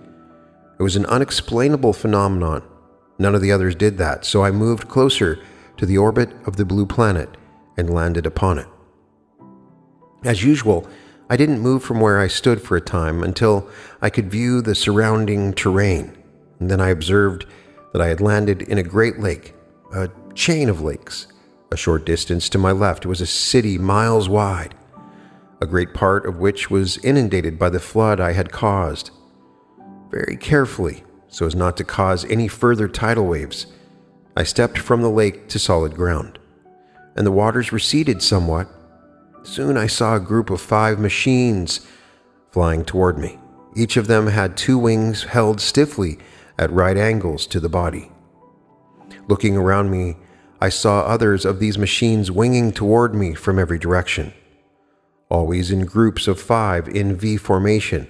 It was an unexplainable phenomenon. None of the others did that, so I moved closer to the orbit of the blue planet and landed upon it. As usual, I didn't move from where I stood for a time until I could view the surrounding terrain, and then I observed that I had landed in a great lake, a chain of lakes. A short distance to my left was a city miles wide, a great part of which was inundated by the flood I had caused. Very carefully, so as not to cause any further tidal waves, I stepped from the lake to solid ground, and the waters receded somewhat. Soon I saw a group of 5 machines flying toward me. Each of them had 2 wings held stiffly at right angles to the body. Looking around me, I saw others of these machines winging toward me from every direction, always in groups of 5 in V formation.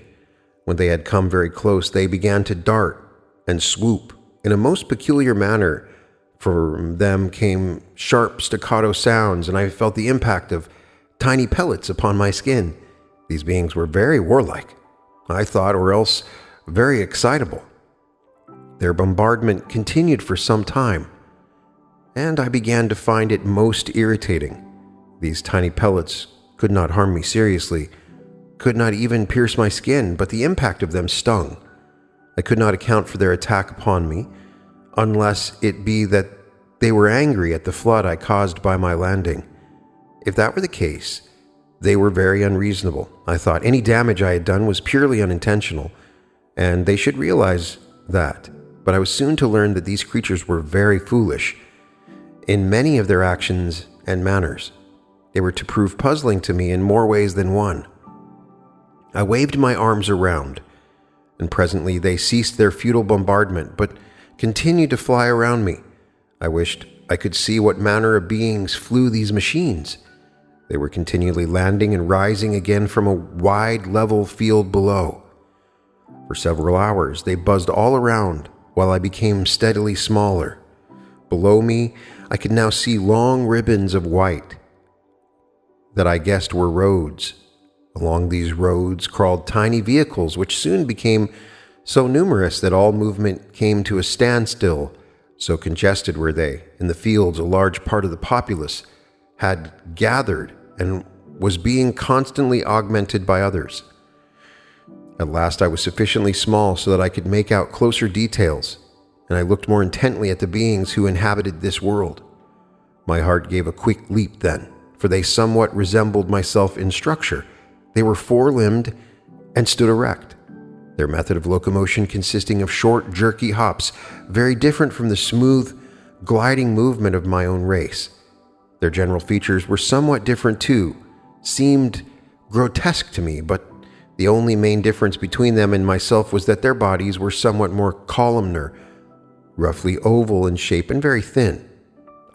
When they had come very close, they began to dart and swoop in a most peculiar manner. From them came sharp staccato sounds, and I felt the impact of tiny pellets upon my skin. These beings were very warlike, I thought, or else very excitable. Their bombardment continued for some time, and I began to find it most irritating. These tiny pellets could not harm me seriously, could not even pierce my skin, but the impact of them stung. I could not account for their attack upon me, unless it be that they were angry at the flood I caused by my landing. If that were the case, they were very unreasonable. I thought any damage I had done was purely unintentional, and they should realize that. But I was soon to learn that these creatures were very foolish in many of their actions and manners. They were to prove puzzling to me in more ways than one. I waved my arms around, and presently they ceased their futile bombardment, but continued to fly around me. I wished I could see what manner of beings flew these machines. They were continually landing and rising again from a wide, level field below. For several hours, they buzzed all around while I became steadily smaller. Below me, I could now see long ribbons of white that I guessed were roads. Along these roads crawled tiny vehicles, which soon became so numerous that all movement came to a standstill. So congested were they. In the fields, a large part of the populace had gathered and was being constantly augmented by others. At last I was sufficiently small so that I could make out closer details, and I looked more intently at the beings who inhabited this world. My heart gave a quick leap then, for they somewhat resembled myself in structure. They were 4-limbed and stood erect, their method of locomotion consisting of short, jerky hops, very different from the smooth, gliding movement of my own race. Their general features were somewhat different too, seemed grotesque to me, but the only main difference between them and myself was that their bodies were somewhat more columnar, roughly oval in shape and very thin.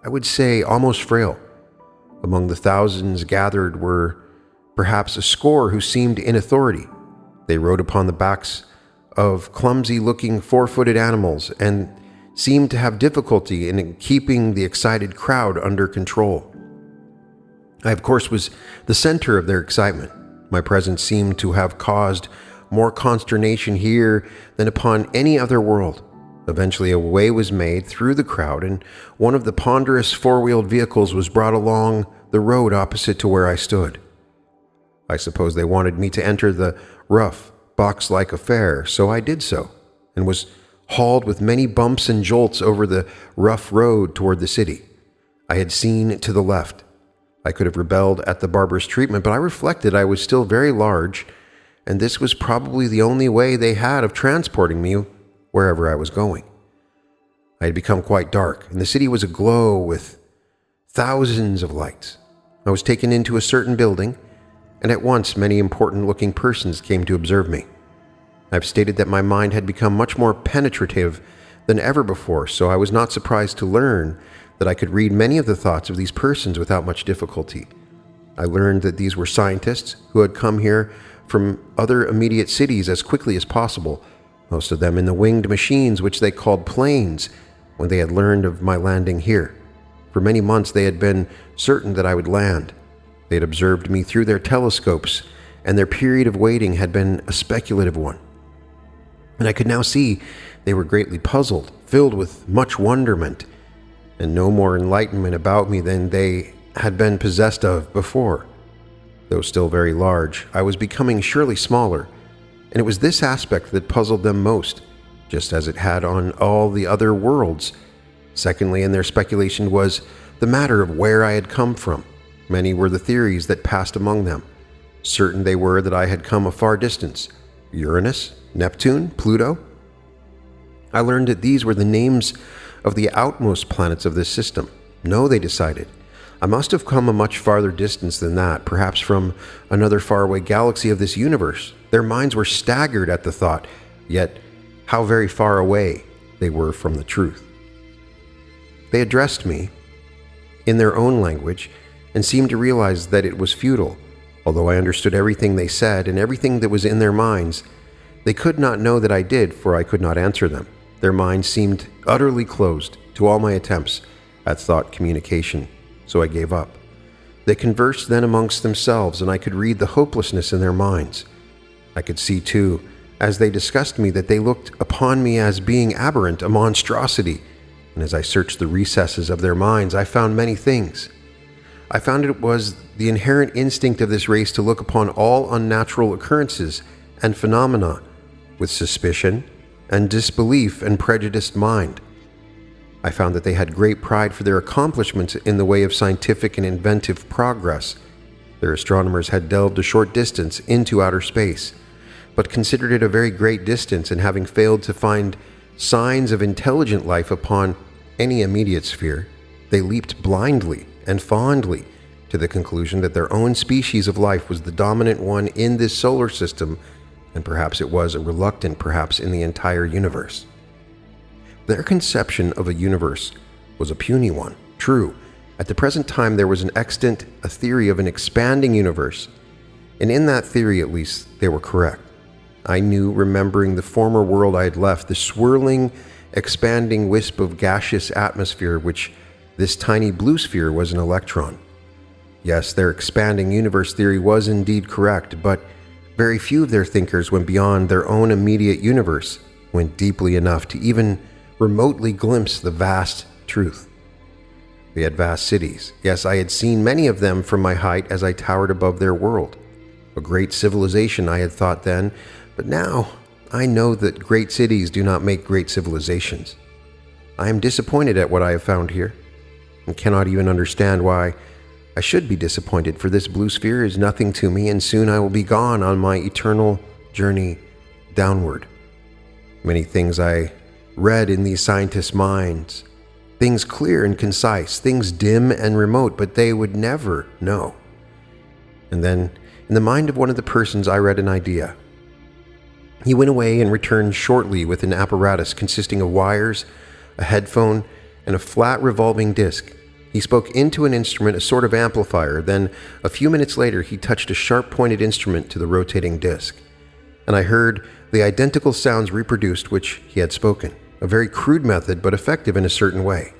I would say almost frail. Among the thousands gathered were perhaps a score who seemed in authority. They rode upon the backs of clumsy-looking 4-footed animals and seemed to have difficulty in keeping the excited crowd under control. I, of course, was the center of their excitement. My presence seemed to have caused more consternation here than upon any other world. Eventually, a way was made through the crowd, and one of the ponderous 4-wheeled vehicles was brought along the road opposite to where I stood. I suppose they wanted me to enter the rough, box-like affair, so I did so, and was hauled with many bumps and jolts over the rough road toward the city. I had seen to the left. I could have rebelled at the barbarous treatment, but I reflected I was still very large, and this was probably the only way they had of transporting me wherever I was going. I had become quite dark, and the city was aglow with thousands of lights. I was taken into a certain building, and at once many important-looking persons came to observe me. I've stated that my mind had become much more penetrative than ever before, so I was not surprised to learn that I could read many of the thoughts of these persons without much difficulty. I learned that these were scientists who had come here from other immediate cities as quickly as possible, most of them in the winged machines which they called planes, when they had learned of my landing here. For many months they had been certain that I would land. They had observed me through their telescopes, and their period of waiting had been a speculative one. And I could now see they were greatly puzzled, filled with much wonderment, and no more enlightenment about me than they had been possessed of before. Though still very large, I was becoming surely smaller, and it was this aspect that puzzled them most, just as it had on all the other worlds. Secondly, in their speculation was the matter of where I had come from. Many were the theories that passed among them. Certain they were that I had come a far distance, Uranus, Neptune, Pluto. I learned that these were the names of the outmost planets of this system. No, they decided, I must have come a much farther distance than that, perhaps from another faraway galaxy of this universe. Their minds were staggered at the thought, yet how very far away they were from the truth. They addressed me in their own language and seemed to realize that it was futile. Although I understood everything they said and everything that was in their minds, they could not know that I did, for I could not answer them. Their minds seemed utterly closed to all my attempts at thought communication, so I gave up. They conversed then amongst themselves, and I could read the hopelessness in their minds. I could see, too, as they discussed me, that they looked upon me as being aberrant, a monstrosity, and as I searched the recesses of their minds, I found many things. I found it was the inherent instinct of this race to look upon all unnatural occurrences and phenomena with suspicion and disbelief and prejudiced mind. I found that they had great pride for their accomplishments in the way of scientific and inventive progress. Their astronomers had delved a short distance into outer space, but considered it a very great distance, and having failed to find signs of intelligent life upon any immediate sphere, they leaped blindly and fondly to the conclusion that their own species of life was the dominant one in this solar system, and perhaps it was a reluctant perhaps in the entire universe. Their conception of a universe was a puny one. True, at the present time there was extant a theory of an expanding universe, and in that theory at least they were correct. I knew, remembering the former world I had left, the swirling, expanding wisp of gaseous atmosphere, which this tiny blue sphere was an electron. Yes, their expanding universe theory was indeed correct, but very few of their thinkers went beyond their own immediate universe, went deeply enough to even remotely glimpse the vast truth. They had vast cities. Yes, I had seen many of them from my height as I towered above their world. A great civilization, I had thought then, but now I know that great cities do not make great civilizations. I am disappointed at what I have found here, and cannot even understand why I should be disappointed, for this blue sphere is nothing to me, and soon I will be gone on my eternal journey downward. Many things I read in these scientists' minds, things clear and concise, things dim and remote, but they would never know. And then, in the mind of one of the persons, I read an idea. He went away and returned shortly with an apparatus consisting of wires, a headphone, and a flat revolving disc. He spoke into an instrument, a sort of amplifier. Then, a few minutes later, he touched a sharp-pointed instrument to the rotating disc, and I heard the identical sounds reproduced which he had spoken. A very crude method, but effective in a certain way.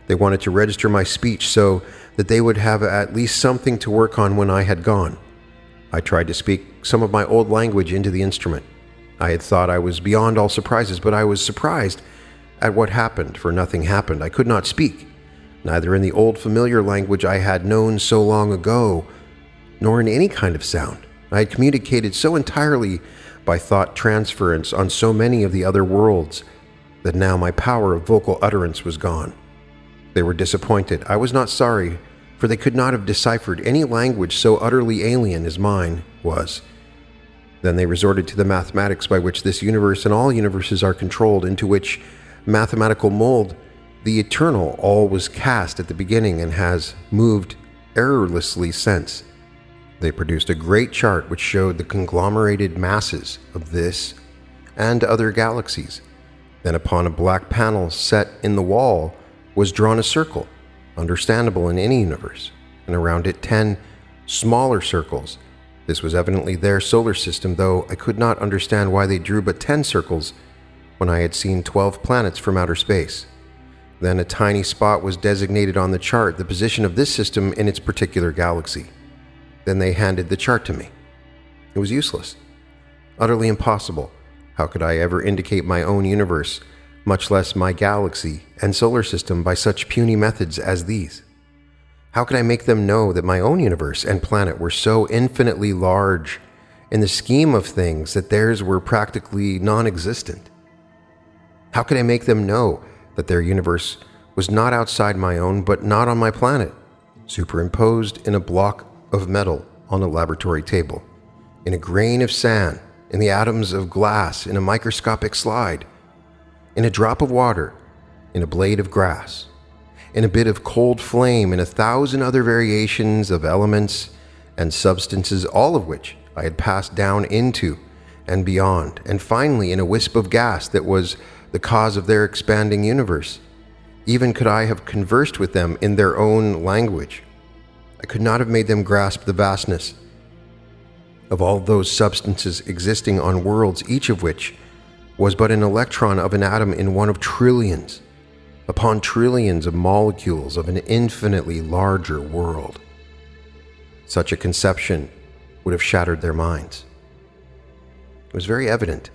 They wanted to register my speech so that they would have at least something to work on when I had gone. I tried to speak some of my old language into the instrument. I had thought I was beyond all surprises, but I was surprised at what happened, for nothing happened. I could not speak, neither in the old familiar language I had known so long ago, nor in any kind of sound. I had communicated so entirely by thought transference on so many of the other worlds that now my power of vocal utterance was gone. They were disappointed. I was not sorry, for they could not have deciphered any language so utterly alien as mine was. Then they resorted to the mathematics by which this universe and all universes are controlled, into which mathematical mold the eternal all was cast at the beginning and has moved errorlessly since. They produced a great chart which showed the conglomerated masses of this and other galaxies. Then upon a black panel set in the wall was drawn a circle, understandable in any universe, and around it 10 smaller circles. This was evidently their solar system, though I could not understand why they drew but 10 circles when I had seen 12 planets from outer space. Then a tiny spot was designated on the chart, the position of this system in its particular galaxy. Then they handed the chart to me. It was useless, utterly impossible. How could I ever indicate my own universe, much less my galaxy and solar system, by such puny methods as these? How could I make them know that my own universe and planet were so infinitely large in the scheme of things that theirs were practically non-existent? How could I make them know that their universe was not outside my own, but not on my planet, superimposed in a block of metal on a laboratory table, in a grain of sand, in the atoms of glass in a microscopic slide? in a drop of water, in a blade of grass, in a bit of cold flame, in 1,000 other variations of elements and substances, all of which I had passed down into and beyond, and finally in a wisp of gas that was the cause of their expanding universe. Even could I have conversed with them in their own language, I could not have made them grasp the vastness of all those substances existing on worlds, each of which was but an electron of an atom in one of trillions upon trillions of molecules of an infinitely larger world. Such a conception would have shattered their minds. It was very evident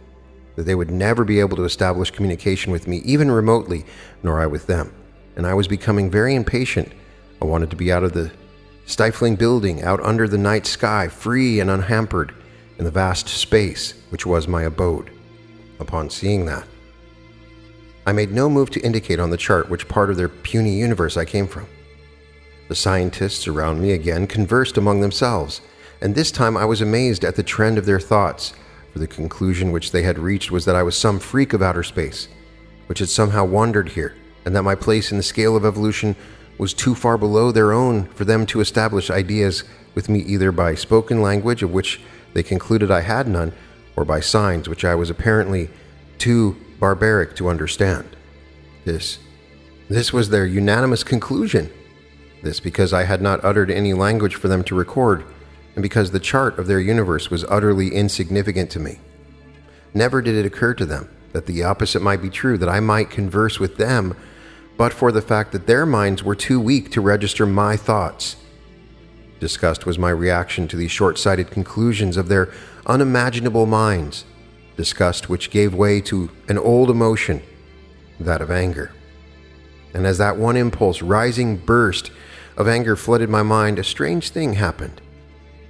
that they would never be able to establish communication with me, even remotely, nor I with them, and I was becoming very impatient. I wanted to be out of the stifling building, out under the night sky, free and unhampered in the vast space which was my abode. Upon seeing that, I made no move to indicate on the chart which part of their puny universe I came from. The scientists around me again conversed among themselves, and this time I was amazed at the trend of their thoughts, for the conclusion which they had reached was that I was some freak of outer space, which had somehow wandered here, and that my place in the scale of evolution was too far below their own for them to establish ideas with me either by spoken language, of which they concluded I had none, or by signs which I was apparently too barbaric to understand. This was their unanimous conclusion. This because I had not uttered any language for them to record, and because the chart of their universe was utterly insignificant to me. Never did it occur to them that the opposite might be true, that I might converse with them, but for the fact that their minds were too weak to register my thoughts. Disgust was my reaction to these short-sighted conclusions of their unimaginable minds, disgust which gave way to an old emotion, that of anger. And as that one impulse, rising burst of anger flooded my mind, a strange thing happened.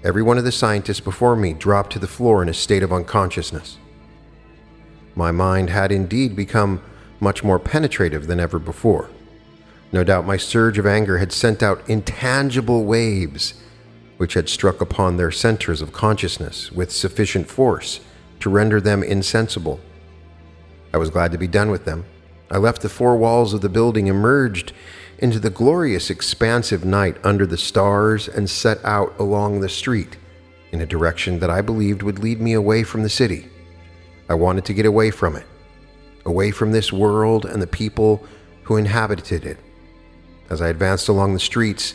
Every one of the scientists before me dropped to the floor in a state of unconsciousness. My mind had indeed become much more penetrative than ever before. No doubt my surge of anger had sent out intangible waves which had struck upon their centers of consciousness with sufficient force to render them insensible. I was glad to be done with them. I left the four walls of the building, emerged into the glorious expansive night under the stars, and set out along the street in a direction that I believed would lead me away from the city. I wanted to get away from it, away from this world and the people who inhabited it. As I advanced along the streets,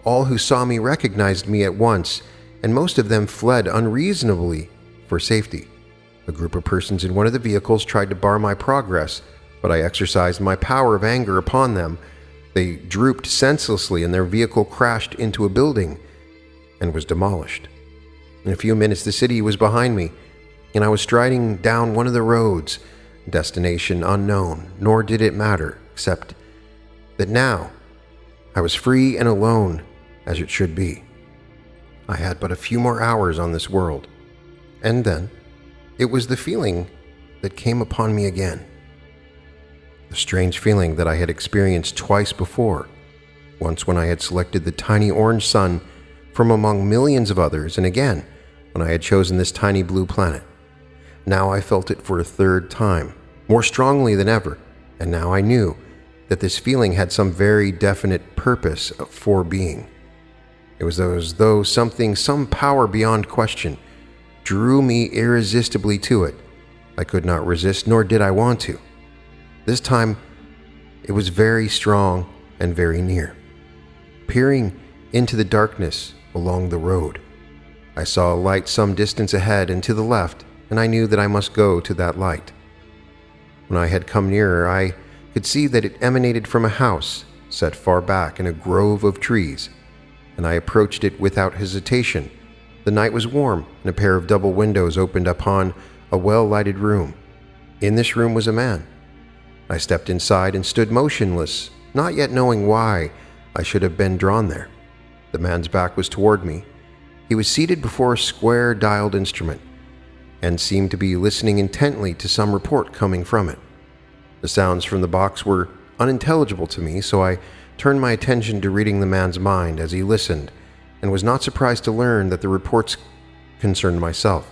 all who saw me recognized me at once, and most of them fled unreasonably for safety. A group of persons in one of the vehicles tried to bar my progress, but I exercised my power of anger upon them. They drooped senselessly, and their vehicle crashed into a building and was demolished. In a few minutes, the city was behind me, and I was striding down one of the roads, destination unknown, nor did it matter, except that now I was free and alone, as it should be. I had but a few more hours on this world, and then it was the feeling that came upon me again. The strange feeling that I had experienced twice before, once when I had selected the tiny orange sun from among millions of others, and again when I had chosen this tiny blue planet. Now I felt it for a third time, more strongly than ever, and now I knew that this feeling had some very definite purpose for being. It was as though some power beyond question, drew me irresistibly to it. I could not resist, nor did I want to. This time, it was very strong and very near. Peering into the darkness along the road, I saw a light some distance ahead and to the left, and I knew that I must go to that light. When I had come nearer, I could see that it emanated from a house set far back in a grove of trees, and I approached it without hesitation. The night was warm, and a pair of double windows opened upon a well-lighted room. In this room was a man. I stepped inside and stood motionless, not yet knowing why I should have been drawn there. The man's back was toward me. He was seated before a square-dialed instrument, and seemed to be listening intently to some report coming from it. The sounds from the box were unintelligible to me, so I turned my attention to reading the man's mind as he listened, and was not surprised to learn that the reports concerned myself.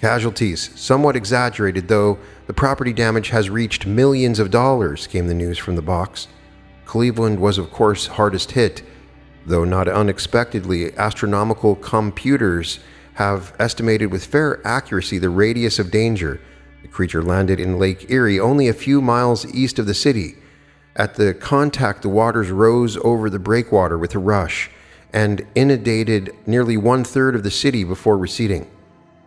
Casualties, somewhat exaggerated, though the property damage has reached millions of dollars, came the news from the box. Cleveland was, of course, hardest hit, though not unexpectedly. Astronomical computers have estimated with fair accuracy the radius of danger. The creature landed in Lake Erie, only a few miles east of the city. At the contact, the waters rose over the breakwater with a rush and inundated nearly 1/3 of the city before receding.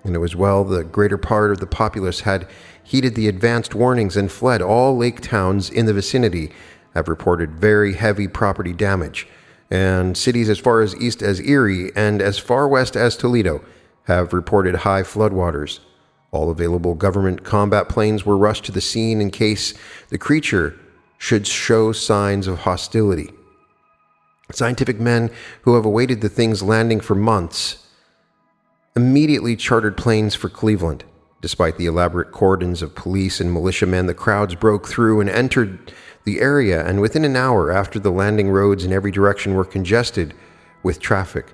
And it was well the greater part of the populace had heeded the advanced warnings and fled. All lake towns in the vicinity have reported very heavy property damage, and cities as far as east as Erie and as far west as Toledo have reported high floodwaters. All available government combat planes were rushed to the scene in case the creature should show signs of hostility. Scientific men who have awaited the thing's landing for months immediately chartered planes for Cleveland. Despite the elaborate cordons of police and militiamen, the crowds broke through and entered the area, and within an hour after the landing, roads in every direction were congested with traffic.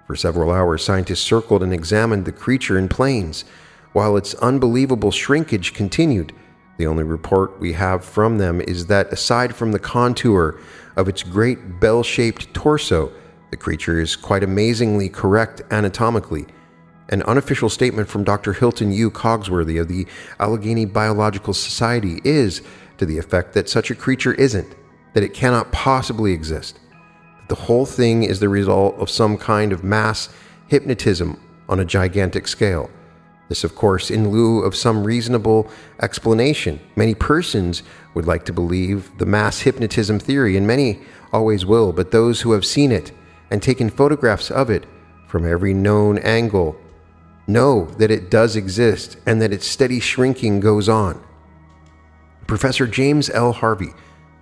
For several hours, scientists circled and examined the creature in planes, while its unbelievable shrinkage continued. The only report we have from them is that aside from the contour of its great bell-shaped torso, the creature is quite amazingly correct anatomically. An unofficial statement from Dr. Hilton U. Cogsworthy of the Allegheny Biological Society is to the effect that such a creature isn't, that it cannot possibly exist, that the whole thing is the result of some kind of mass hypnotism on a gigantic scale. This, of course, in lieu of some reasonable explanation. Many persons would like to believe the mass hypnotism theory, and many always will, but those who have seen it and taken photographs of it from every known angle know that it does exist and that its steady shrinking goes on. Professor James L. Harvey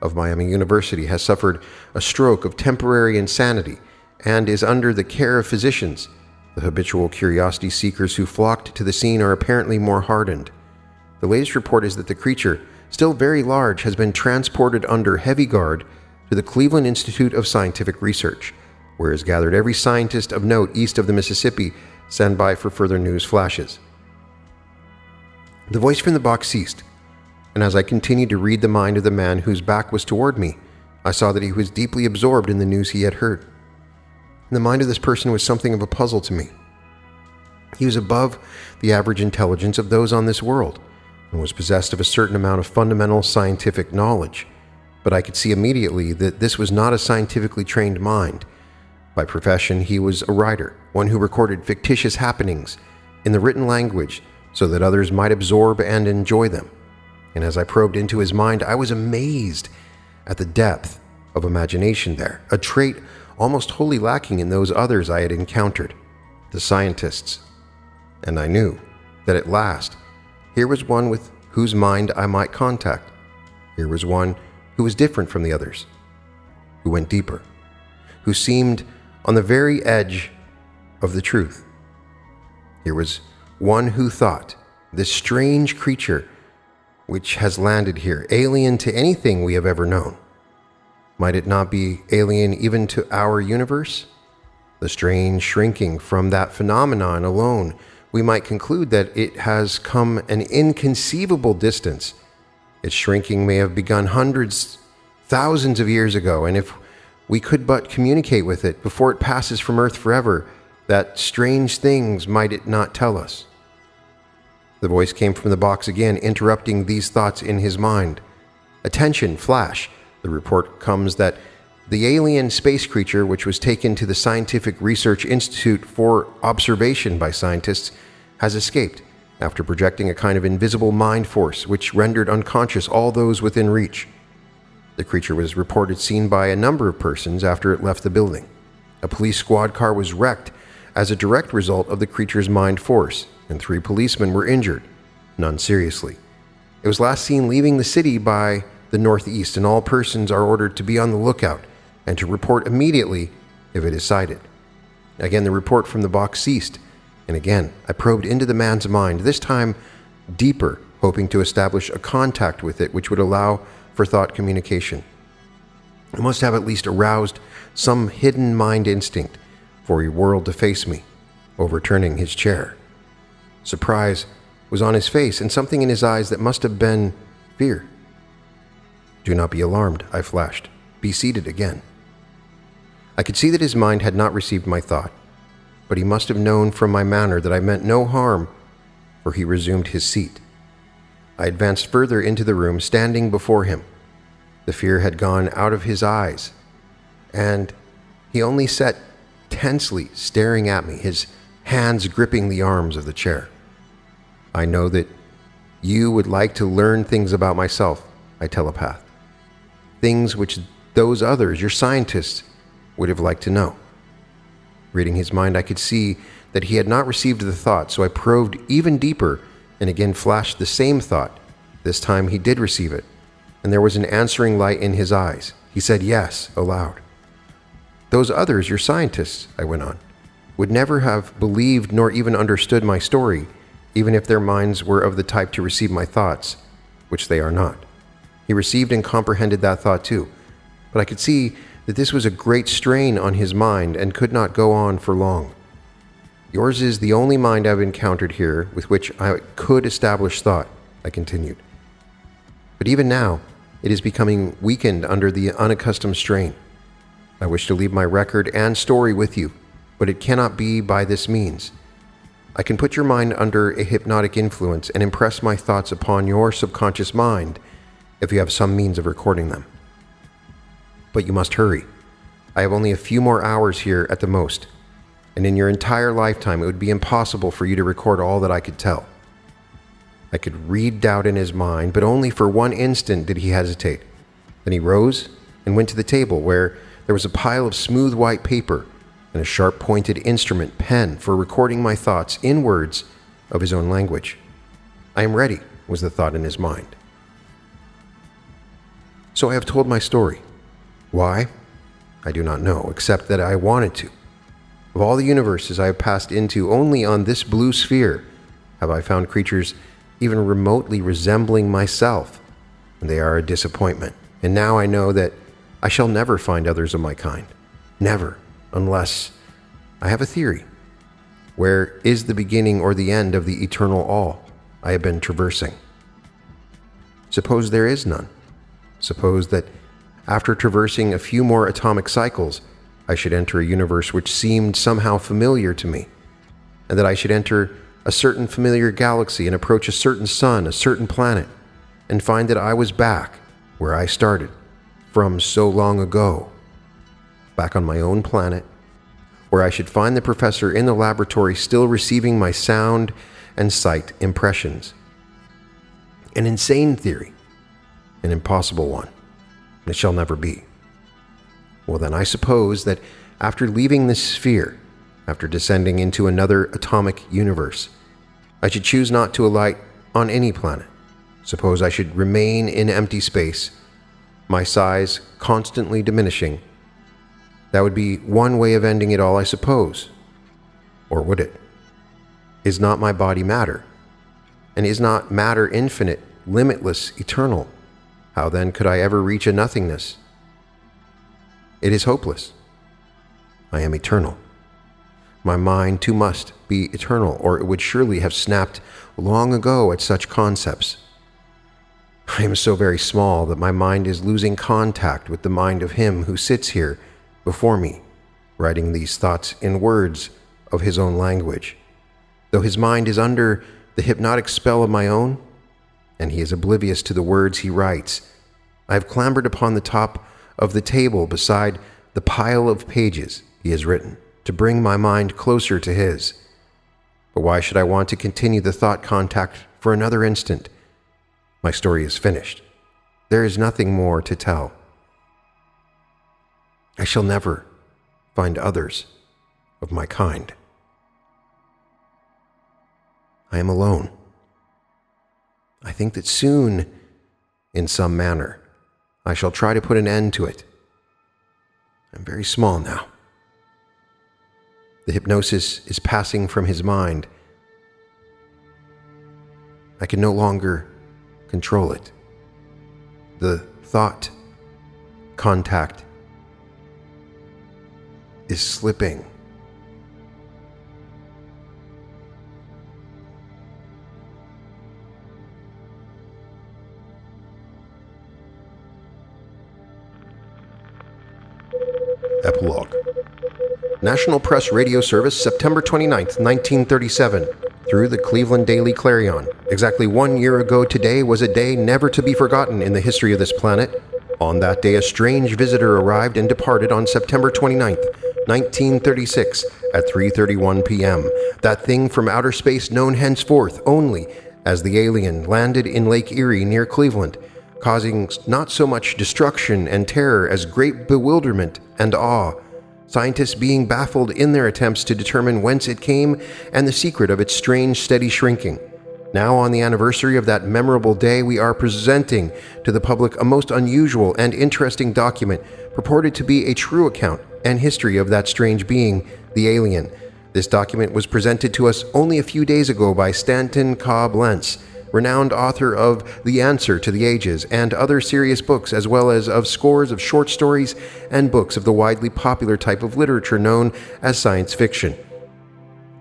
of Miami University has suffered a stroke of temporary insanity and is under the care of physicians. The habitual curiosity seekers who flocked to the scene are apparently more hardened. The latest report is that the creature, still very large, has been transported under heavy guard to the Cleveland Institute of Scientific Research, where is gathered every scientist of note east of the Mississippi. Stand by for further news flashes. The voice from the box ceased, and as I continued to read the mind of the man whose back was toward me, I saw that he was deeply absorbed in the news he had heard. The mind of this person was something of a puzzle to me. He was above the average intelligence of those on this world, and was possessed of a certain amount of fundamental scientific knowledge, but I could see immediately that this was not a scientifically trained mind. By profession, he was a writer, one who recorded fictitious happenings in the written language so that others might absorb and enjoy them. And as I probed into his mind, I was amazed at the depth of imagination there, a trait almost wholly lacking in those others I had encountered, the scientists. And I knew that at last, here was one with whose mind I might contact. Here was one who was different from the others, who went deeper, who seemed on the very edge of the truth. Here was one who thought, this strange creature which has landed here, alien to anything we have ever known. Might it not be alien even to our universe? The strange shrinking from that phenomenon alone, we might conclude that it has come an inconceivable distance. Its shrinking may have begun hundreds, thousands of years ago, and if we could but communicate with it before it passes from Earth forever, that strange things might it not tell us. The voice came from the box again, interrupting these thoughts in his mind. Attention, flash. The report comes that the alien space creature, which was taken to the Scientific Research Institute for observation by scientists, has escaped after projecting a kind of invisible mind force which rendered unconscious all those within reach. The creature was reported seen by a number of persons after it left the building. A police squad car was wrecked as a direct result of the creature's mind force, and 3 policemen were injured, none seriously. It was last seen leaving the city by the northeast, and all persons are ordered to be on the lookout and to report immediately if it is sighted. Again, the report from the box ceased, and again I probed into the man's mind, this time deeper, hoping to establish a contact with it which would allow for thought communication. I must have at least aroused some hidden mind instinct, for he whirled to face me, overturning his chair. Surprise was on his face and something in his eyes that must have been fear. "Do not be alarmed," I flashed. "Be seated again." I could see that his mind had not received my thought, but he must have known from my manner that I meant no harm, for he resumed his seat. I advanced further into the room, standing before him. The fear had gone out of his eyes, and he only sat tensely staring at me, his hands gripping the arms of the chair. "I know that you would like to learn things about myself," I telepathed. "Things which those others, your scientists, would have liked to know." Reading his mind, I could see that he had not received the thought, so I probed even deeper and again flashed the same thought. This time he did receive it, and there was an answering light in his eyes. He said yes, aloud. "Those others, your scientists," I went on, "would never have believed nor even understood my story, even if their minds were of the type to receive my thoughts, which they are not." He received and comprehended that thought too, but I could see that this was a great strain on his mind and could not go on for long. "Yours is the only mind I've encountered here with which I could establish thought," I continued. "But even now, it is becoming weakened under the unaccustomed strain. I wish to leave my record and story with you, but it cannot be by this means. I can put your mind under a hypnotic influence and impress my thoughts upon your subconscious mind if you have some means of recording them. But you must hurry. I have only a few more hours here at the most, and in your entire lifetime it would be impossible for you to record all that I could tell." I could read doubt in his mind, but only for one instant did he hesitate. Then he rose and went to the table where there was a pile of smooth white paper and a sharp-pointed instrument pen for recording my thoughts in words of his own language. "I am ready," was the thought in his mind. So I have told my story. Why? I do not know, except that I wanted to. Of all the universes I have passed into, only on this blue sphere have I found creatures even remotely resembling myself, and they are a disappointment. And now I know that I shall never find others of my kind. Never, unless I have a theory. Where is the beginning or the end of the eternal all I have been traversing? Suppose there is none. Suppose that after traversing a few more atomic cycles, I should enter a universe which seemed somehow familiar to me, and that I should enter a certain familiar galaxy and approach a certain sun, a certain planet, and find that I was back where I started from so long ago, back on my own planet, where I should find the professor in the laboratory still receiving my sound and sight impressions. An insane theory, an impossible one. It shall never be. Well, then I suppose that after leaving this sphere, after descending into another atomic universe, I should choose not to alight on any planet. Suppose I should remain in empty space, my size constantly diminishing. That would be one way of ending it all, I suppose. Or would it? Is not my body matter? And is not matter infinite, limitless, eternal? How then could I ever reach a nothingness? It is hopeless. I am eternal. My mind too must be eternal, or it would surely have snapped long ago at such concepts. I am so very small that my mind is losing contact with the mind of him who sits here before me, writing these thoughts in words of his own language. Though his mind is under the hypnotic spell of my own, and he is oblivious to the words he writes, I have clambered upon the top of the table beside the pile of pages he has written, to bring my mind closer to his. But why should I want to continue the thought contact for another instant? My story is finished. There is nothing more to tell. I shall never find others of my kind. I am alone. I think that soon, in some manner, I shall try to put an end to it. I'm very small now. The hypnosis is passing from his mind. I can no longer control it. The thought contact is slipping. Epilogue. National Press Radio Service, September 29, 1937. Through the Cleveland Daily Clarion. Exactly 1 year ago today was a day never to be forgotten in the history of this planet. On that day, a strange visitor arrived and departed on September 29, 1936, at 3:31 p.m. That thing from outer space known henceforth only as the alien landed in Lake Erie near Cleveland, causing not so much destruction and terror as great bewilderment and awe, scientists being baffled in their attempts to determine whence it came and the secret of its strange, steady shrinking. Now, on the anniversary of that memorable day, we are presenting to the public a most unusual and interesting document purported to be a true account and history of that strange being, the alien. This document was presented to us only a few days ago by Stanton Cobb Lentz, renowned author of The Answer to the Ages and other serious books, as well as of scores of short stories and books of the widely popular type of literature known as science fiction.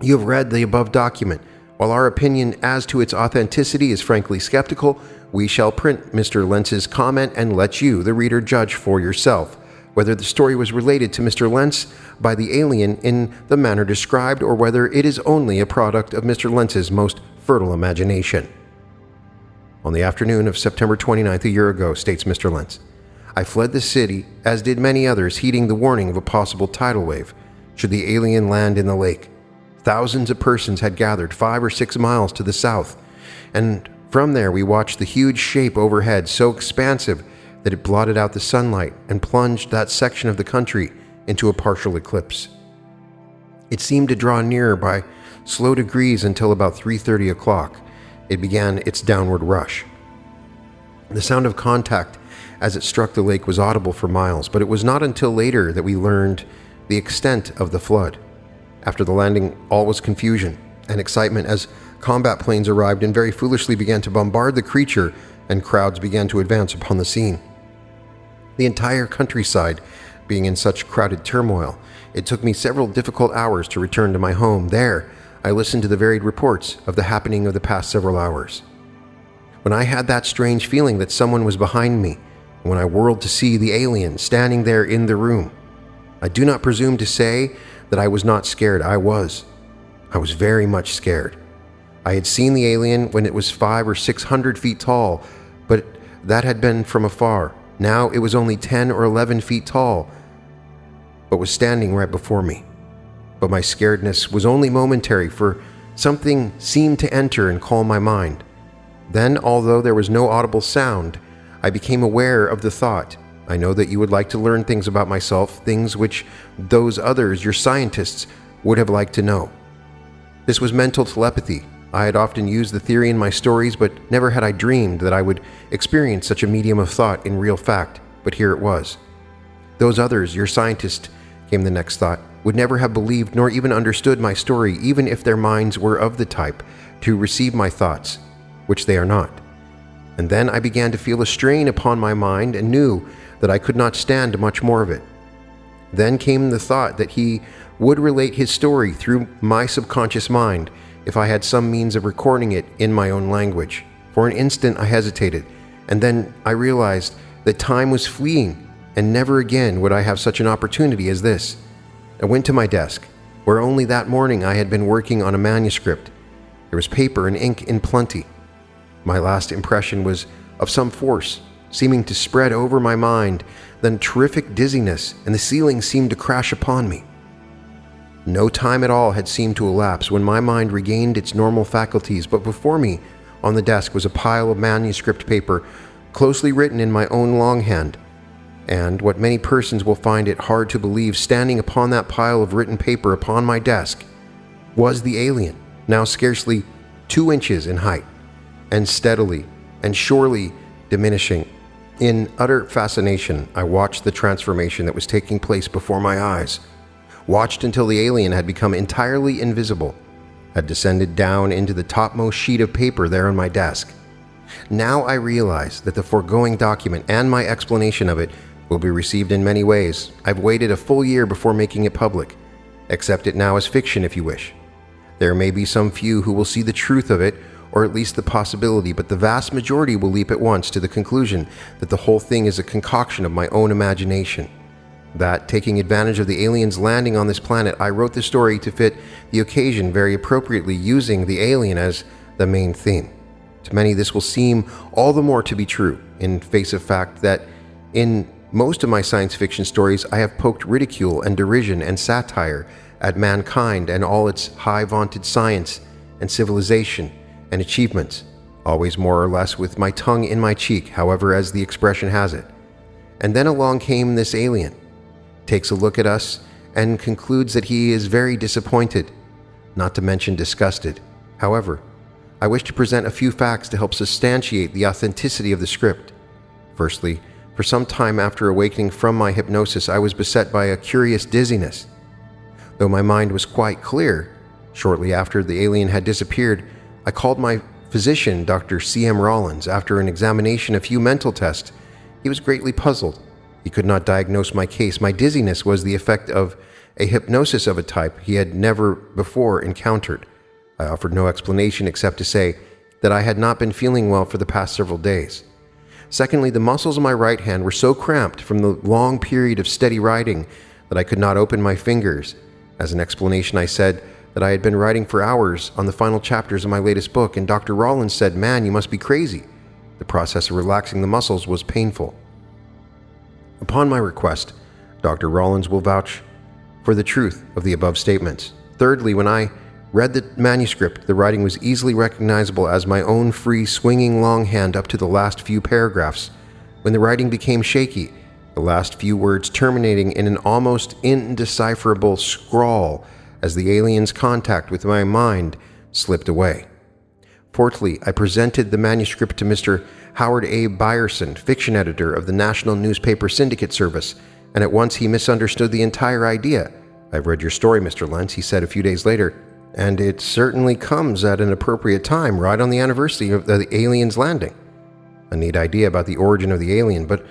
You have read the above document. While our opinion as to its authenticity is frankly skeptical, we shall print Mr. Lentz's comment and let you, the reader, judge for yourself whether the story was related to Mr. Lentz by the alien in the manner described, or whether it is only a product of Mr. Lentz's most fertile imagination. On the afternoon of September 29th, a year ago, states Mr. Lentz, I fled the city, as did many others, heeding the warning of a possible tidal wave should the alien land in the lake. Thousands of persons had gathered 5 or 6 miles to the south, and from there we watched the huge shape overhead, so expansive that it blotted out the sunlight and plunged that section of the country into a partial eclipse. It seemed to draw nearer by slow degrees until about 3:30 o'clock. It began its downward rush. The sound of contact as it struck the lake was audible for miles, but it was not until later that we learned the extent of the flood. After the landing, all was confusion and excitement as combat planes arrived and very foolishly began to bombard the creature, and crowds began to advance upon the scene. The entire countryside being in such crowded turmoil, it took me several difficult hours to return to my home. There, I listened to the varied reports of the happening of the past several hours. When I had that strange feeling that someone was behind me, and when I whirled to see the alien standing there in the room, I do not presume to say that I was not scared. I was very much scared. I had seen the alien when it was 500 or 600 feet tall, but that had been from afar. Now it was only 10 or 11 feet tall, but was standing right before me. But my scaredness was only momentary, for something seemed to enter and calm my mind. Then, although there was no audible sound, I became aware of the thought, I know that you would like to learn things about myself, things which those others, your scientists, would have liked to know. This was mental telepathy. I had often used the theory in my stories, but never had I dreamed that I would experience such a medium of thought in real fact, but here it was. Those others, your scientists, came the next thought, would never have believed nor even understood my story, even if their minds were of the type to receive my thoughts, which they are not. And then I began to feel a strain upon my mind and knew that I could not stand much more of it. Then came the thought that he would relate his story through my subconscious mind if I had some means of recording it in my own language. For an instant I hesitated, and then I realized that time was fleeing, and never again would I have such an opportunity as this. I went to my desk, where only that morning I had been working on a manuscript. There was paper and ink in plenty. My last impression was of some force seeming to spread over my mind, then terrific dizziness, and the ceiling seemed to crash upon me. No time at all had seemed to elapse when my mind regained its normal faculties, but before me on the desk was a pile of manuscript paper, closely written in my own longhand. And what many persons will find it hard to believe, standing upon that pile of written paper upon my desk was the alien, now scarcely 2 inches in height, and steadily and surely diminishing. In utter fascination, I watched the transformation that was taking place before my eyes, watched until the alien had become entirely invisible, had descended down into the topmost sheet of paper there on my desk. Now I realize that the foregoing document and my explanation of it will be received in many ways. I've waited a full year before making it public. Accept it now as fiction if you wish. There may be some few who will see the truth of it, or at least the possibility, but the vast majority will leap at once to the conclusion that the whole thing is a concoction of my own imagination. that, taking advantage of the aliens landing on this planet, I wrote the story to fit the occasion very appropriately, using the alien as the main theme. To many, this will seem all the more to be true in face of fact that in most of my science fiction stories, I have poked ridicule and derision and satire at mankind and all its high-vaunted science and civilization and achievements, always more or less with my tongue in my cheek, however, as the expression has it. And then along came this alien, takes a look at us, and concludes that he is very disappointed, not to mention disgusted. However, I wish to present a few facts to help substantiate the authenticity of the script. Firstly, for some time after awakening from my hypnosis, I was beset by a curious dizziness. Though my mind was quite clear, shortly after the alien had disappeared, I called my physician, Dr. C.M. Rollins. After an examination, a few mental tests, he was greatly puzzled. He could not diagnose my case. My dizziness was the effect of a hypnosis of a type he had never before encountered. I offered no explanation except to say that I had not been feeling well for the past several days. Secondly, the muscles of my right hand were so cramped from the long period of steady writing that I could not open my fingers. As an explanation, I said that I had been writing for hours on the final chapters of my latest book, and Dr. Rollins said, "Man, you must be crazy." The process of relaxing the muscles was painful. Upon my request, Dr. Rollins will vouch for the truth of the above statements. Thirdly, when I read the manuscript, the writing was easily recognizable as my own free, swinging long hand up to the last few paragraphs. When the writing became shaky, the last few words terminating in an almost indecipherable scrawl as the alien's contact with my mind slipped away. Fourthly, I presented the manuscript to Mr. Howard A. Byerson, fiction editor of the National Newspaper Syndicate Service, and at once he misunderstood the entire idea. "I've read your story, Mr. Lentz," he said a few days later, "and it certainly comes at an appropriate time, right on the anniversary of the alien's landing." A neat idea about the origin of the alien, but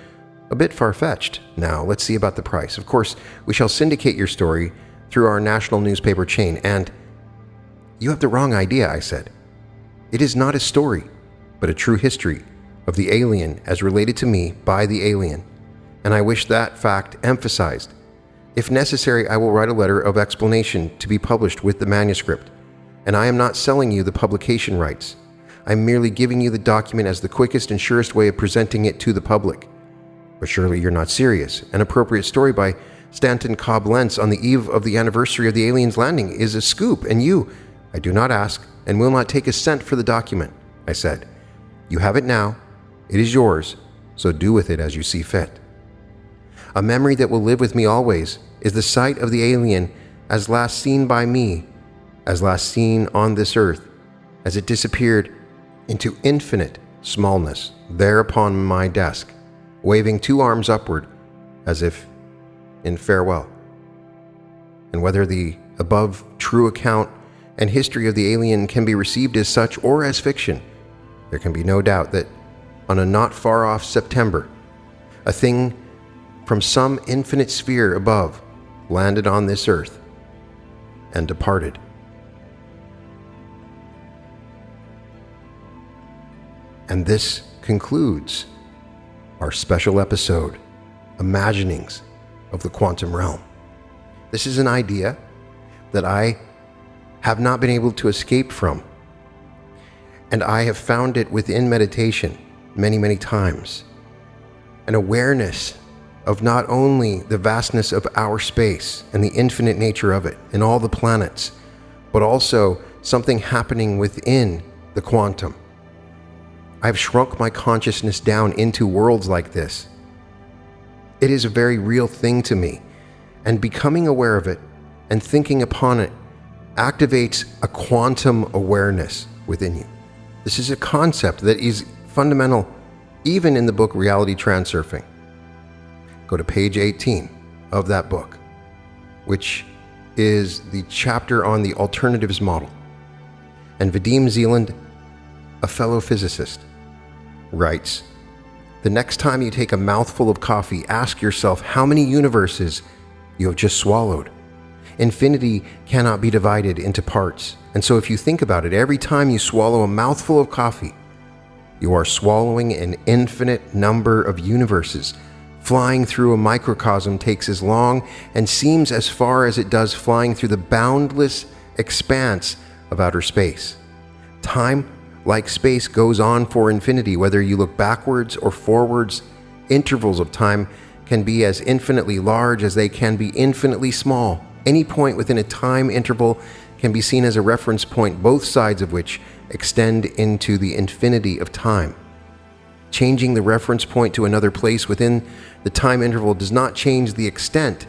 a bit far-fetched. Now, let's see about the price. Of course, we shall syndicate your story through our national newspaper chain, and... "You have the wrong idea," I said. "It is not a story, but a true history of the alien as related to me by the alien, and I wish that fact emphasized. If necessary, I will write a letter of explanation to be published with the manuscript, and I am not selling you the publication rights. I am merely giving you the document as the quickest and surest way of presenting it to the public. But surely you're not serious. An appropriate story by Stanton Cobb Lentz on the eve of the anniversary of the alien's landing is a scoop, and you..." "I do not ask and will not take a cent for the document," I said. "You have it now. It is yours, so do with it as you see fit. A memory that will live with me always is the sight of the alien as last seen by me, as last seen on this earth, as it disappeared into infinite smallness there upon my desk, waving two arms upward as if in farewell. And whether the above true account and history of the alien can be received as such or as fiction, there can be no doubt that on a not far off September, a thing from some infinite sphere above landed on this earth and departed." And this concludes our special episode, Imaginings of the Quantum Realm. This is an idea that I have not been able to escape from, and I have found it within meditation many, many times. An awareness of not only the vastness of our space and the infinite nature of it and all the planets, but also something happening within the quantum. I've shrunk my consciousness down into worlds like this. It is a very real thing to me, and becoming aware of it and thinking upon it activates a quantum awareness within you. This is a concept that is fundamental even in the book Reality Transurfing. Go to page 18 of that book, which is the chapter on the alternatives model. And Vadim Zeland, a fellow physicist, writes, "The next time you take a mouthful of coffee, ask yourself how many universes you have just swallowed. Infinity cannot be divided into parts, and so if you think about it, every time you swallow a mouthful of coffee, you are swallowing an infinite number of universes Flying through a microcosm takes as long and seems as far as it does flying through the boundless expanse of outer space. Time, like space, goes on for infinity. Whether you look backwards or forwards, intervals of time can be as infinitely large as they can be infinitely small. Any point within a time interval can be seen as a reference point, both sides of which extend into the infinity of time. Changing the reference point to another place within the time interval does not change the extent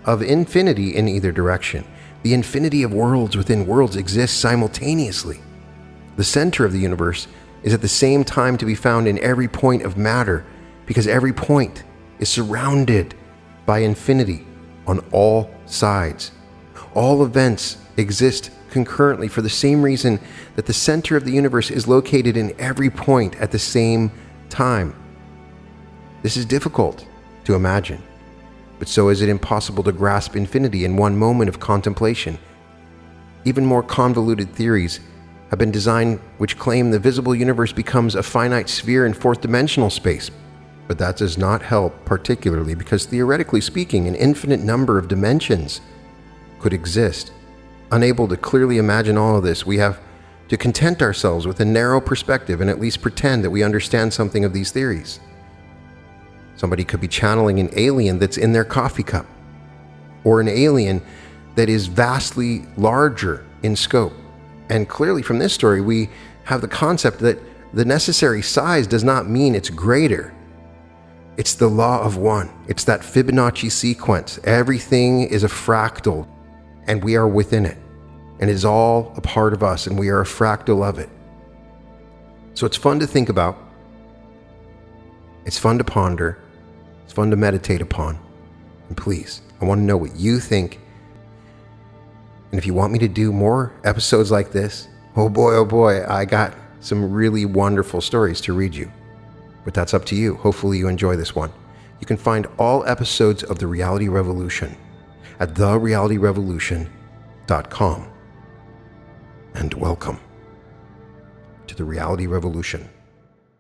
of infinity in either direction. The infinity of worlds within worlds exists simultaneously. The center of the universe is at the same time to be found in every point of matter, because every point is surrounded by infinity on all sides. All events exist concurrently for the same reason that the center of the universe is located in every point at the same time. This is difficult to imagine, but so is it impossible to grasp infinity in one moment of contemplation. Even more convoluted theories have been designed which claim the visible universe becomes a finite sphere in fourth-dimensional space, but that does not help particularly because, theoretically speaking, an infinite number of dimensions could exist. Unable to clearly imagine all of this, we have to content ourselves with a narrow perspective and at least pretend that we understand something of these theories. Somebody could be channeling an alien that's in their coffee cup, or an alien that is vastly larger in scope. And clearly from this story, we have the concept that the necessary size does not mean it's greater. It's the law of one. It's that Fibonacci sequence. Everything is a fractal, and we are within it. And it is all a part of us, and we are a fractal of it. So it's fun to think about. It's fun to ponder. It's fun to meditate upon. And please, I want to know what you think. And if you want me to do more episodes like this, oh boy, I got some really wonderful stories to read you. But that's up to you. Hopefully you enjoy this one. You can find all episodes of The Reality Revolution at therealityrevolution.com. And welcome to The Reality Revolution.